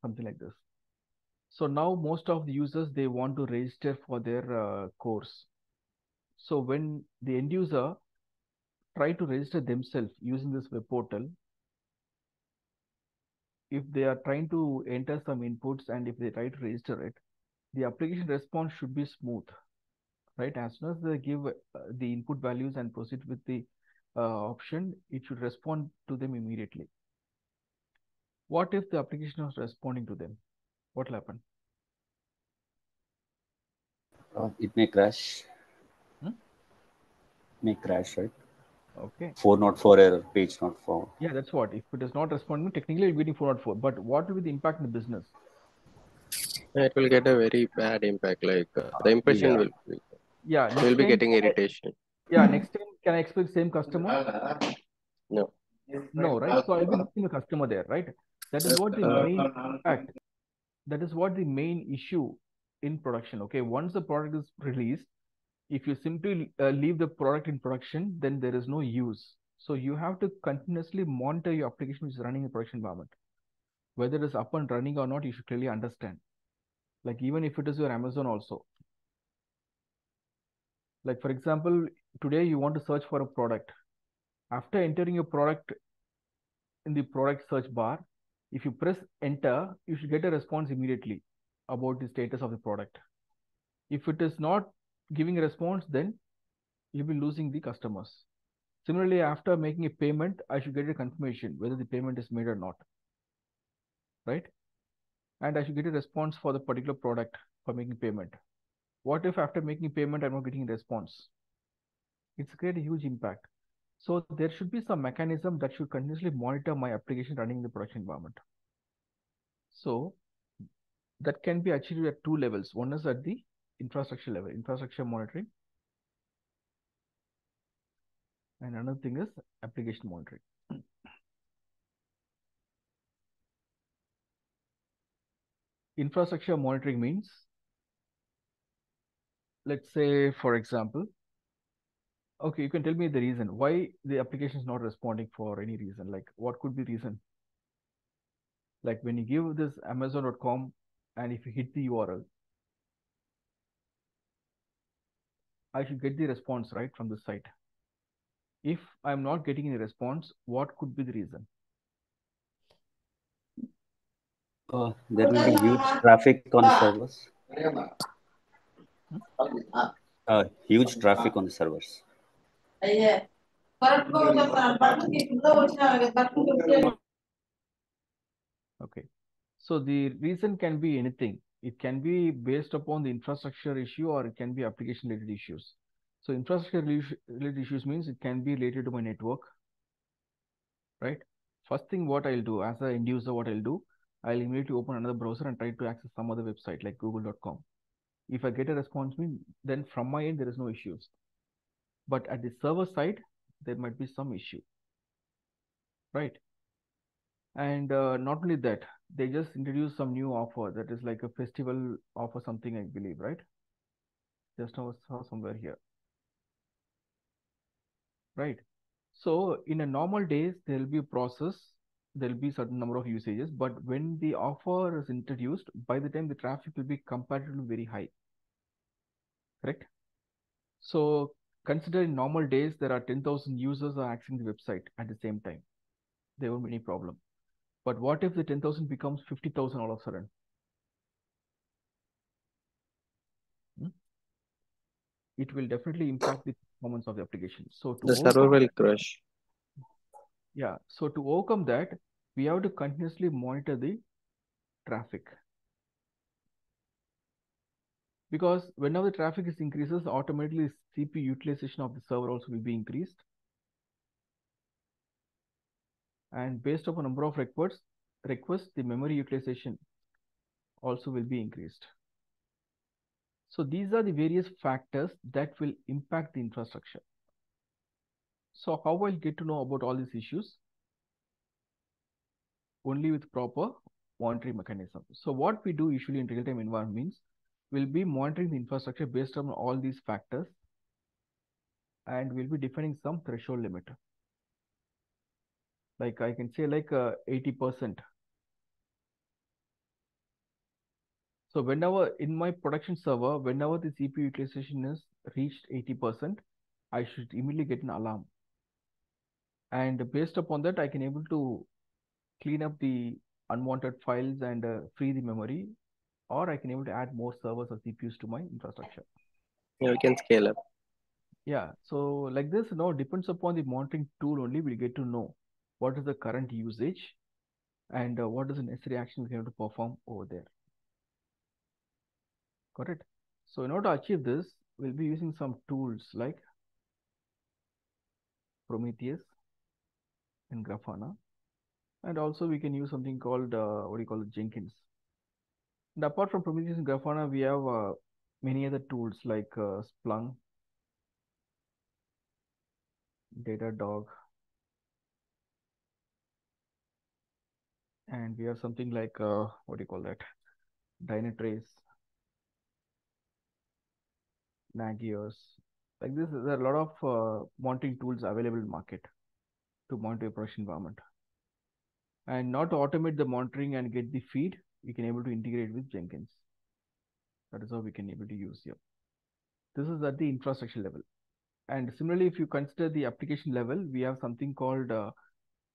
Something like this. So now most of the users, they want to register for their course. So when the end user try to register themselves using this web portal, if they are trying to enter some inputs and if they try to register it, the application response should be smooth, right? As soon as they give the input values and proceed with the option, it should respond to them immediately. What if the application is responding to them? What will happen? It may crash. May crash, right? Okay. 404 error, page not found. Yeah, that's what. If it is not responding, technically it's waiting 404. But what will be the impact in the business? It will get a very bad impact. Like the impression Yeah. will next be time, getting irritation. next time, can I expect same customer? No. No, right? So I'll be losing a customer there, right? That is what the main impact. That is what the main issue in production. Okay, once the product is released, if you simply leave the product in production, then there is no use. So you have to continuously monitor your application which is running in production environment. Whether it is up and running or not, you should clearly understand. Like even if it is your Amazon also. Like for example, today you want to search for a product. After entering your product in the product search bar, if you press enter, you should get a response immediately about the status of the product. If it is not giving a response, then you'll be losing the customers. Similarly, after making a payment, I should get a confirmation whether the payment is made or not, right? And I should get a response for the particular product for making payment. What if after making payment, I'm not getting a response? It's create a huge impact. So there should be some mechanism that should continuously monitor my application running in the production environment. So that can be achieved at two levels. One is at the infrastructure level, infrastructure monitoring. And another thing is application monitoring. Infrastructure monitoring means, let's say, for example, okay, you can tell me the reason why the application is not responding for any reason. Like what could be reason? Like when you give this Amazon.com and if you hit the URL, I should get the response right from the site. If I'm not getting any response, what could be the reason? There will be huge traffic on the servers. Huge traffic on the servers. Okay. So the reason can be anything. It can be based upon the infrastructure issue or it can be application related issues. So infrastructure related issues means it can be related to my network, right? First thing what I'll do as an end user, what I'll do, I'll immediately open another browser and try to access some other website like google.com. If I get a response, then from my end, there is no issues. But at the server side, there might be some issue, right? And not only that, they just introduced some new offer that is like a festival offer, something I believe, right? Just now I saw somewhere here, right? So in a normal days, there will be a process, there will be certain number of usages, but when the offer is introduced, by the time the traffic will be comparatively very high, correct? So consider in normal days, there are 10,000 users are accessing the website at the same time. There won't be any problem. But what if the 10,000 becomes 50,000 all of a sudden? It will definitely impact the performance of the application. So to The server will crash. Yeah, so to overcome that, we have to continuously monitor the traffic. Because whenever the traffic is increases, automatically CPU utilization of the server also will be increased. And based upon number of requests, the memory utilization also will be increased. So these are the various factors that will impact the infrastructure. So how I'll get to know about all these issues? Only with proper monitoring mechanism. So what we do usually in real-time environment means we'll be monitoring the infrastructure based on all these factors, and we'll be defining some threshold limit. Like I can say like 80%. So whenever in my production server, whenever the CPU utilization is reached 80%, I should immediately get an alarm. And based upon that, I can able to clean up the unwanted files and free the memory, or I can able to add more servers or CPUs to my infrastructure. Yeah, we can scale up. Yeah, so like this, depends upon the monitoring tool only, we get to know what is the current usage and what is the necessary action we have to perform over there. Got it? So in order to achieve this, we'll be using some tools like Prometheus and Grafana. And also we can use something called, Jenkins. And apart from Prometheus and Grafana, we have many other tools like Splunk, Datadog, and we have something like, Dynatrace, Nagios. Like this, there are a lot of monitoring tools available in market to monitor your production environment. And not to automate the monitoring and get the feed, we can able to integrate with Jenkins. That is how we can able to use here. This is at the infrastructure level. And similarly, if you consider the application level, we have something called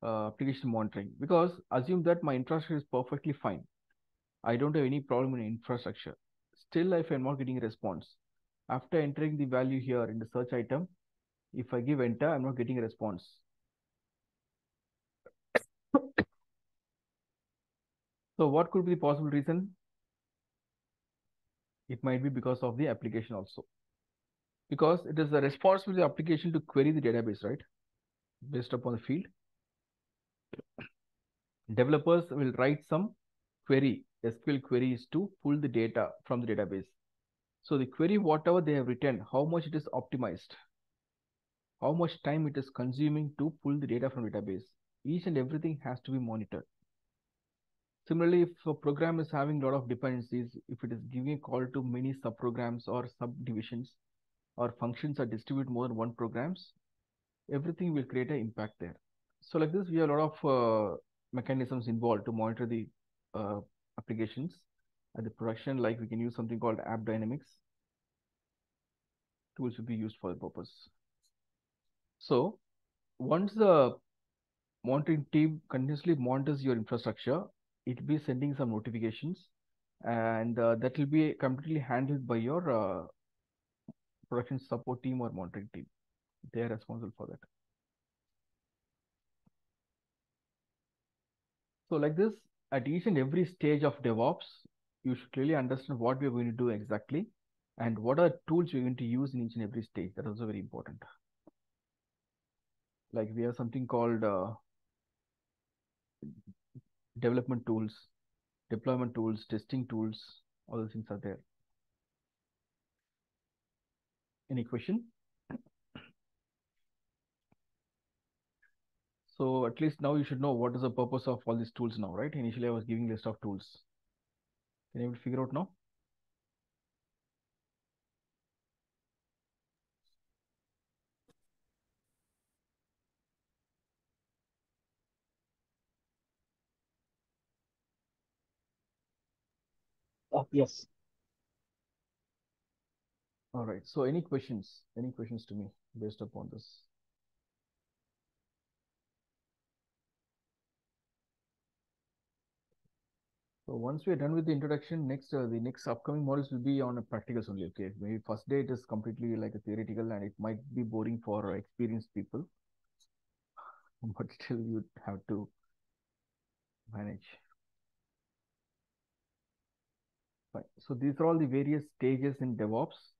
application monitoring. Because assume that my infrastructure is perfectly fine. I don't have any problem in infrastructure. Still, if I'm not getting a response, after entering the value here in the search item, if I give enter, I'm not getting a response. So what could be the possible reason? It might be because of the application also. Because it is the responsibility of the application to query the database, right? Based upon the field. Developers will write some query, SQL queries to pull the data from the database. So the query, whatever they have written, how much it is optimized, how much time it is consuming to pull the data from database. Each and everything has to be monitored. Similarly, if a program is having a lot of dependencies, if it is giving a call to many subprograms or subdivisions, or functions are distributed more than one programs, everything will create an impact there. So like this, we have a lot of mechanisms involved to monitor the applications at the production. Like we can use something called AppDynamics. Tools will be used for the purpose. So once the monitoring team continuously monitors your infrastructure, it will be sending some notifications, and that will be completely handled by your production support team or monitoring team. They are responsible for that. So like this, at each and every stage of DevOps, you should clearly understand what we are going to do exactly and what are tools we're going to use in each and every stage. That is also very important. Like we have something called development tools, deployment tools, testing tools, all those things are there. Any question? So at least now you should know what is the purpose of all these tools now, right? Initially, I was giving list of tools. Can you figure out now? Yes. All right. So any questions? Any questions to me based upon this? So once we are done with the introduction, the next upcoming modules will be on a practicals only. Okay, maybe first day it is completely like a theoretical, and it might be boring for experienced people, but still you have to manage. Fine. So these are all the various stages in DevOps,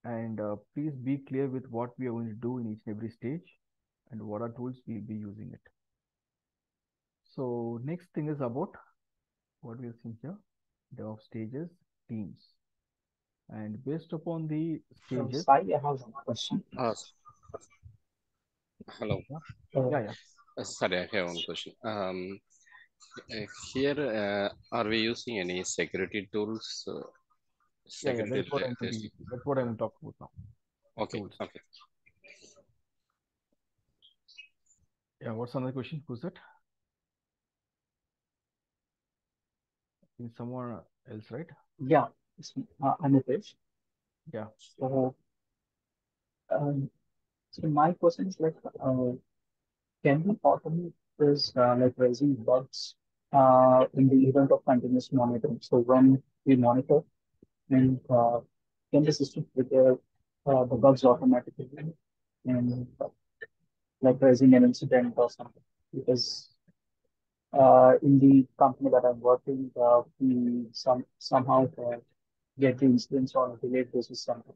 and please be clear with what we are going to do in each and every stage, and what are tools we'll be using it. So next thing is about what we are seeing here. DevOps stages, teams, and based upon the stages. Sai, I have one question. Hello. Yeah. Sorry, I have one question. Here, are we using any security tools? Yeah, that's what I'm going to talk about now. Okay. Tools. Okay. Yeah, what's another question? Who's that? Is someone else, right? Yeah, I'm Nitesh. Yeah. So my question is like, can we automate this like raising bugs in the event of continuous monitoring? So when we monitor, and can the system prepare the bugs automatically and like raising an incident or something? Because in the company that I'm working, we somehow get the incidents on a delayed basis something.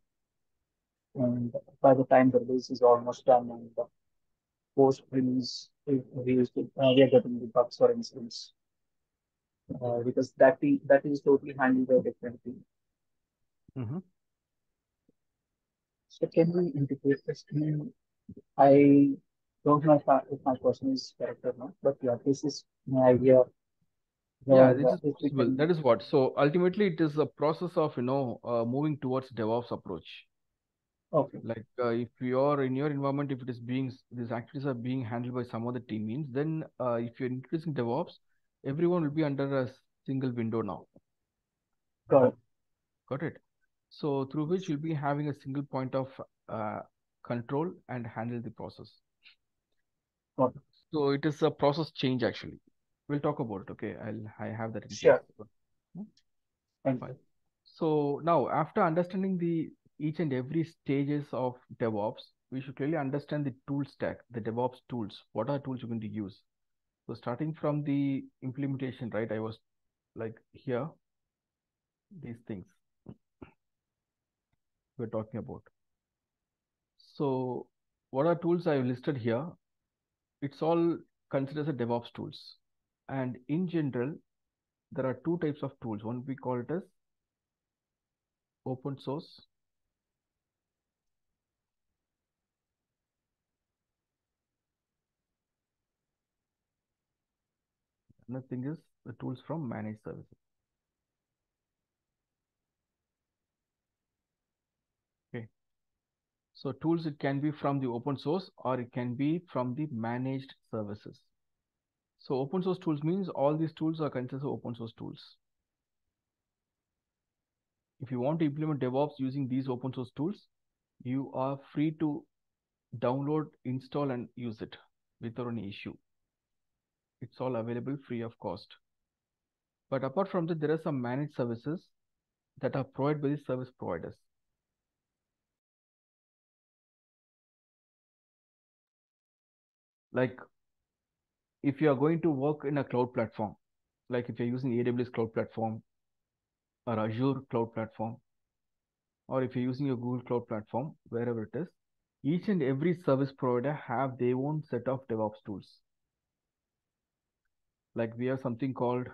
And by the time the release is almost done and the post release, we are getting the bugs or incidents because that is totally handled by different team. So can we integrate this team? I don't know if my question is correct or not, but yeah, this is my idea. Yeah, this is possible. That is what. So ultimately, it is a process of moving towards DevOps approach. Okay. Like if you're in your environment, if these activities are being handled by some other team means, then if you're introducing DevOps, everyone will be under a single window now. Got it. So through which you'll be having a single point of control and handle the process. Got it. So it is a process change actually. We'll talk about it. Okay, I have that in Sure. place. Thank Fine. you. So now after understanding each and every stages of DevOps, we should clearly understand the tool stack, the DevOps tools. What are tools you're going to use? So starting from the implementation, right? I was like here, these things we're talking about. So what are tools I've listed here? It's all considered as DevOps tools. And in general, there are two types of tools. One we call it as open source. Another thing is the tools from managed services. Okay. So tools, it can be from the open source or it can be from the managed services. So open source tools means all these tools are considered open source tools. If you want to implement DevOps using these open source tools, you are free to download, install, and use it without any issue. It's all available free of cost. But apart from that, there are some managed services that are provided by the service providers. Like if you are going to work in a cloud platform, like if you're using AWS cloud platform or Azure cloud platform, or if you're using your Google cloud platform, wherever it is, each and every service provider have their own set of DevOps tools. Like we have something called,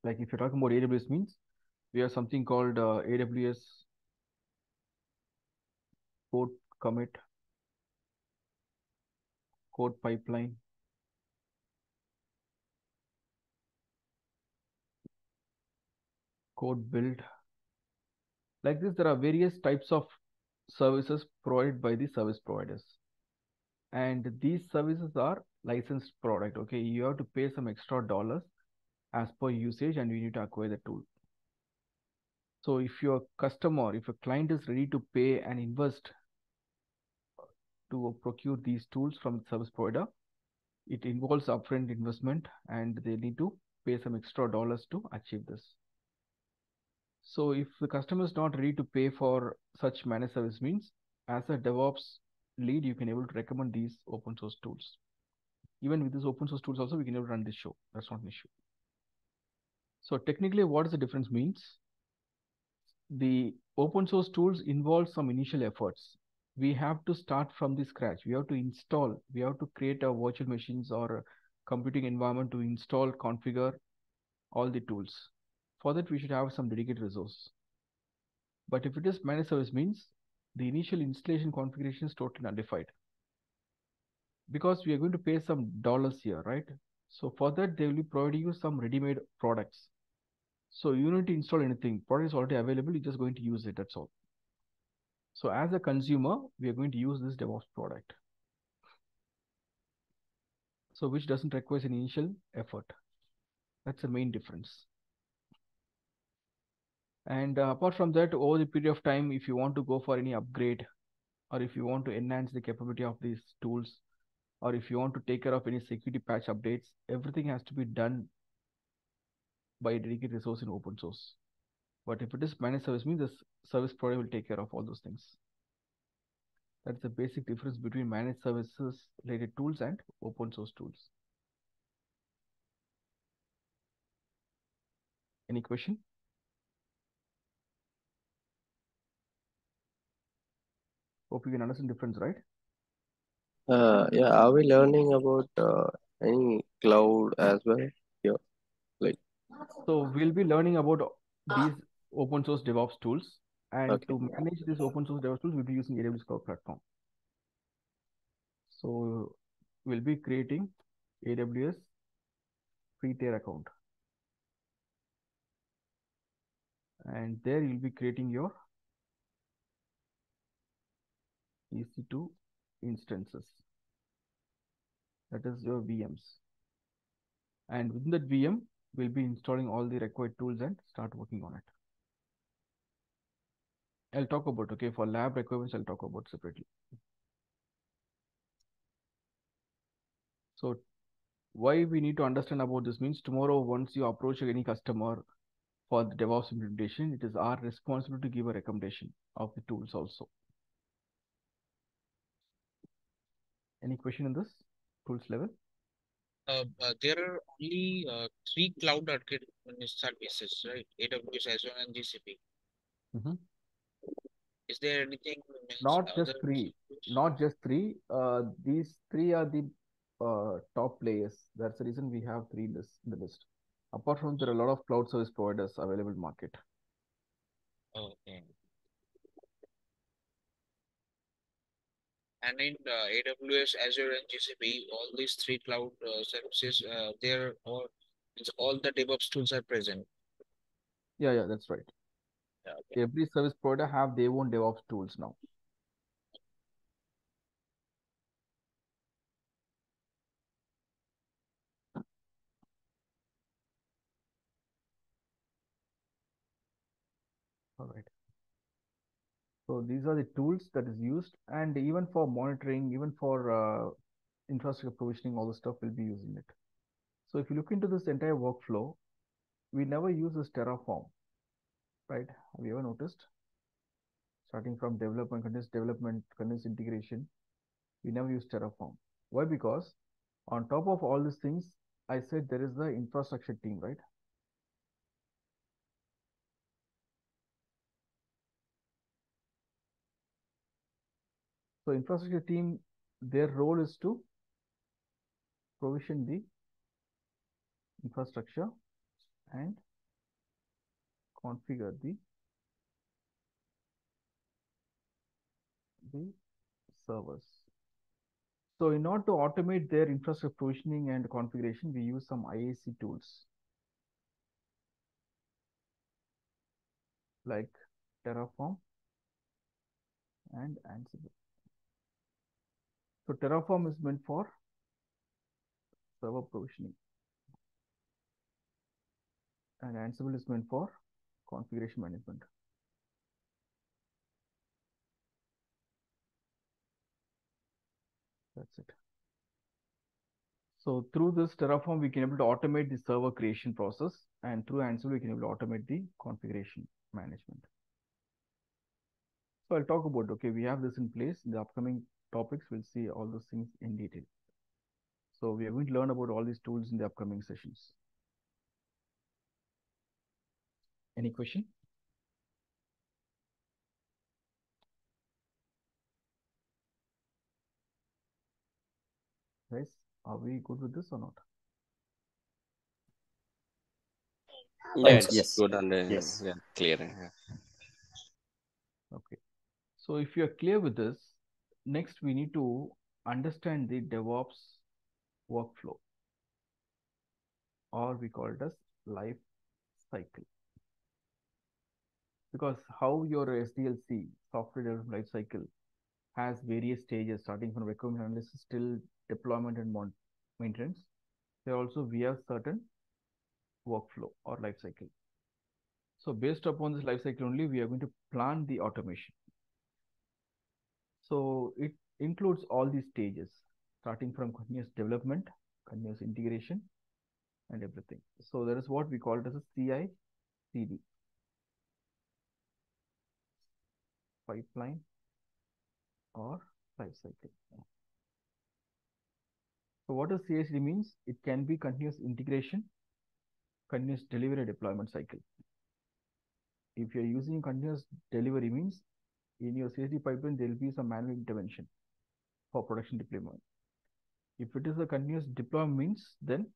like if you're talking about AWS means, we have something called AWS code commit, code pipeline, code build. Like this, there are various types of services provided by the service providers. And these services are licensed product. Okay, you have to pay some extra dollars as per usage and you need to acquire the tool. So if your customer, if a client is ready to pay and invest to procure these tools from the service provider, it involves upfront investment and they need to pay some extra dollars to achieve this. So if the customer is not ready to pay for such managed service means, as a DevOps lead, you can able to recommend these open source tools. Even with these open source tools also, we can able to run this show. That's not an issue. So technically, what is the difference means? The open source tools involve some initial efforts. We have to start from the scratch. We have to install, we have to create a virtual machines or a computing environment to install, configure all the tools. For that, we should have some dedicated resource. But if it is managed service means, the initial installation configuration is totally nullified. Because we are going to pay some dollars here, right? So for that, they will be providing you some ready-made products. So you don't need to install anything. Product is already available. You're just going to use it. That's all. So as a consumer, we are going to use this DevOps product. So which doesn't require an initial effort. That's the main difference. And apart from that, over the period of time, if you want to go for any upgrade, or if you want to enhance the capability of these tools, or if you want to take care of any security patch updates, everything has to be done by a dedicated resource in open source. But if it is managed service means the service provider will take care of all those things. That's the basic difference between managed services related tools and open source tools. Any question? Hope you can understand the difference, right? Yeah, are we learning about any cloud as well? Yeah, like So we'll be learning about these open source DevOps tools, and okay. to manage this open source DevOps tools, we'll be using AWS Cloud Platform. So we'll be creating AWS free tier account, and there you'll be creating your EC2 instances. That is your VMs. And within that VM, we'll be installing all the required tools and start working on it. I'll talk about, okay, for lab requirements, I'll talk about separately. So why we need to understand about this means tomorrow, once you approach any customer for the DevOps implementation, it is our responsibility to give a recommendation of the tools also. Any question in this tools level? There are only 3 cloud services, right? AWS, Azure, and GCP. Is there anything Not other? just three, not just three. These three are the top players. That's the reason we have three in the list. Apart from there are a lot of cloud service providers available in market. Okay. And in AWS, Azure, and GCP, all these 3 cloud services, there all the DevOps tools are present. Yeah, that's right. Yeah, okay. Every service provider have their own DevOps tools now. All right. So these are the tools that is used, and even for monitoring, even for infrastructure provisioning, all the stuff will be using it. So if you look into this entire workflow, we never use this Terraform, right? Have you ever noticed? Starting from development, continuous integration, we never use Terraform. Why? Because on top of all these things, I said there is the infrastructure team, right? So infrastructure team, their role is to provision the infrastructure and configure the the servers. So in order to automate their infrastructure provisioning and configuration, we use some IAC tools like Terraform and Ansible. So Terraform is meant for server provisioning and Ansible is meant for configuration management. That's it. So through this Terraform, we can able to automate the server creation process, and through Ansible, we can able to automate the configuration management. So I'll talk about, okay, we have this in place. In the upcoming topics, we'll see all those things in detail. So we are going to learn about all these tools in the upcoming sessions. Any question? Guys, are we good with this or not? Yeah, it's Yes. good and Yes. yeah, clear. Yeah. Okay. So if you're clear with this, next we need to understand the DevOps workflow, or we call it as life cycle. Because how your SDLC, software development life cycle, has various stages starting from requirement analysis till deployment and maintenance. There also we have certain workflow or life cycle. So based upon this life cycle only, we are going to plan the automation. So it includes all these stages, starting from continuous development, continuous integration, and everything. So that is what we call it as a CI/CD, pipeline or life cycle. So what does CI/CD means? It can be continuous integration, continuous delivery, deployment cycle. If you're using continuous delivery means in your CI/CD pipeline, there will be some manual intervention for production deployment. If it is a continuous deployment means, then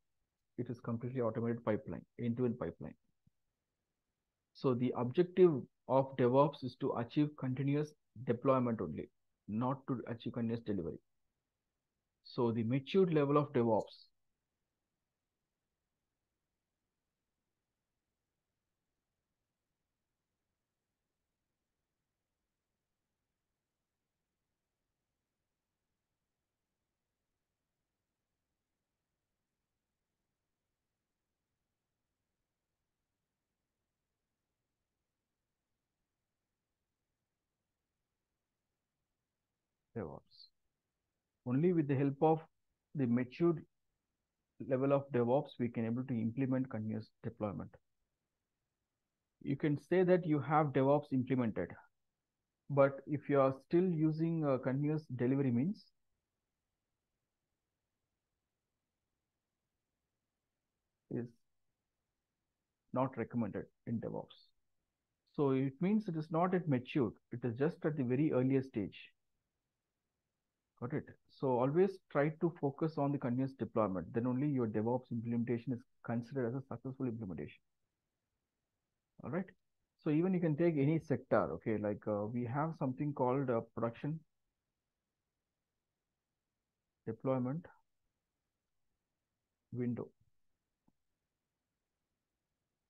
it is completely automated pipeline, end-to-end pipeline. So the objective of DevOps is to achieve continuous deployment only, not to achieve continuous delivery. So the matured level of DevOps only with the help of the matured level of DevOps, we can able to implement continuous deployment. You can say that you have DevOps implemented, but if you are still using continuous delivery means, is not recommended in DevOps. So it means it is not yet matured. It is just at the very earliest stage. Got it? So always try to focus on the continuous deployment. Then only your DevOps implementation is considered as a successful implementation. All right. So even you can take any sector. Okay, like we have something called production deployment window.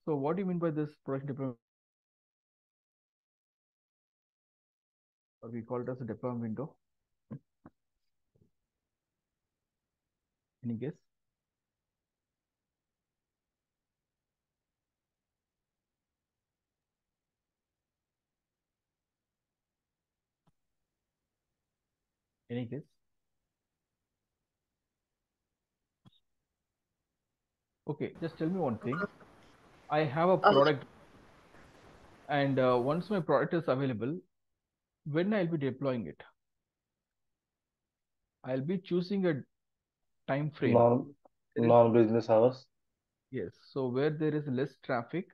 So what do you mean by this production deployment? Or we call it as a deployment window. Any guess? Any guess? Okay, just tell me one thing. I have a product, and once my product is available, when I'll be deploying it, I'll be choosing a time frame. Non-business hours. Yes, so where there is less traffic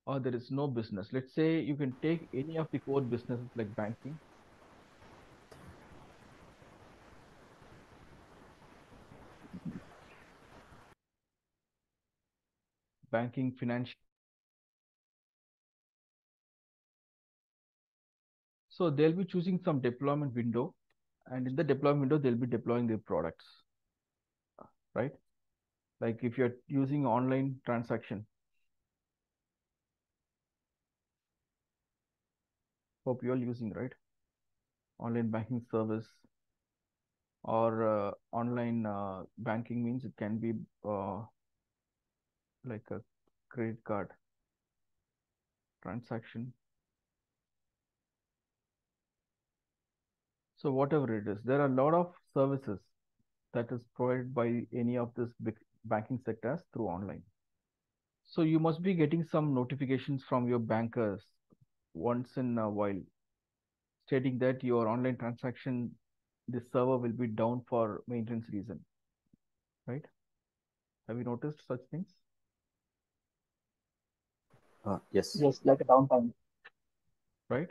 or there is no business. Let's say you can take any of the core businesses like banking, financial. So they'll be choosing some deployment window, and in the deployment window, they'll be deploying their products, right? Like if you're using online transaction, hope you're using, right? Online banking service or online banking means it can be like a credit card transaction. So whatever it is, there are a lot of services that is provided by any of this big banking sectors through online. So you must be getting some notifications from your bankers once in a while stating that your online transaction, the server will be down for maintenance reason, right? Have you noticed such things? Yes. Yes, like a downtime. Right?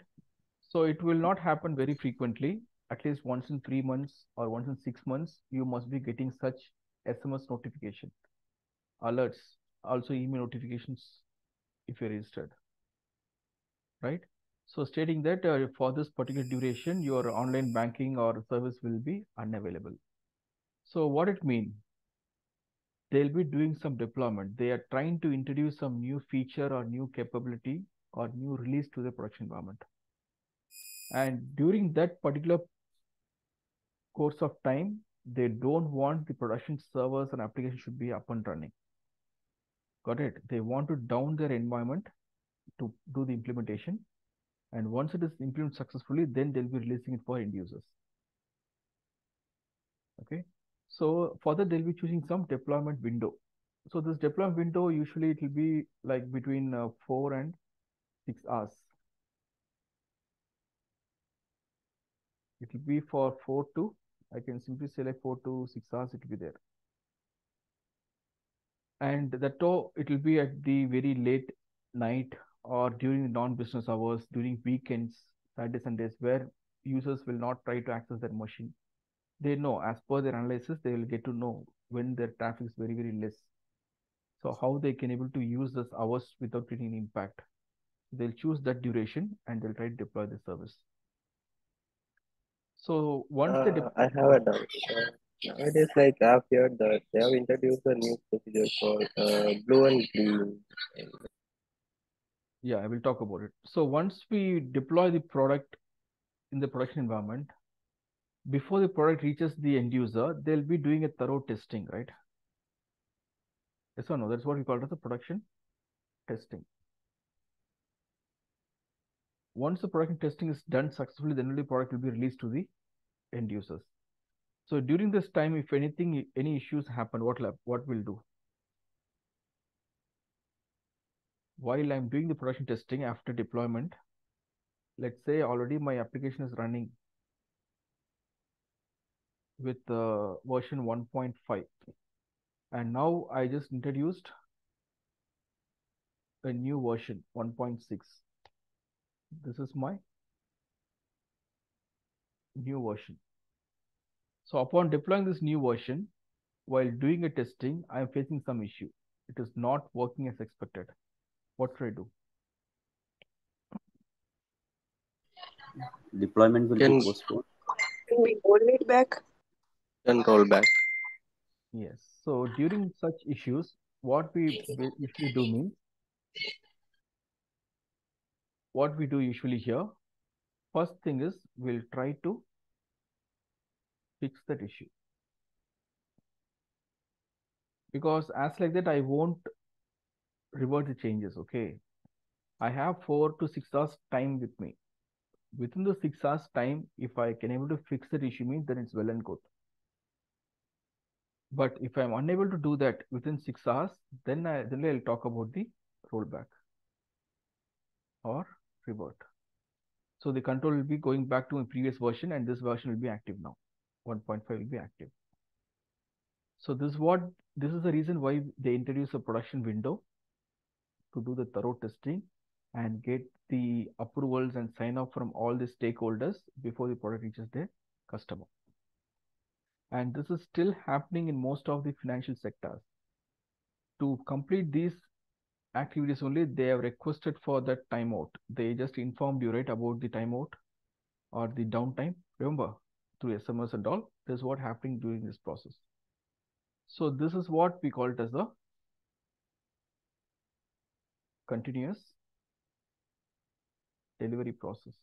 So it will not happen very frequently. At least once in 3 months or once in 6 months, you must be getting such SMS notification, alerts, also email notifications if you're registered, right? So stating that for this particular duration, your online banking or service will be unavailable. So what it means? They'll be doing some deployment. They are trying to introduce some new feature or new capability or new release to the production environment. And during that particular course of time, they don't want the production servers and applications should be up and running. Got it? They want to down their environment to do the implementation. And once it is implemented successfully, then they'll be releasing it for end users. Okay. So for that, they'll be choosing some deployment window. So this deployment window, usually it will be like between 4 and 6 hours. It will be for 4 to, I can simply say like 4 to 6 hours, it will be there. And that too, it will be at the very late night or during the non-business hours, during weekends, Saturdays, Sundays, where users will not try to access their machine. They know, as per their analysis, they will get to know when their traffic is very, very less. So how they can able to use those hours without getting any impact. They'll choose that duration and they'll try to deploy the service. So once they deploy, I have a doubt. Nowadays, like I've heard that they have introduced a new procedure called blue and green. yeah, I will talk about it. So once we deploy the product in the production environment, before the product reaches the end user, they'll be doing a thorough testing, right? Yes or no? That's what we call it as the production testing. Once the production testing is done successfully, then only product will be released to the end users. So during this time, if anything, any issues happen, what we'll do? While I'm doing the production testing after deployment, let's say already my application is running with version 1.5, and now I just introduced a new version 1.6. This is my new version. So upon deploying this new version, while doing a testing, I'm facing some issue. It is not working as expected. What should I do? Deployment will be Can postponed. we roll it back? can roll back. Yes. So during such issues, what we usually do means, what we do usually here, first thing is we'll try to fix that issue. Because as like that, I won't revert the changes, okay? I have 4 to 6 hours time with me. Within the 6 hours time, if I can able to fix that issue means then it's well and good. But if I'm unable to do that within 6 hours, then I'll talk about the rollback or revert. So the control will be going back to a previous version and this version will be active now. 1.5 will be active. So this is the reason why they introduce a production window to do the thorough testing and get the approvals and sign off from all the stakeholders before the product reaches their customer. And this is still happening in most of the financial sectors. To complete these activities only, they have requested for that timeout. They just informed you, right, about the timeout. or the downtime. Remember, through SMS and all, this is what happening during this process. So this is what we call it as the continuous delivery process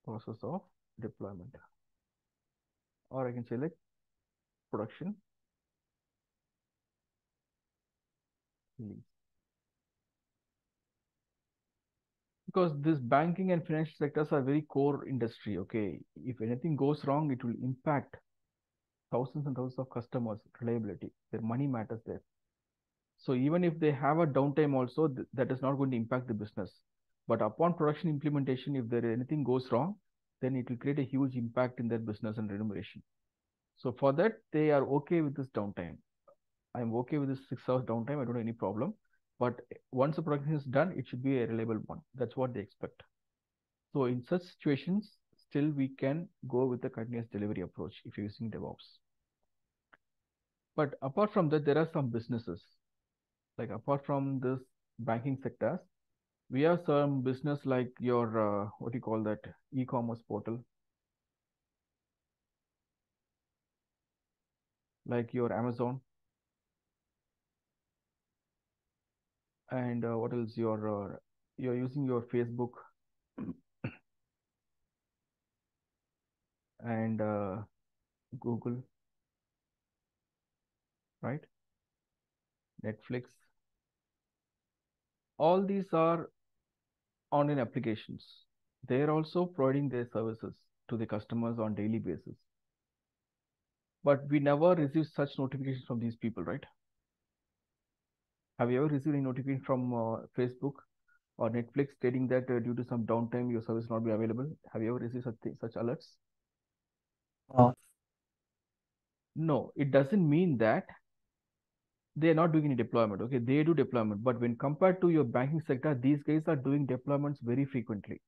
of deployment, or I can say like production release. Because this banking and financial sectors are very core industry. Okay, if anything goes wrong, it will impact thousands and thousands of customers' reliability. Their money matters there. So even if they have a downtime also, that is not going to impact the business. But upon production implementation, if there anything goes wrong, then it will create a huge impact in their business and remuneration. So for that, they are okay with this downtime. I'm okay with this 6 hours downtime. I don't have any problem. But once the production is done, it should be a reliable one. That's what they expect. So in such situations, still we can go with the continuous delivery approach if you're using DevOps. But apart from that, there are some businesses. Like apart from this banking sectors, we have some business like your, what do you call that, e-commerce portal, like your Amazon, and what else, you're using your Facebook and Google, right? Netflix. All these are online applications. They are also providing their services to the customers on daily basis. But we never receive such notifications from these people, right? Have you ever received any notification from Facebook or Netflix stating that due to some downtime, your service not be available? Have you ever received such alerts? No, it doesn't mean that they are not doing any deployment. Okay, they do deployment, but when compared to your banking sector, these guys are doing deployments very frequently.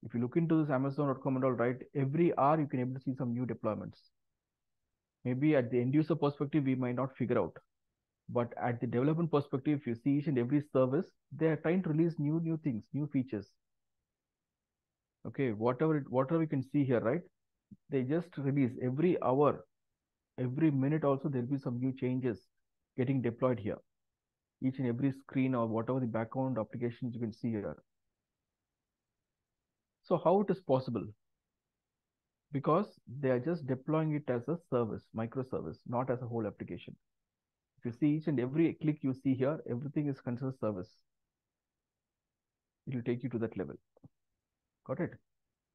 If you look into this Amazon.com and all, right, every hour you can able to see some new deployments. Maybe at the end user perspective, we might not figure out, but at the development perspective, if you see each and every service, they are trying to release new things, new features. Okay, whatever we can see here, right? They just release every hour, every minute. Also, there'll be some new changes getting deployed here. Each and every screen or whatever the background applications you can see here. So how it is possible? Because they are just deploying it as a service, microservice, not as a whole application. If you see each and every click you see here, everything is considered service. It will take you to that level. Got it?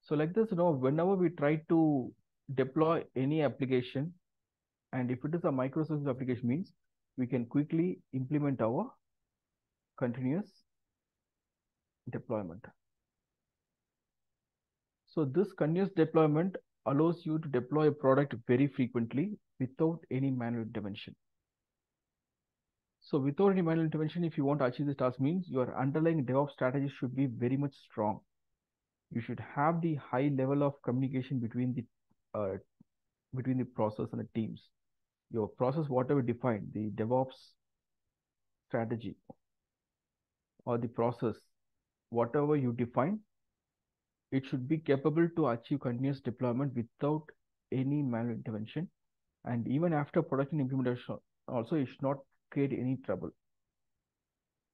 So like this, whenever we try to deploy any application, and if it is a microservice application, means we can quickly implement our continuous deployment. So this continuous deployment allows you to deploy a product very frequently without any manual intervention. So without any manual intervention, if you want to achieve this task, means your underlying DevOps strategy should be very much strong. You should have the high level of communication between the process and the teams. Your process, whatever defined, the DevOps strategy or the process, whatever you define, it should be capable to achieve continuous deployment without any manual intervention. And even after production implementation, also it should not create any trouble.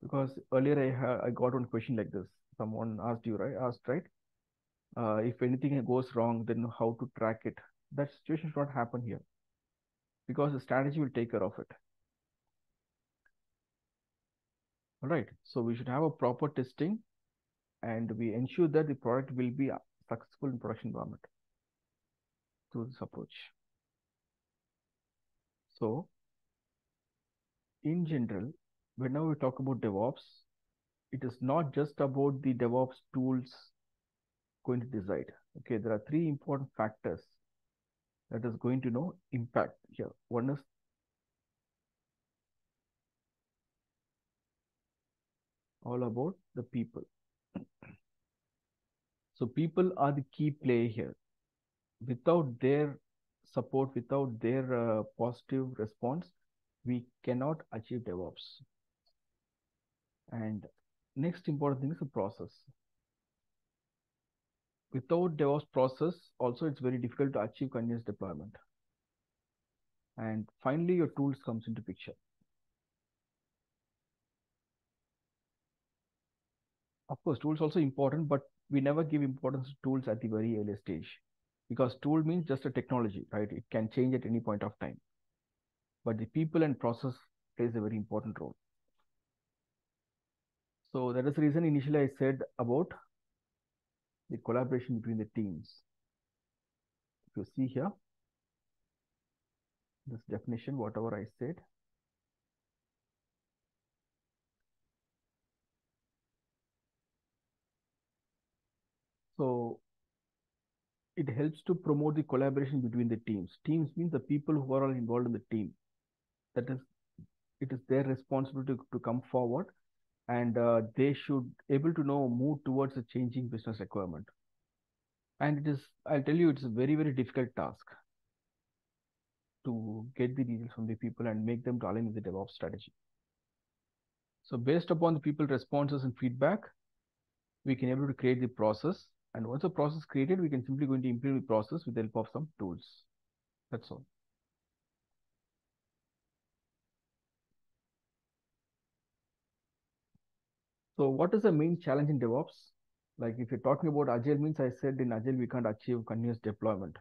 Because earlier I got one question like this. Someone asked you, right? If anything goes wrong, then how to track it? That situation should not happen here, because the strategy will take care of it. All right. So we should have a proper testing, and we ensure that the product will be successful in production environment through this approach. So in general, whenever we talk about DevOps, it is not just about the DevOps tools going to decide. Okay, there are 3 important factors that is going to impact here. One is all about the people. So people are the key player here. Without their support, without their positive response, we cannot achieve DevOps. And next important thing is the process. without DevOps process, also it's very difficult to achieve continuous deployment. And finally, your tools comes into picture. Of course, tools also important, but we never give importance to tools at the very early stage, because tool means just a technology, right? It can change at any point of time. But the people and process plays a very important role. So that is the reason initially I said about the collaboration between the teams. If you see here, this definition, whatever I said, so it helps to promote the collaboration between the teams. Teams means the people who are all involved in the team. That is, it is their responsibility to come forward, and they should able to know move towards a changing business requirement. And it is, I'll tell you, it's a very, very difficult task to get the details from the people and make them to align with the DevOps strategy. So based upon the people responses and feedback, we can able to create the process. And once the process created, we can simply go into implement the process with the help of some tools. That's all. So what is the main challenge in DevOps? Like if you're talking about Agile means, I said in Agile, we can't achieve continuous deployment.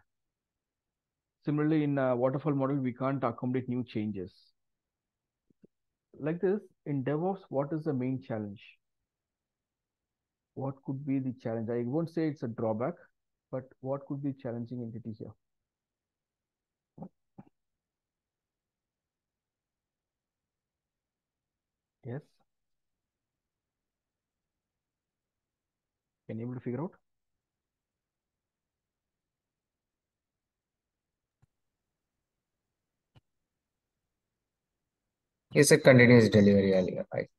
Similarly, in waterfall model, we can't accommodate new changes. Like this, in DevOps, what is the main challenge? What could be the challenge? I won't say it's a drawback, but what could be challenging entity here? Yes. Can you able to figure out? You said continuous delivery earlier, right?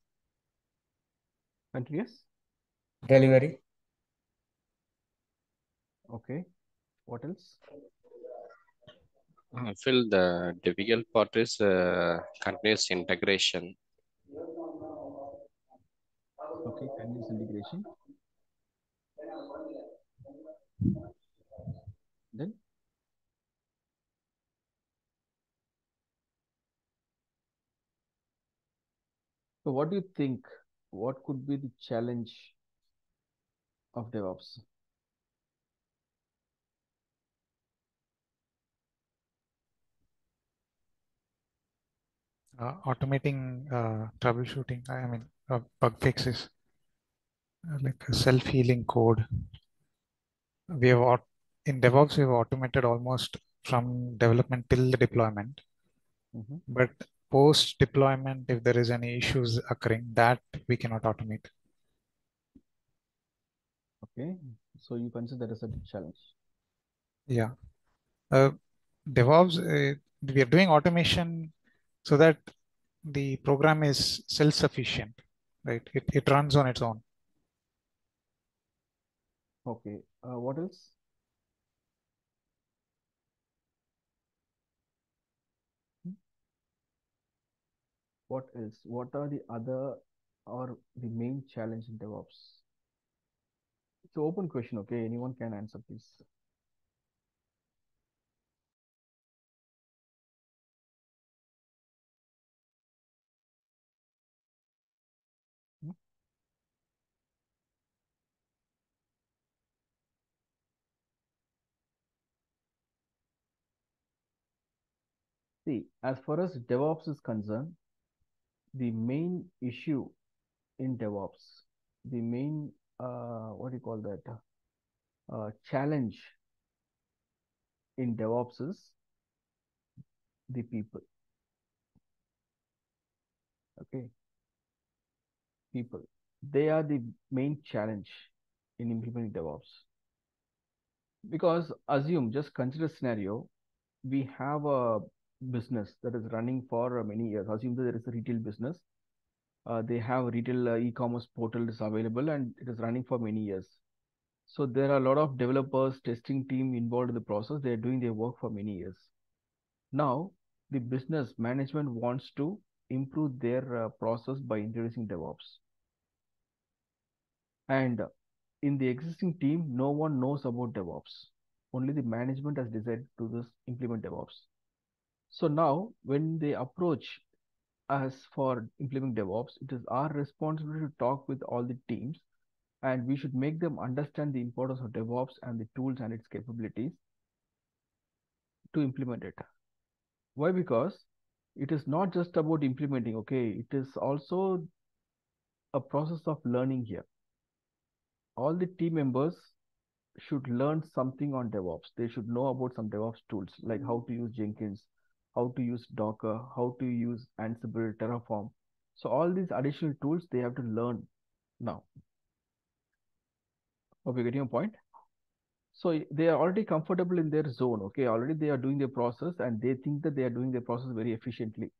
Continuous Delivery. Okay. What else? I feel the difficult part is continuous integration. Okay, continuous integration. Then so what do you think? What could be the challenge of DevOps? Automating troubleshooting, I mean, bug fixes, like a self-healing code. We have in DevOps, we have automated almost from development till the deployment. But post deployment, if there is any issues occurring, that we cannot automate. Okay, so you consider that as a big challenge. Yeah. DevOps, we are doing automation so that the program is self-sufficient, right? It runs on its own. Okay, what else? What else? What are the other or the main challenge in DevOps? It's an open question, okay? Anyone can answer, please. See, as far as DevOps is concerned, the main issue in DevOps, the main, what do you call that? Challenge in DevOps is the people. Okay. People. They are the main challenge in implementing DevOps. Because assume, just consider a scenario, we have a business that is running for many years. Assume that there is a retail business. They have a retail e-commerce portal is available and it is running for many years. So there are a lot of developers, testing team involved in the process. They are doing their work for many years. Now, the business management wants to improve their process by introducing DevOps. And in the existing team, no one knows about DevOps. Only the management has decided to implement DevOps. So now when they approach us for implementing DevOps, it is our responsibility to talk with all the teams, and we should make them understand the importance of DevOps and the tools and its capabilities to implement it. Why? Because it is not just about implementing, okay? It is also a process of learning here. All the team members should learn something on DevOps. They should know about some DevOps tools, like how to use Jenkins, how to use Docker, how to use Ansible, Terraform. So all these additional tools they have to learn now. Hope you're getting a point. So they are already comfortable in their zone, okay? Already they are doing their process and they think that they are doing their process very efficiently,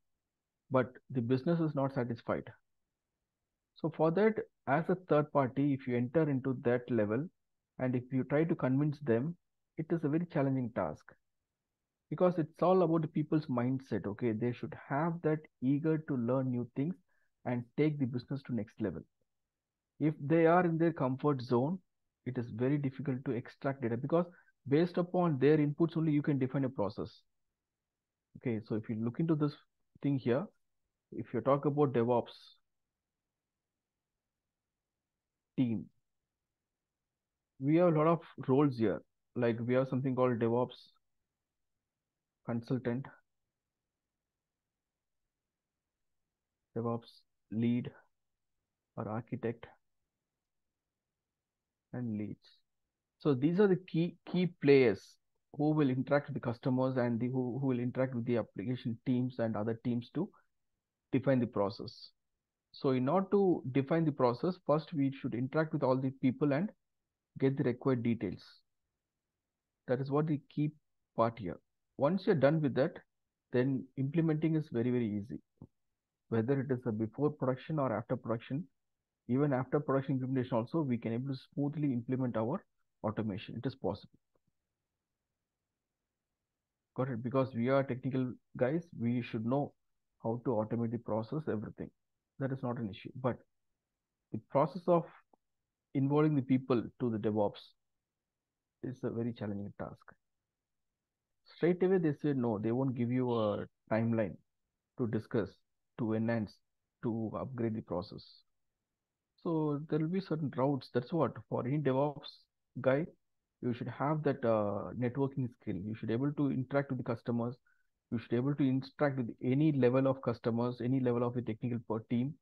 but the business is not satisfied. So for that, as a third party, if you enter into that level and if you try to convince them, it is a very challenging task, because it's all about the people's mindset, okay? They should have that eager to learn new things and take the business to next level. If they are in their comfort zone, it is very difficult to extract data, because based upon their inputs only you can define a process. Okay, so if you look into this thing here, if you talk about DevOps team, we have a lot of roles here. Like we have something called DevOps consultant, DevOps lead or architect, and leads. So these are the key players who will interact with the customers and who will interact with the application teams and other teams to define the process. So in order to define the process, first we should interact with all the people and get the required details. That is what the key part here. Once you're done with that, then implementing is very, very easy. Whether it is a before production or after production, even after production implementation also, we can able to smoothly implement our automation. It is possible. Got it? Because we are technical guys, we should know how to automate the process, everything. That is not an issue. But the process of involving the people to the DevOps is a very challenging task. Straight away they say no, they won't give you a timeline to discuss, to enhance, to upgrade the process. So there will be certain routes. That's what for any DevOps guy, you should have that networking skill. You should be able to interact with the customers. You should be able to interact with any level of customers, any level of the technical team,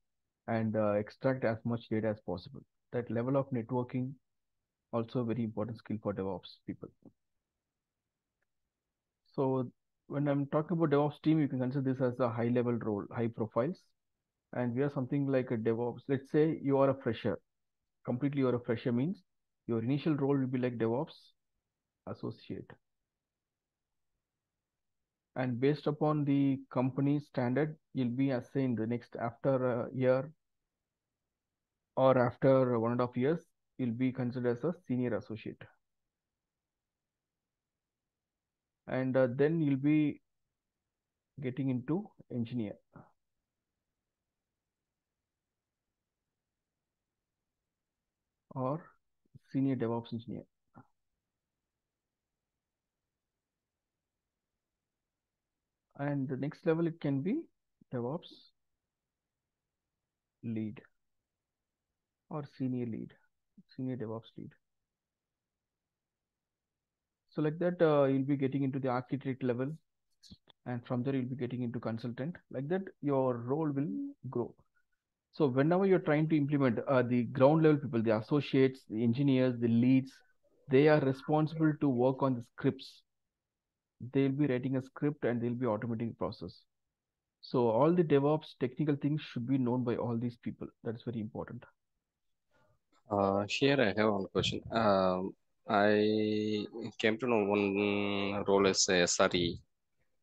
and extract as much data as possible. That level of networking also a very important skill for DevOps people. So when I'm talking about DevOps team, you can consider this as a high level role, high profiles. And we are something like a DevOps. Let's say you are a fresher. Completely you're a fresher means your initial role will be like DevOps associate. And based upon the company standard, you'll be assigned the next after a year or after 1.5 years, you'll be considered as a senior associate. And then you'll be getting into engineer. Or senior DevOps engineer. And the next level, it can be DevOps lead or senior lead, senior DevOps lead. So like that, you'll be getting into the architect level, and from there you'll be getting into consultant. Like that, your role will grow. So whenever you're trying to implement the ground level people, the associates, the engineers, the leads, they are responsible to work on the scripts. They'll be writing a script and they'll be automating the process. So all the DevOps technical things should be known by all these people. That's very important. Here I have one question. I came to know one role is SRE.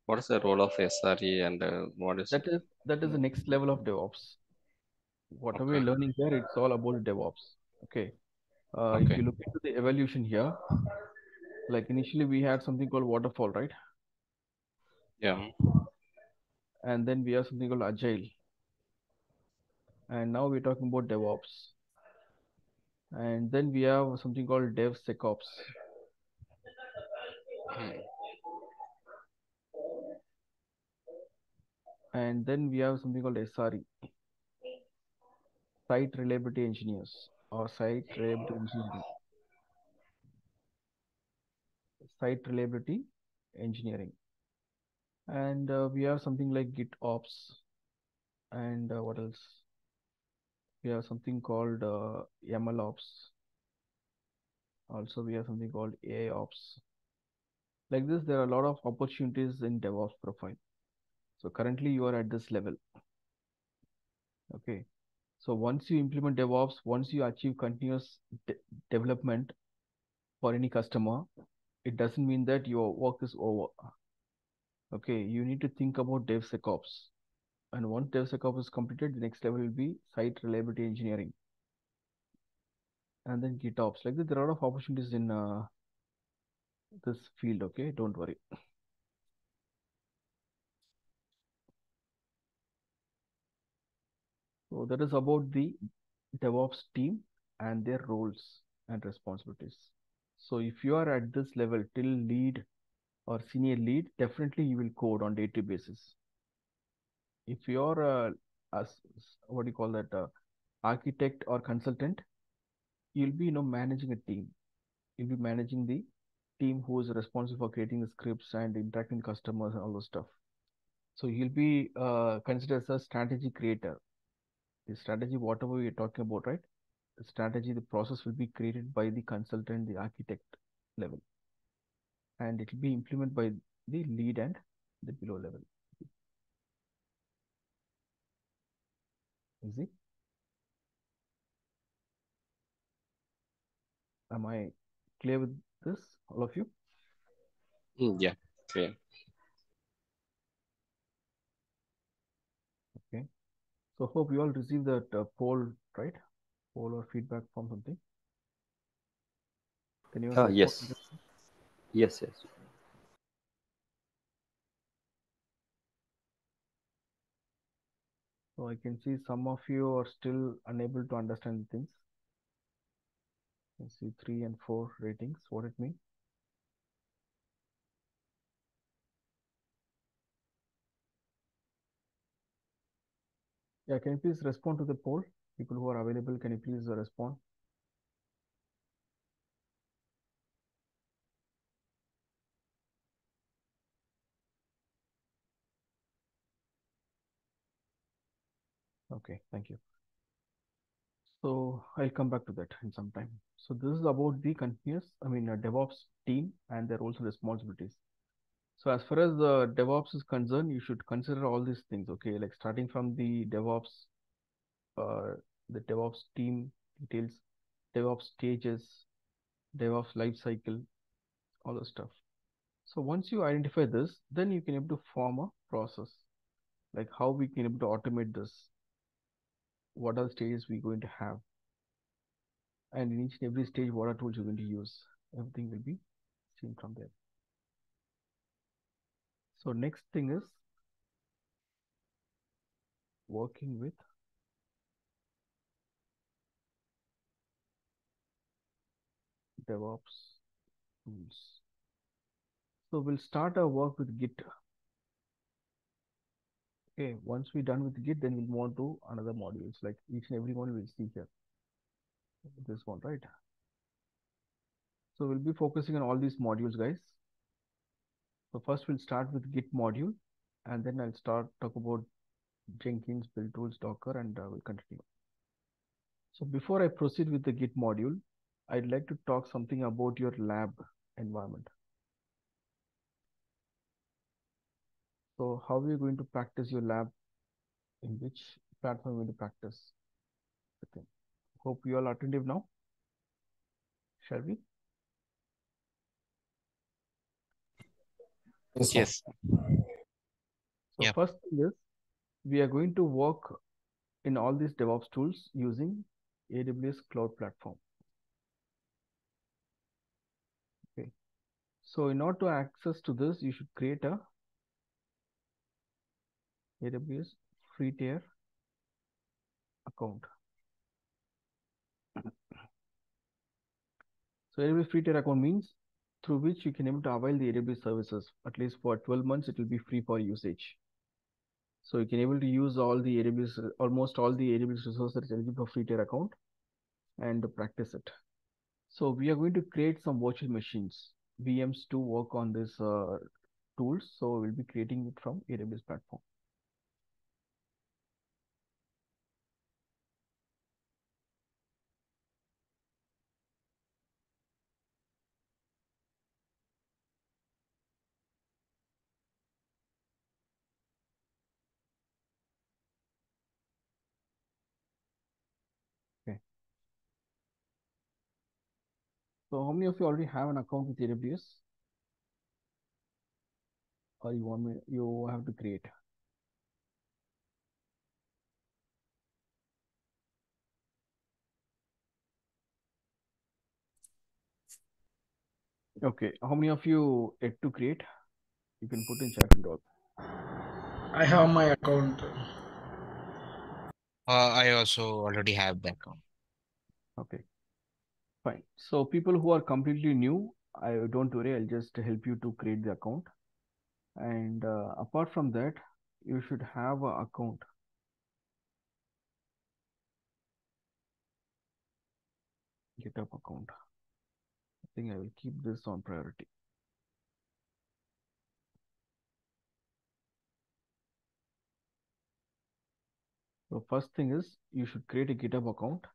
What is the role of SRE and what is that is the next level of DevOps. Whatever we're learning here, it's all about DevOps. Okay. If you look into the evolution here, like initially we had something called waterfall, right? Yeah. And then we have something called agile. And now we're talking about DevOps. And then we have something called DevSecOps. And then we have something called SRE, Site Reliability Engineers or Site Reliability Engineering. Site Reliability Engineering. And we have something like GitOps. And what else? We have something called MLOps. Also, we have something called AIOps. Like this, there are a lot of opportunities in DevOps profile. So currently you are at this level. Okay. So once you implement DevOps, once you achieve continuous development for any customer, it doesn't mean that your work is over. Okay. You need to think about DevSecOps. And once DevSecOps is completed, the next level will be Site Reliability Engineering. And then GitOps. Like this, there are a lot of opportunities in this field. Okay. Don't worry. So that is about the DevOps team and their roles and responsibilities. So if you are at this level till lead or senior lead, definitely you will code on day-to-day basis. If you're as what do you call that architect or consultant, you'll be managing a team. You'll be managing the team who is responsible for creating the scripts and interacting with customers and all those stuff. So you'll be considered as a strategy creator. The strategy, whatever we're talking about, right? The strategy, the process will be created by the consultant, the architect level, and it will be implemented by the lead and the below level. Easy. Am I clear with this, all of you? Yeah, clear. Okay. So hope you all received that poll, right? Poll or feedback from something. Can you respond? Yes. Yes, yes. So I can see some of you are still unable to understand things. You see 3 and 4 ratings. What it means? Yeah, can you please respond to the poll? People who are available, can you please respond? Okay, thank you. So I'll come back to that in some time. So this is about the DevOps team and their roles and responsibilities. So as far as the DevOps is concerned, you should consider all these things, okay? Like starting from the DevOps team details, DevOps stages, DevOps lifecycle, all the stuff. So once you identify this, then you can able to form a process, like how we can able to automate this. What are the stages we're going to have? And in each and every stage, what are tools you're going to use? Everything will be seen from there. So next thing is working with DevOps tools. So we'll start our work with Git. Okay, once we're done with Git, then we'll move on to another modules. Like each and every one we'll see here. This one, right? So we'll be focusing on all these modules, guys. So first we'll start with Git module, and then I'll talk about Jenkins, build tools, Docker, and we'll continue. So before I proceed with the Git module, I'd like to talk something about your lab environment. So how are you going to practice your lab? In which platform are you going to practice? Okay. Hope you all are attentive now. Shall we? Yes. So first thing is, we are going to work in all these DevOps tools using AWS Cloud Platform. Okay. So in order to access to this, you should create a AWS free tier account. So AWS free tier account means through which you can able to avail the AWS services. At least for 12 months, it will be free for usage. So you can able to use all the AWS, almost all the AWS resources that is eligible for free tier account and practice it. So we are going to create some virtual machines, VMs, to work on this tools. So we'll be creating it from AWS platform. Okay. So how many of you already have an account with AWS? Or you have to create? Okay, how many of you yet to create? You can put in chat and all. I have my account. I also already have the account. Okay, fine. So people who are completely new, don't worry, I'll just help you to create the account. And apart from that, you should have an account. GitHub account. I think I will keep this on priority. So first thing is you should create a GitHub account.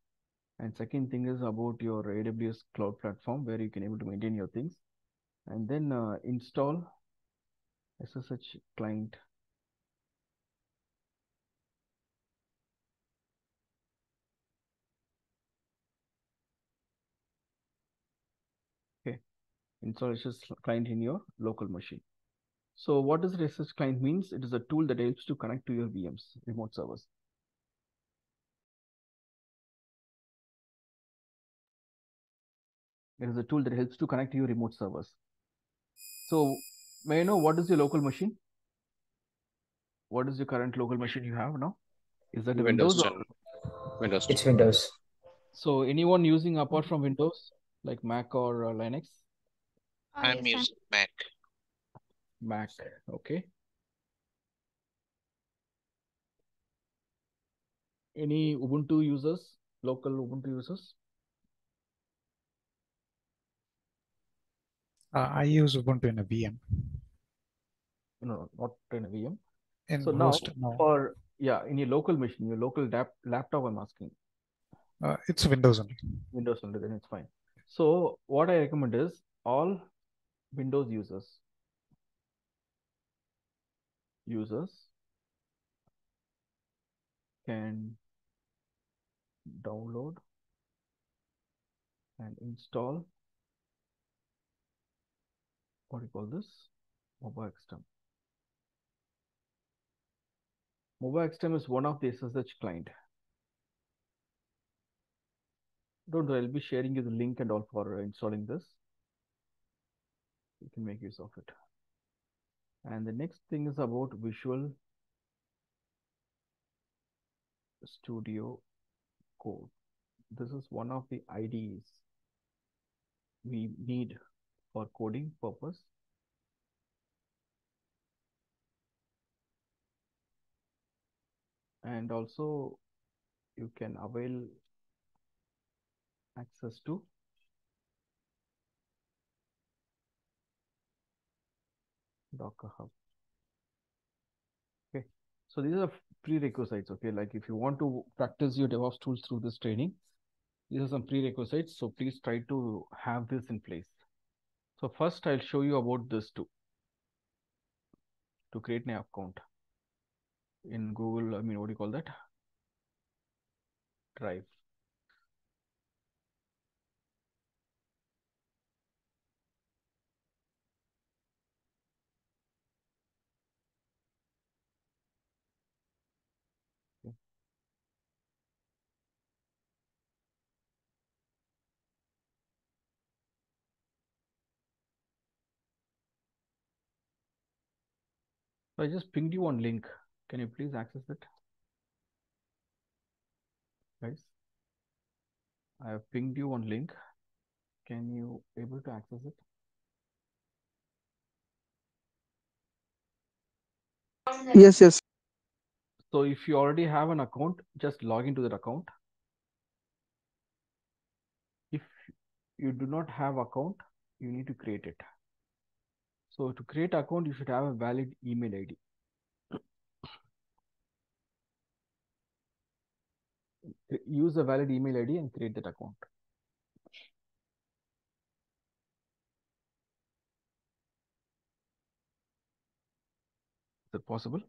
And second thing is about your AWS cloud platform where you can able to maintain your things. And then install SSH client. Okay, install SSH client in your local machine. So what does SSH client means? It is a tool that helps to connect to your VMs, remote servers. It is a tool that helps to connect to your remote servers. So may I know what is your local machine? What is your current local machine you have now? Is that a Windows? Windows. It's Windows. So anyone using apart from Windows, like Mac or Linux? I'm using Mac. Mac, okay. Any Ubuntu users, local Ubuntu users? I use Ubuntu in a VM. No, not in a VM. In So host, now, no. for in your local machine, your local laptop, I'm asking. It's Windows only. Windows only, then it's fine. So what I recommend is all Windows users can download and install what do you call this? MobaXterm. MobaXterm is one of the SSH client. Don't worry, I'll be sharing you the link and all for installing this. You can make use of it. And the next thing is about Visual Studio Code. This is one of the IDEs we need for coding purpose. And also you can avail access to Docker Hub. Okay, so these are prerequisites. Okay, like if you want to practice your DevOps tools through this training, these are some prerequisites. So please try to have this in place. So first I'll show you about this too. To create an account in Google, what do you call that? Drive. Okay. So I just pinged you one link. Can you please access it? Guys, I have pinged you one link. Can you able to access it? Yes, yes. So if you already have an account, just log into that account. If you do not have account, you need to create it. So to create account, you should have a valid email ID. Use a valid email ID and create that account. Is it possible?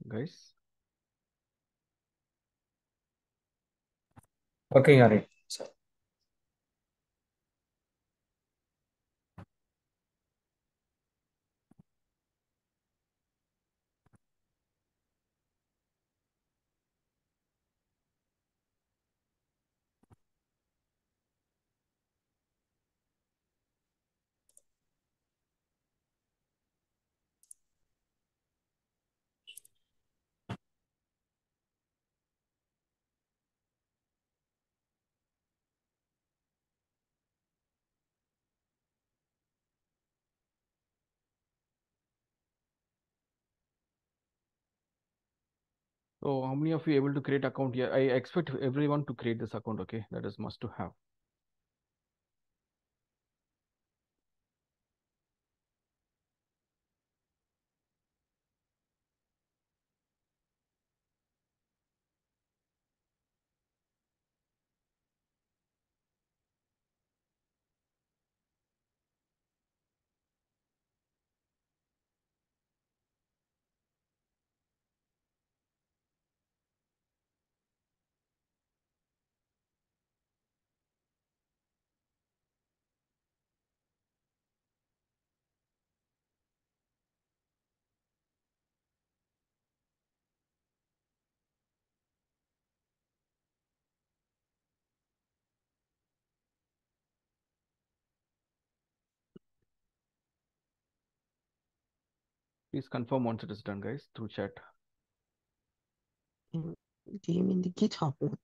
Guys? Working on it, sir. So how many of you able to create account here? I expect everyone to create this account, okay? That is must to have. Please confirm once it is done, guys, through chat. Do you mean the GitHub one?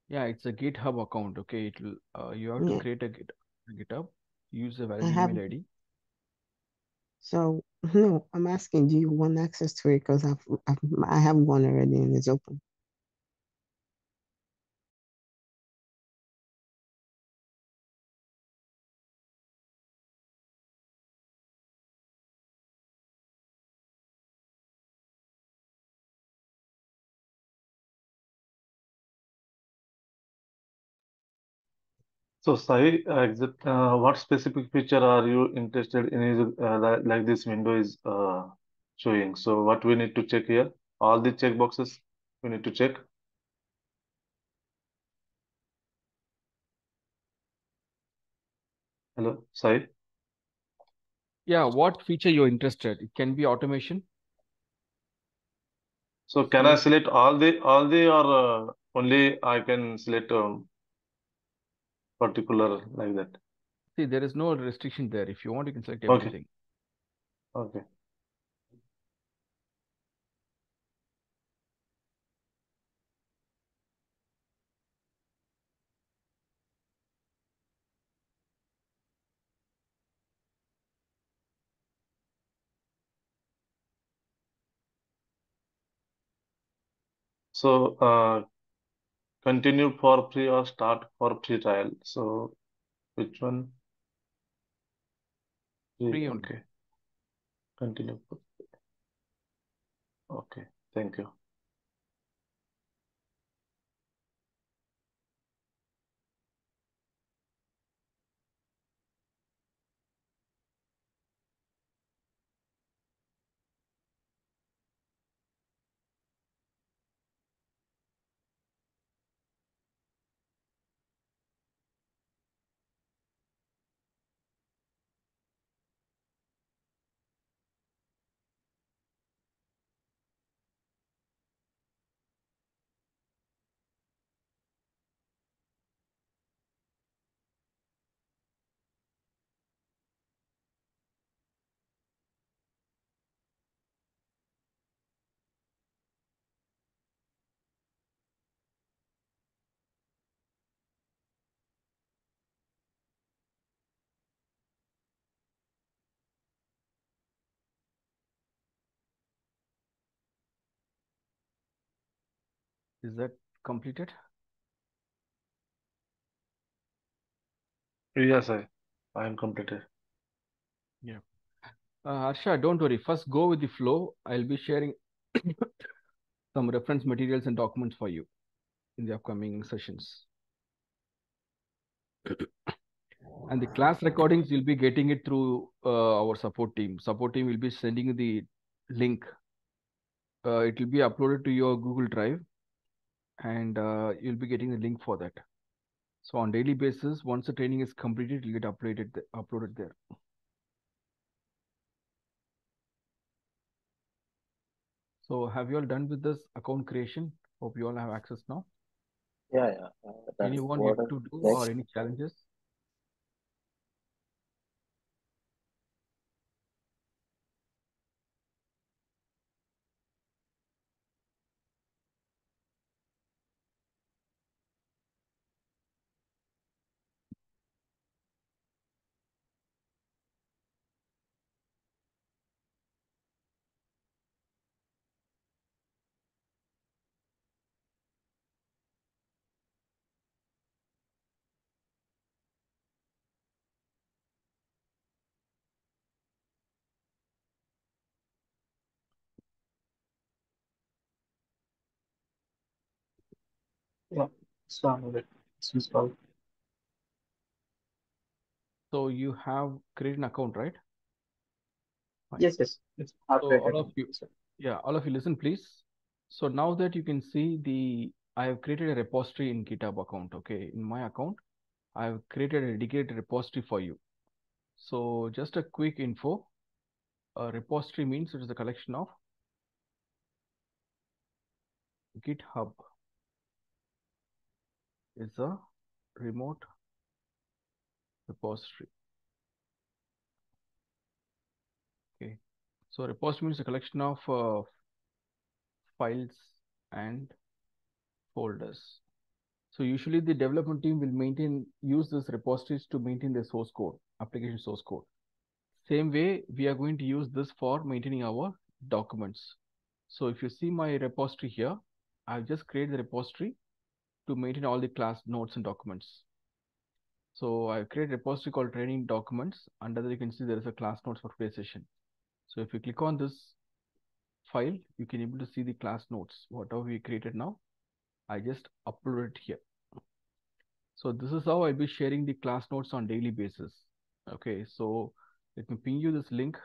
Yeah, it's a GitHub account, okay? It will you have to Yeah, create a GitHub, use a I valid have. email ID. So no, I'm asking, do you want access to it? Because I have one already and it's open. So, Sai, what specific feature are you interested in? Is like this window is showing. So, what we need to check here? All the check boxes we need to check. Hello, Sai. Yeah, what feature you're interested? It can be automation. So, can I select all the or only I can select particular like that? See, there is no restriction there. If you want, you can select Okay. everything. Okay. So, continue for free or start for free trial. So, which one? Free only. Okay. Continue. Okay. Thank you. Is that completed? Yes, I am completed. Yeah. Harsha, don't worry. First, go with the flow. I'll be sharing some reference materials and documents for you in the upcoming sessions. And the class recordings, you'll be getting it through our support team. Support team will be sending you the link. It will be uploaded to your Google Drive, and you'll be getting the link for that. So on daily basis, once the training is completed, it'll get uploaded there. So have you all done with this account creation? Hope you all have access now. Yeah. That's Anyone what yet to do next. or any challenges? Yeah. So it's installed. So you have created an account, right? Fine. Yes. It's So updated. all of you, all of you listen, please. So now that you can see I have created a repository in GitHub account. Okay, in my account, I have created a dedicated repository for you. So just a quick info. A repository means it is a collection of GitHub is a remote repository. Okay, so repository means a collection of files and folders. So usually the development team will use this repositories to maintain their source code, application source code. Same way, we are going to use this for maintaining our documents. So if you see my repository here, I've just created the repository to maintain all the class notes and documents. So I've created a repository called training documents. Under that, you can see there is a class notes for today's session. So if you click on this file, you can able to see the class notes. Whatever we created now, I just upload it here. So this is how I'll be sharing the class notes on daily basis. Okay, so let me ping you this link.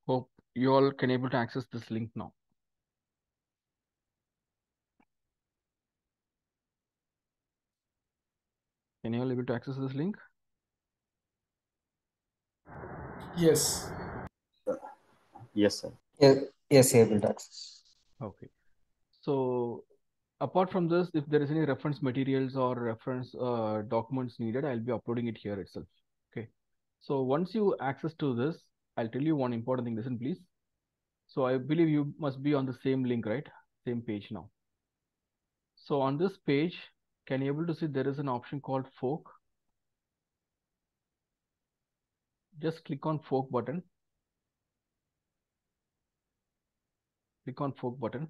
Hope you all can able to access this link now. Can you all able to access this link? Yes. Yes, sir. Yes, able to access. Okay. So apart from this, if there is any reference materials or reference documents needed, I'll be uploading it here itself. Okay. So once you access to this, I'll tell you one important thing. Listen, please. So I believe you must be on the same link, right? Same page now. So on this page, can you able to see there is an option called fork? Just click on fork button. Click on fork button.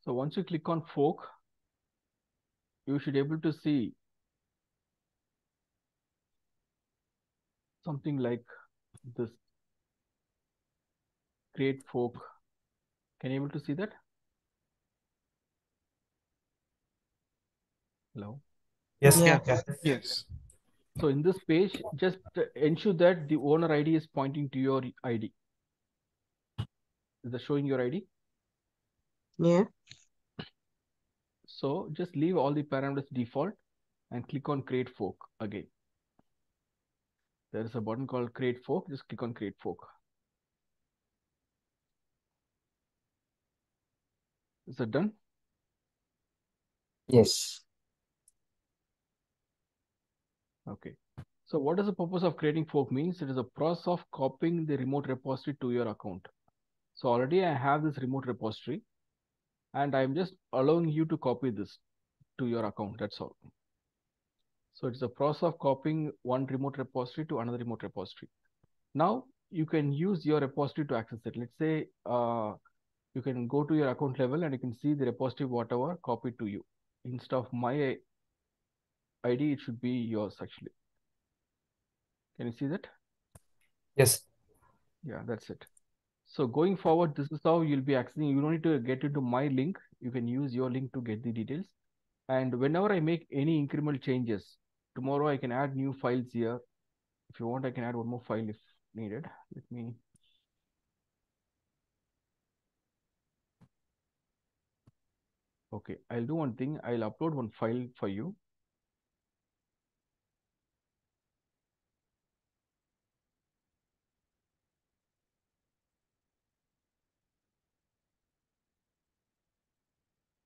So once you click on fork, you should be able to see something like this. Create fork. Can you able to see that? Hello? Yes. Yeah. Yes. So in this page, just ensure that the owner ID is pointing to your ID. Is that showing your ID? Yeah. So just leave all the parameters default and click on create fork again. There is a button called create fork. Just click on create fork. Is that done? Yes. Okay. So what is the purpose of creating fork means? It is a process of copying the remote repository to your account. So already I have this remote repository and I'm just allowing you to copy this to your account. That's all. So it's a process of copying one remote repository to another remote repository. Now you can use your repository to access it. Let's say you can go to your account level and you can see the repository whatever copied to you. Instead of my ID, it should be yours actually. Can you see that? Yes. Yeah, that's it. So going forward, this is how you'll be accessing. You don't need to get into my link. You can use your link to get the details. And whenever I make any incremental changes, tomorrow I can add new files here. If you want, I can add one more file if needed. Let me. Okay, I'll do one thing. I'll upload one file for you.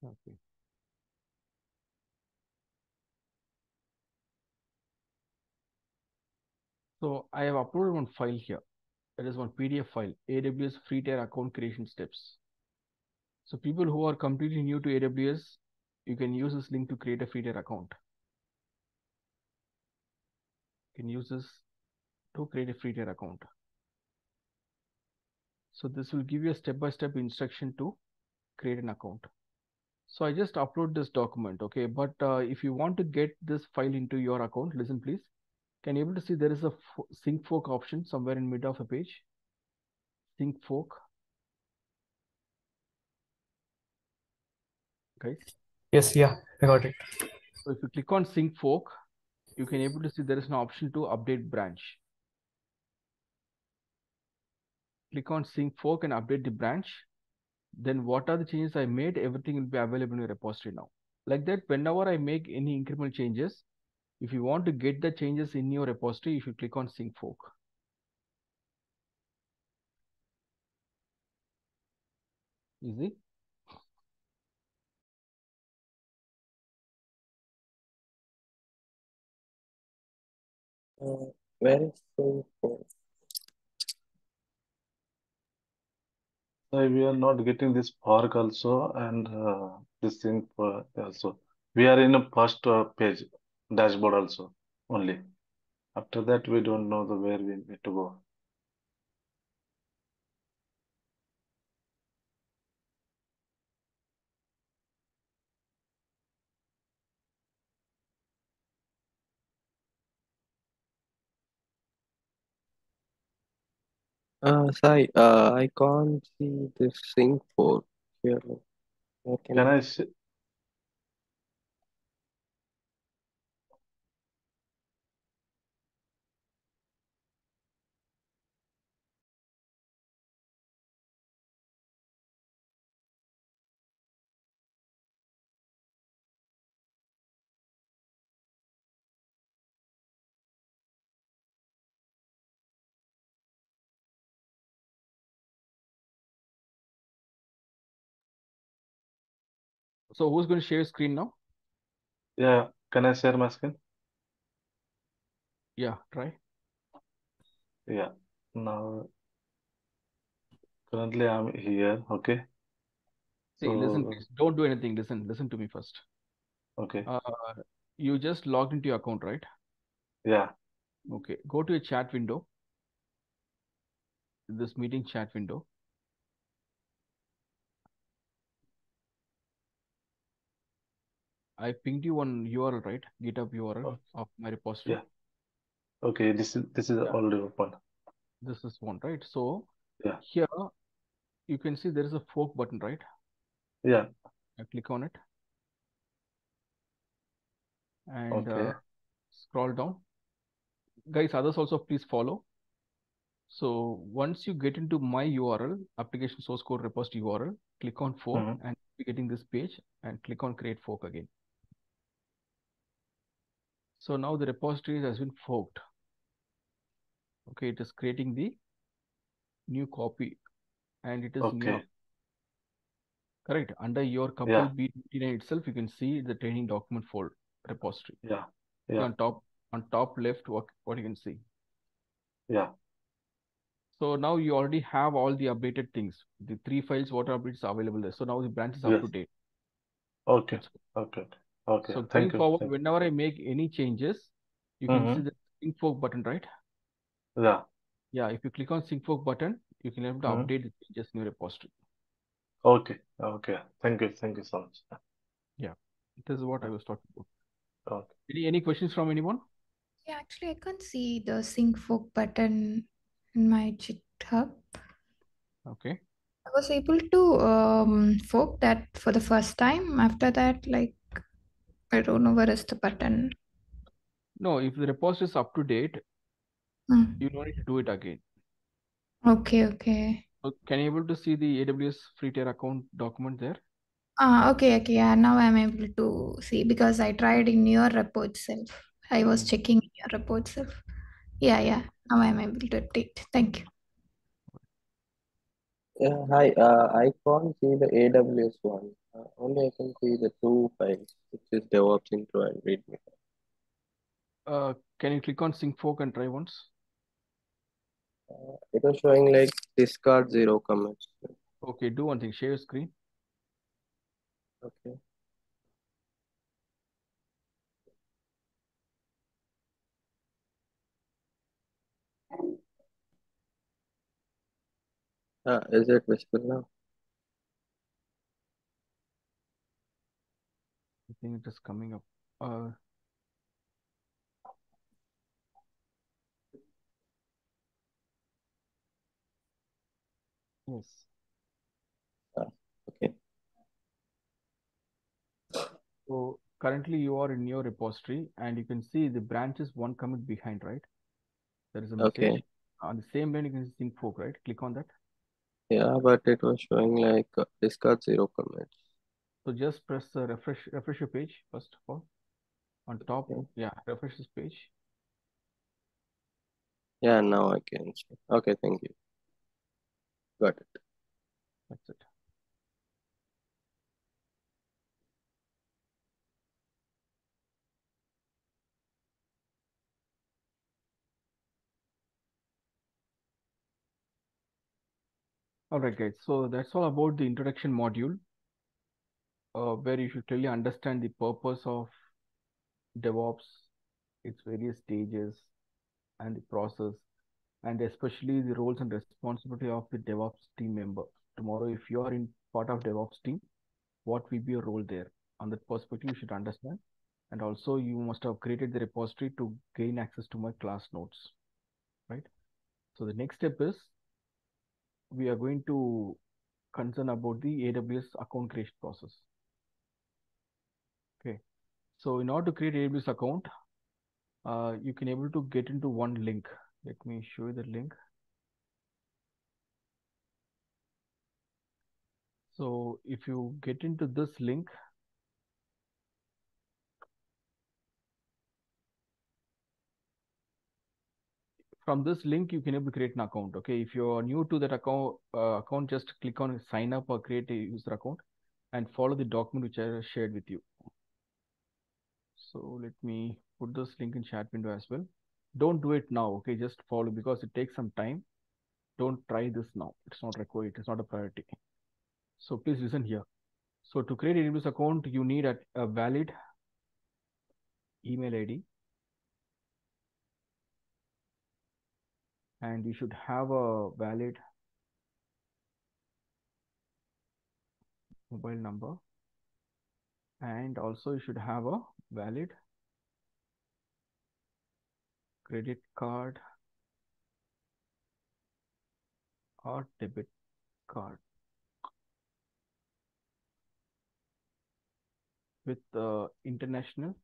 Okay. So I have uploaded one file here. That is one PDF file, AWS free tier account creation steps. So people who are completely new to AWS, you can use this link to create a free tier account. You can use this to create a free tier account. So this will give you a step-by-step instruction to create an account. So I just upload this document, okay? But if you want to get this file into your account, listen please. Can you able to see there is a sync fork option somewhere in mid of a page? Sync fork. Guys? Yes, yeah, I got it. So if you click on sync fork, you can able to see there is an option to update branch. Click on sync fork and update the branch. Then what are the changes I made? Everything will be available in your repository now. Like that, whenever I make any incremental changes, if you want to get the changes in your repository, you should click on sync fork. Easy. Where is the phone? We are not getting this park also and this thing for also. We are in a first page dashboard also only. After that, we don't know the where we need to go. Sai, I can't see the sync port here. Where Can can I see? So who's going to share screen now? Yeah, can I share my screen? Yeah, try. Yeah. Now, currently I'm here. Okay. See, listen, So, please. Don't do anything. Listen to me first. okay. You just logged into your account, right? Yeah. Okay. Go to a chat window. This meeting chat window. I pinged you one URL, right? GitHub URL of my repository. Yeah. Okay. This is Yeah. already open. This is one, right? So Yeah. here you can see there is a fork button, right? Yeah. I click on it and Okay. scroll down. Guys, others also please follow. So once you get into my URL, application source code repository URL, click on fork and you're getting this page and click on create fork again. So now the repository has been forked. Okay, it is creating the new copy and it is in your, Okay. correct, under your Yeah. couple B29 itself, you can see the training document folder repository. Yeah. See Yeah. on top left, what you can see. Yeah. So now you already have all the updated things. The 3 files, what updates are available there. So now the branch is up Yes. to date. Okay. It's Okay. Okay, So going thank you. forward, Thank whenever I make any changes, you you. can see the sync fork button, right? Yeah. Yeah, if you click on sync fork button, you can able to Mhm. update the changes in your repository. Okay. Okay. Thank you. Thank you so much. Yeah, this is what I was talking about. Okay. Any questions from anyone? Yeah, actually, I can't see the sync fork button in my GitHub. Okay. I was able to fork that for the first time. After that, like, I don't know where is the button. No, if the repository is up to date, Hmm. you don't need to do it again. Okay, okay. So can you able to see the AWS free tier account document there? Okay, okay. Yeah, now I'm able to see because I tried in your repo itself. I was checking in your repo itself. Yeah, yeah. Now I'm able to update. Thank you. Yeah, hi. I can't see the AWS one. Only I can see the two files, which is DevOps intro and README. Can you click on sync fork and try once? It was showing like discard 0 commits. Okay, do one thing, share your screen. Okay. Is it visible now? I think it is coming up. Yes. Okay. So currently you are in your repository and you can see the branch is one commit behind, right? There is a message. Okay. On the same line, you can see sync fork, right? Click on that. Yeah, but it was showing like discard 0 commits. So just press refresh your page first of all. On top, Okay. yeah, refresh this page. Yeah, now I can see. Okay, thank you. Got it. That's it. All right, guys. So that's all about the introduction module, where you should clearly understand the purpose of DevOps, its various stages, and the process, and especially the roles and responsibility of the DevOps team member. Tomorrow, if you are in part of DevOps team, what will be your role there? On that perspective, you should understand. And also, you must have created the repository to gain access to my class notes, right? So the next step is we are going to concern about the AWS account creation process. Okay. So in order to create AWS account, you can able to get into one link. Let me show you the link. So if you get into this link, from this link, you can able to create an account. Okay. If you're new to that account, just click on sign up or create a user account and follow the document which I shared with you. So let me put this link in chat window as well. Don't do it now. Okay. Just follow because it takes some time. Don't try this now. It's not required. It's not a priority. So please listen here. So to create an AWS account, you need a valid email ID. And you should have a valid mobile number. And also you should have a valid credit card or debit card with international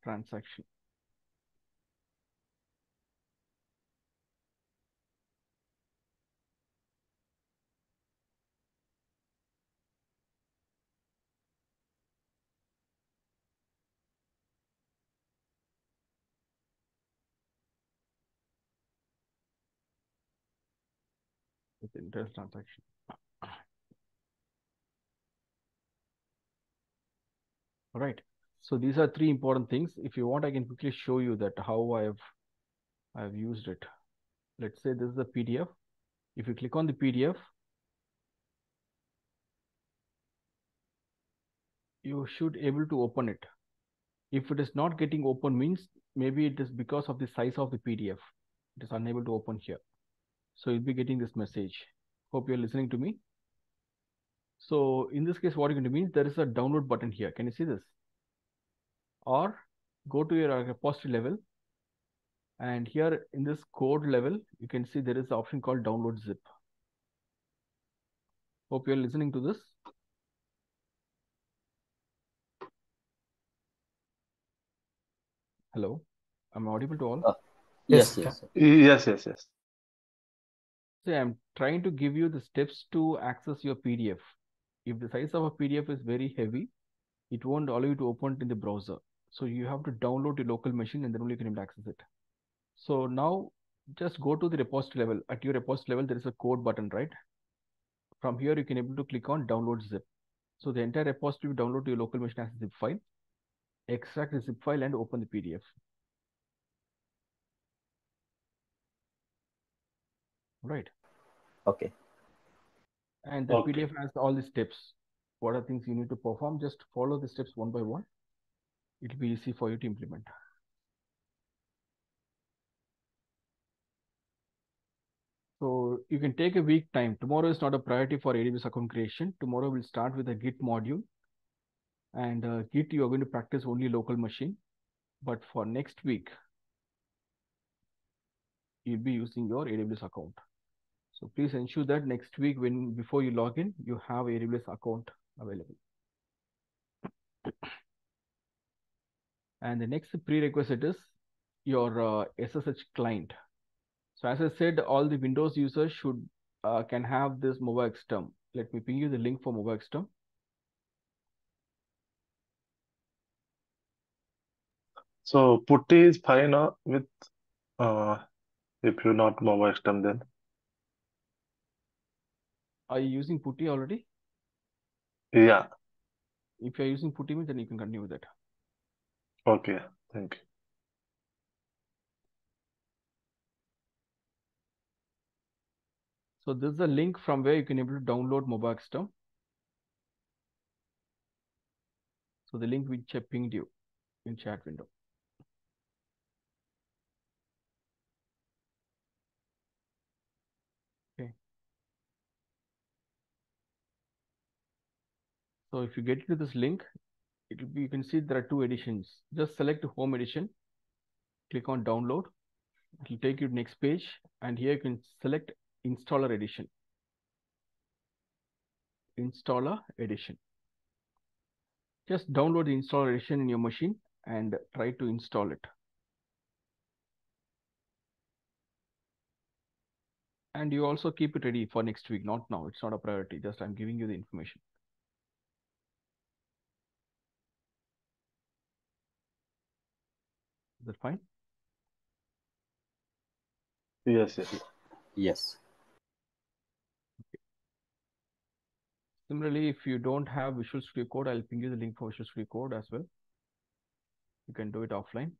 transaction. With interest transaction. All right. So these are three important things. If you want, I can quickly show you that how I've used it. Let's say this is a PDF. If you click on the PDF, you should able to open it. If it is not getting open means maybe it is because of the size of the PDF. It is unable to open here. So you'll be getting this message. Hope you're listening to me. So in this case, what you're going to mean, there is a download button here. Can you see this? Or go to your repository level. And here in this code level, you can see there is an option called download zip. Hope you're listening to this. Hello, am I audible to all? Yes. Yes. So I'm trying to give you the steps to access your PDF. If the size of a PDF is very heavy, it won't allow you to open it in the browser. So you have to download your local machine and then only you can able to access it. So now just go to the repository level. At your repository level, there is a code button, right? From here, you can able to click on download zip. So the entire repository you download to your local machine as a zip file, extract the zip file and open the PDF. Right. Okay. And the PDF has all the steps. What are things you need to perform? Just follow the steps one by one. It'll be easy for you to implement. So you can take a week time. Tomorrow is not a priority for AWS account creation. Tomorrow we'll start with a Git module. And Git, you are going to practice only local machine. But for next week, you'll be using your AWS account. So please ensure that next week, before you log in, you have AWS account available. And the next prerequisite is your SSH client. So as I said, all the Windows users can have this MobaXterm. Let me ping you the link for MobaXterm. So Putty is fine with if you're not MobaXterm then. Are you using Putty already? Yeah. If you're using Putty, then you can continue with it. Okay. Thank you. So this is a link from where you can able to download MobaXterm. So the link which I pinged you in chat window. Okay. So if you get to this link, it will be, you can see there are two editions. Just select home edition, click on download. It will take you to next page, and here you can select installer edition. Installer edition. Just download the installer edition in your machine and try to install it. And you also keep it ready for next week, not now. It's not a priority. Just I'm giving you the information. Is that fine? Yes. Similarly, if you don't have Visual Studio Code, I'll ping you the link for Visual Studio Code as well. You can do it offline.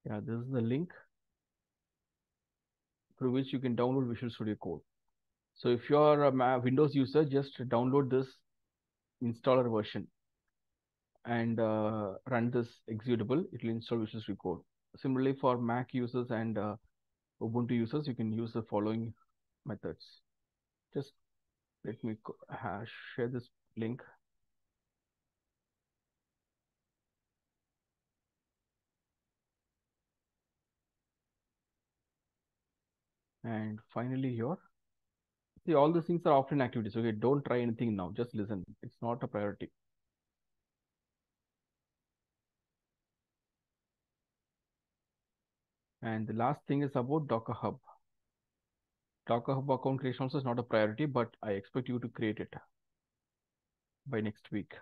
Yeah, this is the link through which you can download Visual Studio Code. So if you're a Windows user, just download this installer version and run this executable. It will install Visual Studio Code. Similarly, for Mac users and Ubuntu users, you can use the following methods. Just let me share this link. And finally here, see, all these things are offline activities. Okay, don't try anything now. Just listen. It's not a priority. And the last thing is about Docker Hub. Docker Hub account creation also is not a priority, but I expect you to create it by next week.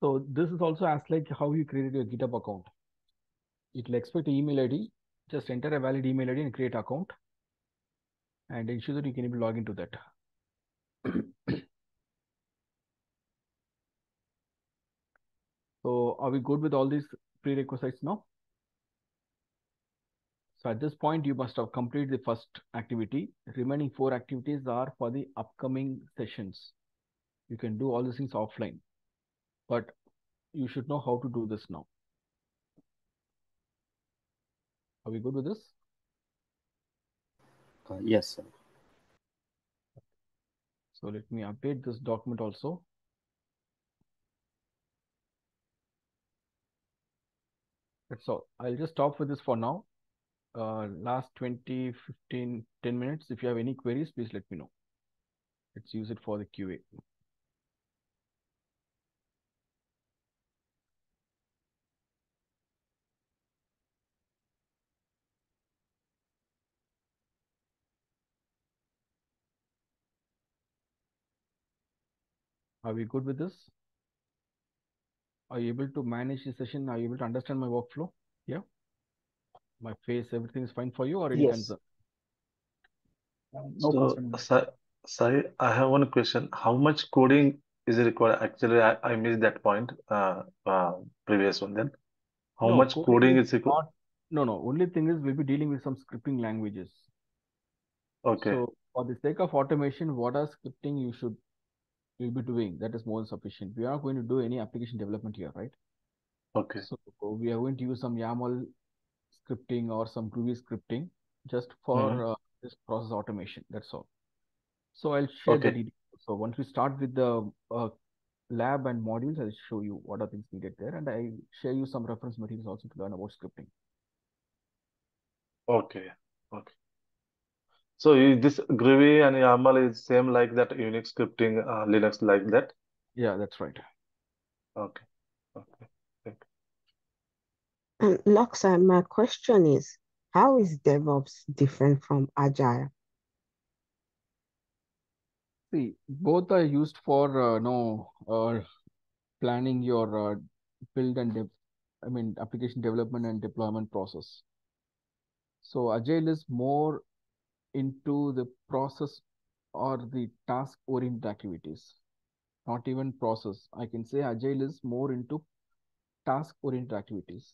So this is also as like how you created your GitHub account. It will expect an email ID. Just enter a valid email ID and create account. And ensure that you can able to log into that. So are we good with all these prerequisites now? So at this point, you must have completed the first activity. Remaining 4 activities are for the upcoming sessions. You can do all these things offline, but you should know how to do this now. Are we good with this? Yes, sir. So let me update this document also. That's all. I'll just stop with this for now. Last 20, 15, 10 minutes. If you have any queries, please let me know. Let's use it for the QA. Are we good with this? Are you able to manage the session? Are you able to understand my workflow? Yeah. My face, everything is fine for you, or any Yes. concern? No So, concern. Sai, I have one question. How much coding is required? Actually, I missed that point, previous one then. How No, much coding coding is is required? not. No. Only thing is we'll be dealing with some scripting languages. Okay, So for the sake of automation, what are scripting you'll be doing? That is more than sufficient. We are not going to do any application development here, right? okay, So we are going to use some YAML scripting or some Groovy scripting just for this process automation. That's all. So I'll share the okay, details. So once we start with the lab and modules, I'll show you what are things needed there, and I share you some reference materials also to learn about scripting. okay, okay. So this Groovy and YAML is same like that Unix scripting, Linux like that? Yeah, that's right. Okay, okay. Thank And Laksa, my question is, how is DevOps different from Agile? See, both are used for planning your build and application development and deployment process. So Agile is more into the process or the task-oriented activities, not even process. I can say Agile is more into task-oriented activities.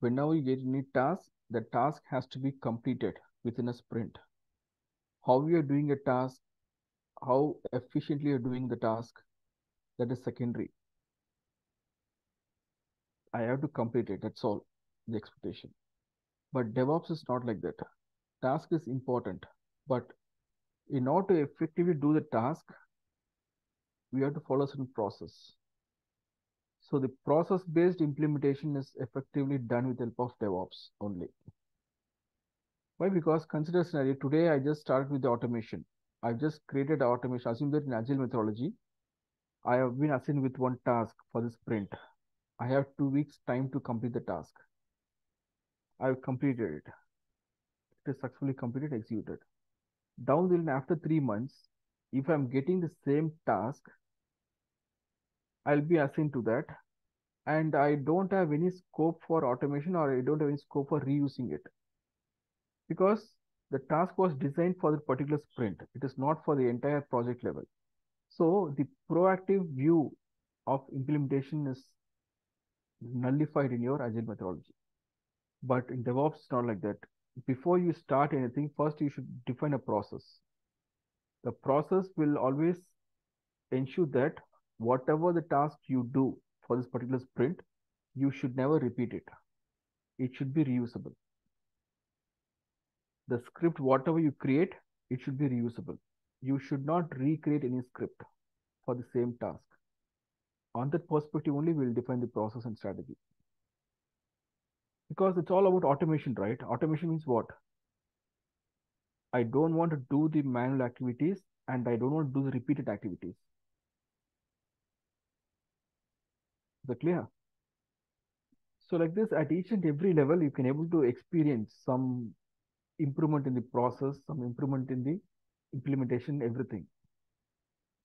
Whenever you get any task, the task has to be completed within a sprint. How you are doing a task, how efficiently you're doing the task, that is secondary. I have to complete it. That's all the expectation. But DevOps is not like that. Task is important, but in order to effectively do the task, we have to follow a certain process. So the process-based implementation is effectively done with the help of DevOps only. Why? Because consider a scenario. Today, I just started with the automation. I've just created automation. Assume that in Agile methodology, I have been assigned with one task for the sprint. I have 2 weeks time to complete the task. I've completed it. It is successfully completed, executed. Down the line, after 3 months, if I'm getting the same task, I'll be assigned to that, and I don't have any scope for automation, or I don't have any scope for reusing it, because the task was designed for the particular sprint. It is not for the entire project level. So the proactive view of implementation is nullified in your Agile methodology. But in DevOps, it's not like that. Before you start anything, first you should define a process. The process will always ensure that whatever the task you do for this particular sprint, you should never repeat it. It should be reusable. The script, whatever you create, it should be reusable. You should not recreate any script for the same task. On that perspective only, we'll define the process and strategy. Because it's all about automation, right? Automation means what? I don't want to do the manual activities, and I don't want to do the repeated activities. Is that clear? So like this, at each and every level, you can able to experience some improvement in the process, some improvement in the implementation, everything.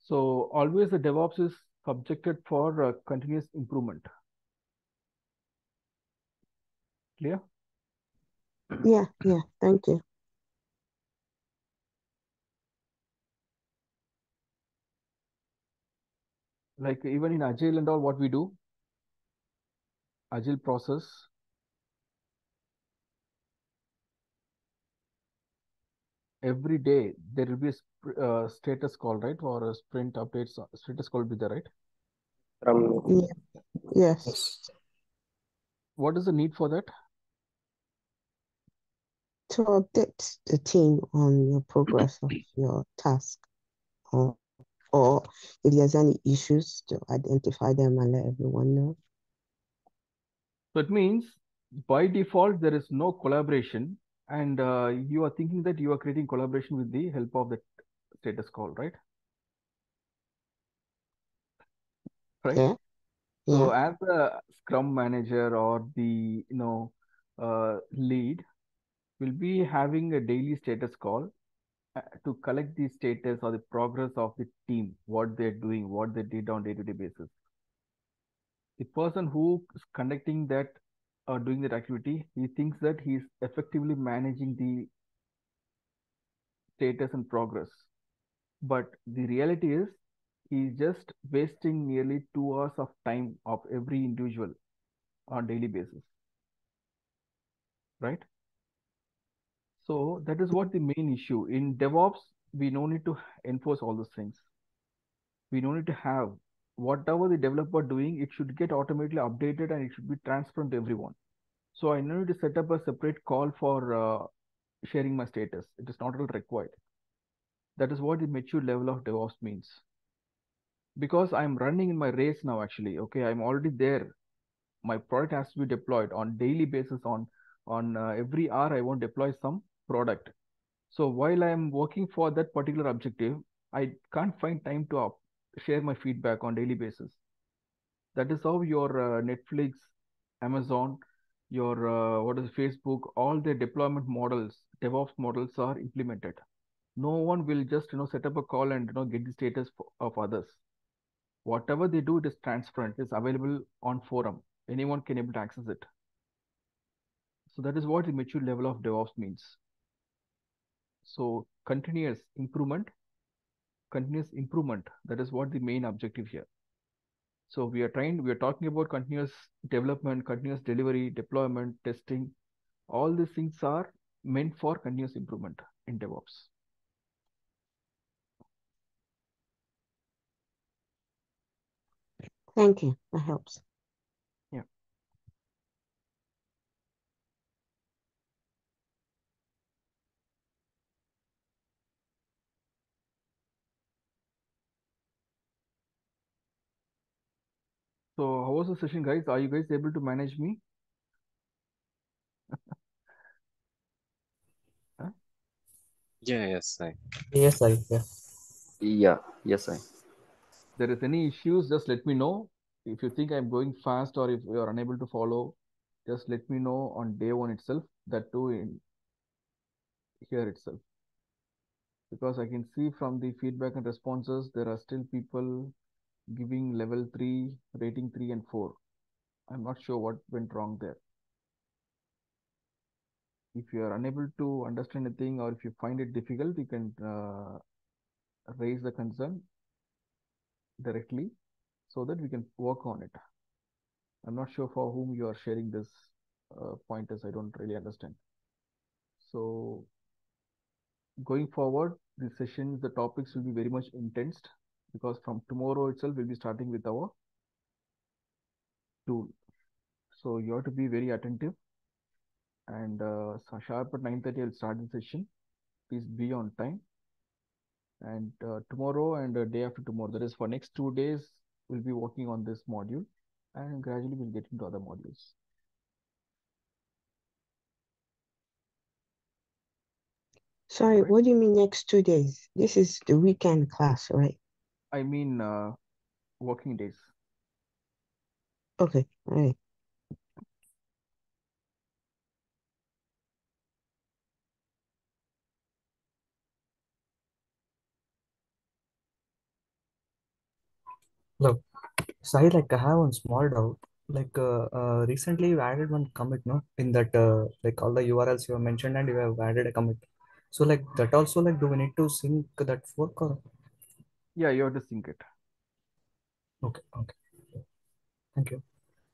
So always the DevOps is subjected for continuous improvement. Clear? Yeah, thank you. Like even in Agile and all, what we do, agile process, every day there will be a status call, right? Or a sprint updates, status call will be there, right? Yeah. Yes. What is the need for that? To update the team on your progress of your task, or if there's any issues, to identify them and let everyone know. So it means by default there is no collaboration, and you are thinking that you are creating collaboration with the help of the status call, right? Right. Yeah. So Yeah. as a Scrum manager or the lead, will be having a daily status call to collect the status or the progress of the team, what they're doing, what they did on day-to-day basis. The person who is conducting that or doing that activity, he thinks that he's effectively managing the status and progress. But the reality is he's just wasting nearly 2 hours of time of every individual on daily basis, right? So that is what the main issue. In DevOps, we no need to enforce all those things. We don't need to have whatever the developer doing, it should get automatically updated and it should be transparent to everyone. So I need to set up a separate call for sharing my status. It is not at all required. That is what the mature level of DevOps means. Because I'm running in my race now, actually. Okay, I'm already there. My product has to be deployed on daily basis. On every hour, I want to deploy some product. So while I'm working for that particular objective, I can't find time to share my feedback on daily basis. That is how your Netflix, Amazon, your what is Facebook, all their deployment models, DevOps models are implemented. No one will just set up a call and get the status of others. Whatever they do, it is transparent. It's available on forum. Anyone can able to access it. So that is what the mature level of DevOps means. So continuous improvement. That is what the main objective here. So we are talking about continuous development, continuous delivery, deployment, testing. All these things are meant for continuous improvement in DevOps. Thank you. That helps. Yeah. So how was the session, guys? Are you guys able to manage me? Huh? Yes, I. Yes, I. Yeah. Yeah, yes, I. There is any issues, just let me know. If you think I'm going fast or if you are unable to follow, just let me know on day one itself, that too in here itself. Because I can see from the feedback and responses, there are still people giving level 3, rating 3 and 4. I'm not sure what went wrong there. If you are unable to understand anything or if you find it difficult, you can raise the concern directly so that we can work on it. I'm not sure for whom you are sharing this pointers. I don't really understand. So going forward, the sessions, the topics will be very much intense because from tomorrow itself, we'll be starting with our tool. So you have to be very attentive. And sharp at 9:30, I'll start the session. Please be on time. And tomorrow and day after tomorrow, that is for next 2 days, we'll be working on this module and gradually we'll get into other modules. Sorry, Right. what do you mean next 2 days? This is the weekend class, right? I mean working days. Okay, all right. Look, Sai, like I have one small doubt. Recently you added one commit, no? In that, like all the URLs you have mentioned, and you have added a commit. So like that also, like, do we need to sync that fork or? Yeah, you have to sync it. Okay, okay. Thank you.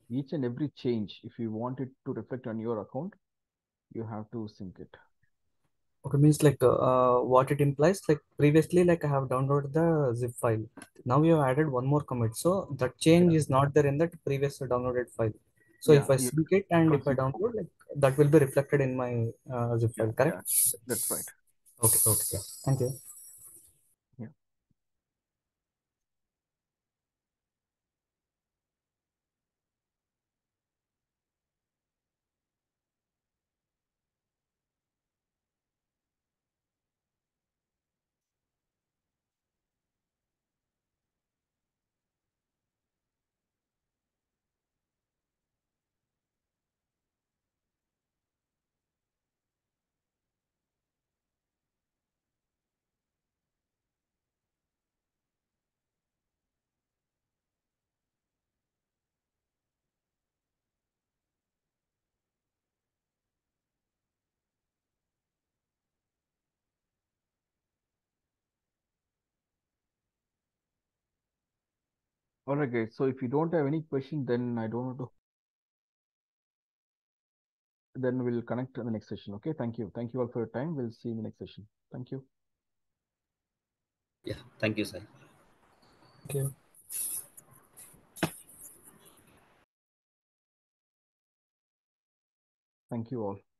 each and every change, if you want it to reflect on your account, you have to sync it. Okay, means like what it implies, like previously, like I have downloaded the zip file. Now you have added one more commit, so that change is not there in that previous downloaded file. So if I you sync it and if I proceed. download, like that will be reflected in my zip file, correct? That's right. Okay, okay, yeah. Thank you. Yeah. All right, guys. So if you don't have any question, then I don't want to. Then we'll connect in the next session. Okay. Thank you. Thank you all for your time. We'll see you in the next session. Thank you. Yeah, thank you, Sai. Thank you. Thank you all.